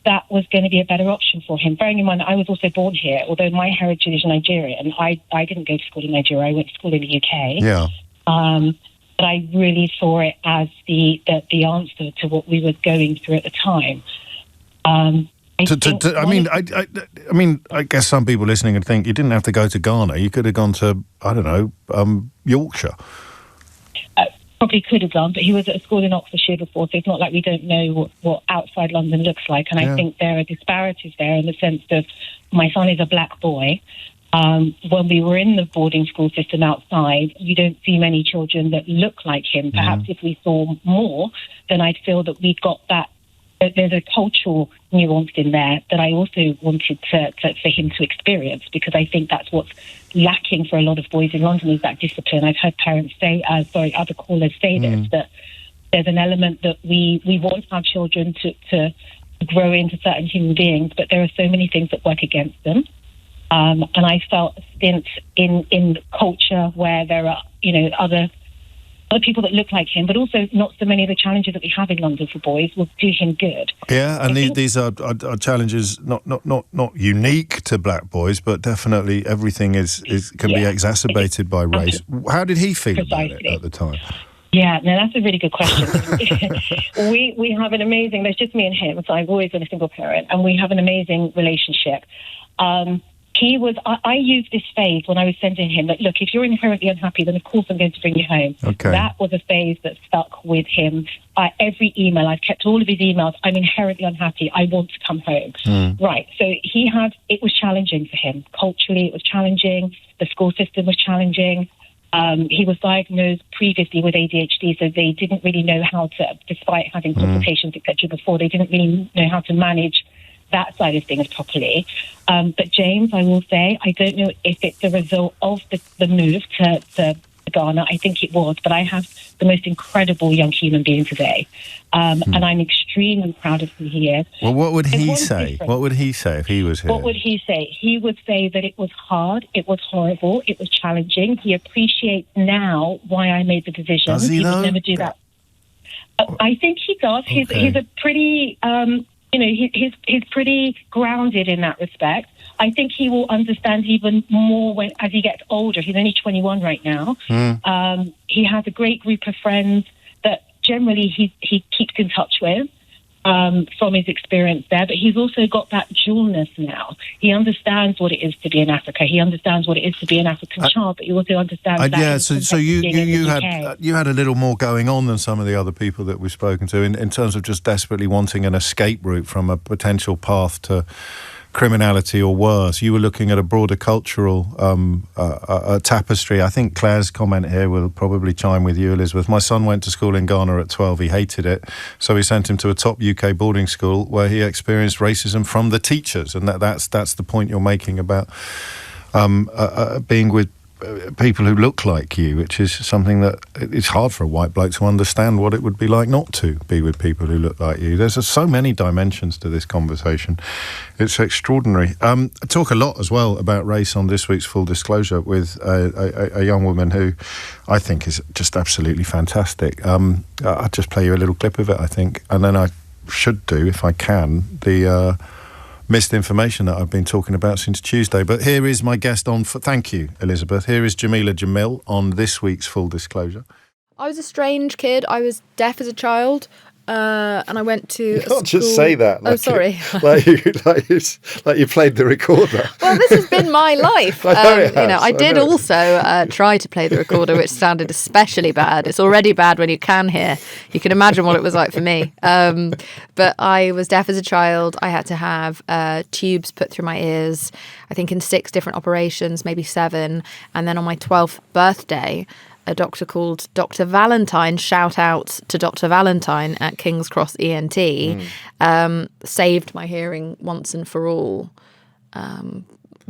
Speaker 17: that was going to be a better option for him. Bearing in mind that I was also born here, although my heritage is Nigerian. I didn't go to school in Nigeria. I went to school in the UK.
Speaker 2: Yeah.
Speaker 17: But I really saw it as the answer to what we were going through at the time.
Speaker 2: I guess some people listening would think you didn't have to go to Ghana. You could have gone to, I don't know, Yorkshire.
Speaker 17: Probably could have done, but he was at a school in Oxfordshire before, so it's not like we don't know what outside London looks like. And I think there are disparities there in the sense that my son is a black boy. When we were in the boarding school system outside, you don't see many children that look like him. Perhaps if we saw more, then I'd feel that we'd got that. There's a cultural nuance in there that I also wanted for him to experience, because I think that's what's lacking for a lot of boys in London is that discipline. I've heard parents say, other callers say this, that there's an element that we want our children to grow into certain human beings, but there are so many things that work against them. And I felt a stint in culture where there are, other people that look like him, but also not so many of the challenges that we have in London for boys will do him good.
Speaker 2: Yeah, and these are challenges not unique to black boys, but definitely everything can be exacerbated by race. How did he feel about it at the time?
Speaker 17: Yeah, no, that's a really good question. we have an amazing, there's just me and him, so I've always been a single parent, and we have an amazing relationship. I used this phase when I was sending him that, look, if you're inherently unhappy, then of course I'm going to bring you home.
Speaker 2: Okay.
Speaker 17: That was a phase that stuck with him. Every email, I've kept all of his emails. I'm inherently unhappy. I want to come home. Right. So it was challenging for him. Culturally, it was challenging. The school system was challenging. He was diagnosed previously with ADHD, so they didn't really know how to, despite having consultations, etc. before, they didn't really know how to manage that side of things properly. But James, I will say, I don't know if it's a result of the move to Ghana. I think it was, but I have the most incredible young human being today. And I'm extremely proud of who he is.
Speaker 2: Well, what would he say? What would he say if he was here?
Speaker 17: What would he say? He would say that it was hard, it was horrible, it was challenging. He appreciates now why I made the decision.
Speaker 2: Does he
Speaker 17: would never do that. I think he does.
Speaker 2: Okay.
Speaker 17: He's a pretty... he's pretty grounded in that respect. I think he will understand even more as he gets older. He's only 21 right now. He has a great group of friends that generally he keeps in touch with from his experience there. But he's also got that dualness now. He understands what it is to be in Africa. He understands what it is to be an African child, but he also understands that.
Speaker 2: Yeah, so you had a little more going on than some of the other people that we've spoken to in terms of just desperately wanting an escape route from a potential path to criminality or worse. You were looking at a broader cultural tapestry. I think Claire's comment here will probably chime with you, Elizabeth. My son went to school in Ghana at 12. He hated it, so we sent him to a top UK boarding school where he experienced racism from the teachers, and that's the point you're making about being with people who look like you, which is something that it's hard for a white bloke to understand what it would be like not to be with people who look like you. There's so many dimensions to this conversation. It's extraordinary. I talk a lot as well about race on this week's Full Disclosure with a young woman who I think is just absolutely fantastic. I'll just play you a little clip of it, I think, and then I should do, if I can, the missed information that I've been talking about since Tuesday. But here is my guest on... Thank you, Elizabeth. Here is Jameela Jamil on this week's Full Disclosure.
Speaker 18: I was a strange kid. I was deaf as a child. And I went to
Speaker 2: You can't just say that.
Speaker 18: Like sorry.
Speaker 2: Like you played the recorder.
Speaker 18: Well, this has been my life. I did
Speaker 2: know.
Speaker 18: also try to play the recorder, which sounded especially bad. It's already bad when you can hear. You can imagine what it was like for me. But I was deaf as a child. I had to have tubes put through my ears, I think in 6 different operations, maybe 7. And then on my 12th birthday, a doctor called Dr. Valentine, shout out to Dr. Valentine at King's Cross ENT, saved my hearing once and for all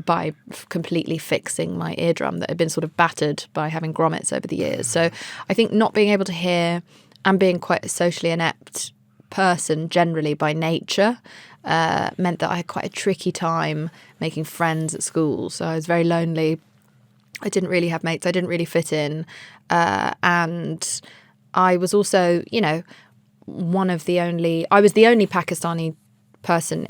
Speaker 18: by completely fixing my eardrum that had been sort of battered by having grommets over the years. So I think not being able to hear and being quite a socially inept person generally by nature meant that I had quite a tricky time making friends at school. So I was very lonely. I didn't really have mates. I didn't really fit in. And I was also, I was the only Pakistani person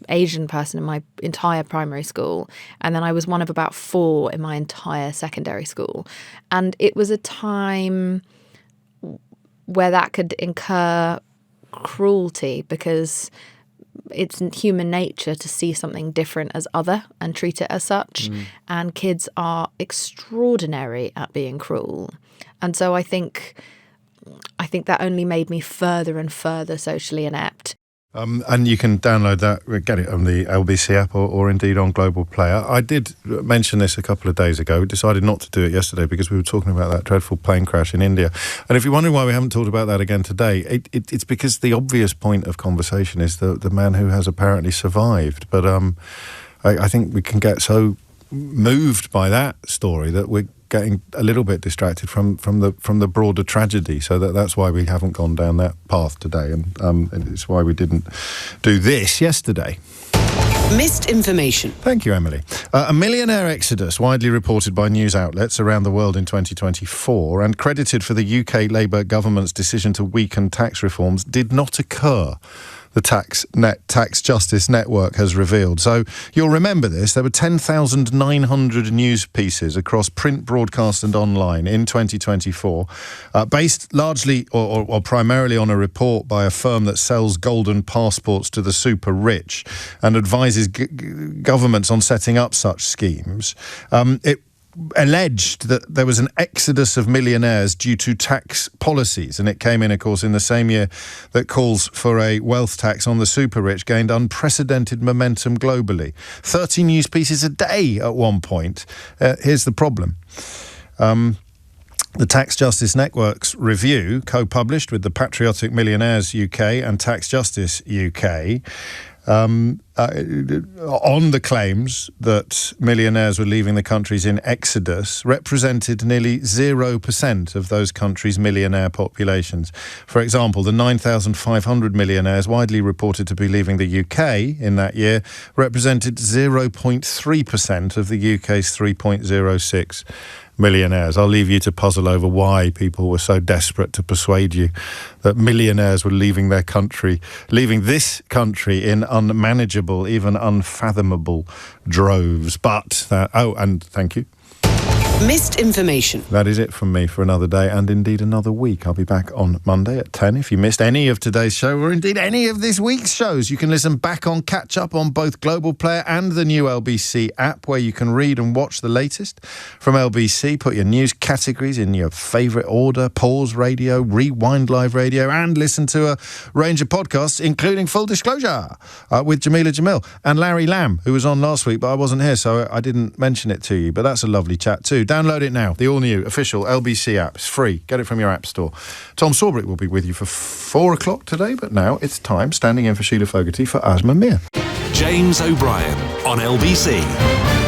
Speaker 18: Asian person in my entire primary school. And then I was one of about 4 in my entire secondary school. And it was a time where that could incur cruelty because it's human nature to see something different as other and treat it as such. And kids are extraordinary at being cruel. And so I think that only made me further and further socially inept.
Speaker 2: And you can download that, get it on the LBC app or indeed on Global Player. I did mention this a couple of days ago. We decided not to do it yesterday because we were talking about that dreadful plane crash in India. And if you're wondering why we haven't talked about that again today, it's because the obvious point of conversation is the man who has apparently survived. But I think we can get so moved by that story that we're getting a little bit distracted from the broader tragedy. So that's why we haven't gone down that path today, and it's why we didn't do this yesterday.
Speaker 19: Missed information.
Speaker 2: Thank you, Emily. A millionaire exodus, widely reported by news outlets around the world in 2024 and credited for the UK Labour government's decision to weaken tax reforms, did not occur, the Tax Justice Network has revealed. So you'll remember this. There were 10,900 news pieces across print, broadcast and online in 2024, based largely or primarily on a report by a firm that sells golden passports to the super rich and advises governments on setting up such schemes. It alleged that there was an exodus of millionaires due to tax policies, and it came in, of course, in the same year that calls for a wealth tax on the super rich gained unprecedented momentum globally. 30 news pieces a day at one point. Here's the problem. The Tax Justice Network's review, co-published with the Patriotic Millionaires UK and Tax Justice UK, on the claims that millionaires were leaving the countries in exodus, represented nearly 0% of those countries' millionaire populations. For example, the 9,500 millionaires widely reported to be leaving the UK in that year represented 0.3% of the UK's 3.06 millionaires. I'll leave you to puzzle over why people were so desperate to persuade you that millionaires were leaving their country, leaving this country in unmanageable, even unfathomable droves. But, and thank you.
Speaker 19: Missed information.
Speaker 2: That is it from me for another day and indeed another week. I'll be back on Monday at 10. If you missed any of today's show or indeed any of this week's shows, you can listen back on Catch Up on both Global Player and the new LBC app, where you can read and watch the latest from LBC. Put your news categories in your favourite order: pause radio, rewind live radio, and listen to a range of podcasts, including Full Disclosure with Jameela Jamil and Larry Lamb, who was on last week, but I wasn't here, so I didn't mention it to you. But that's a lovely chat too. Download it now, the all-new official LBC app. It's free. Get it from your app store. Tom Sawbrick will be with you for 4 o'clock today, but now it's time, standing in for Sheila Fogarty, for Asma Mir.
Speaker 1: James O'Brien on LBC.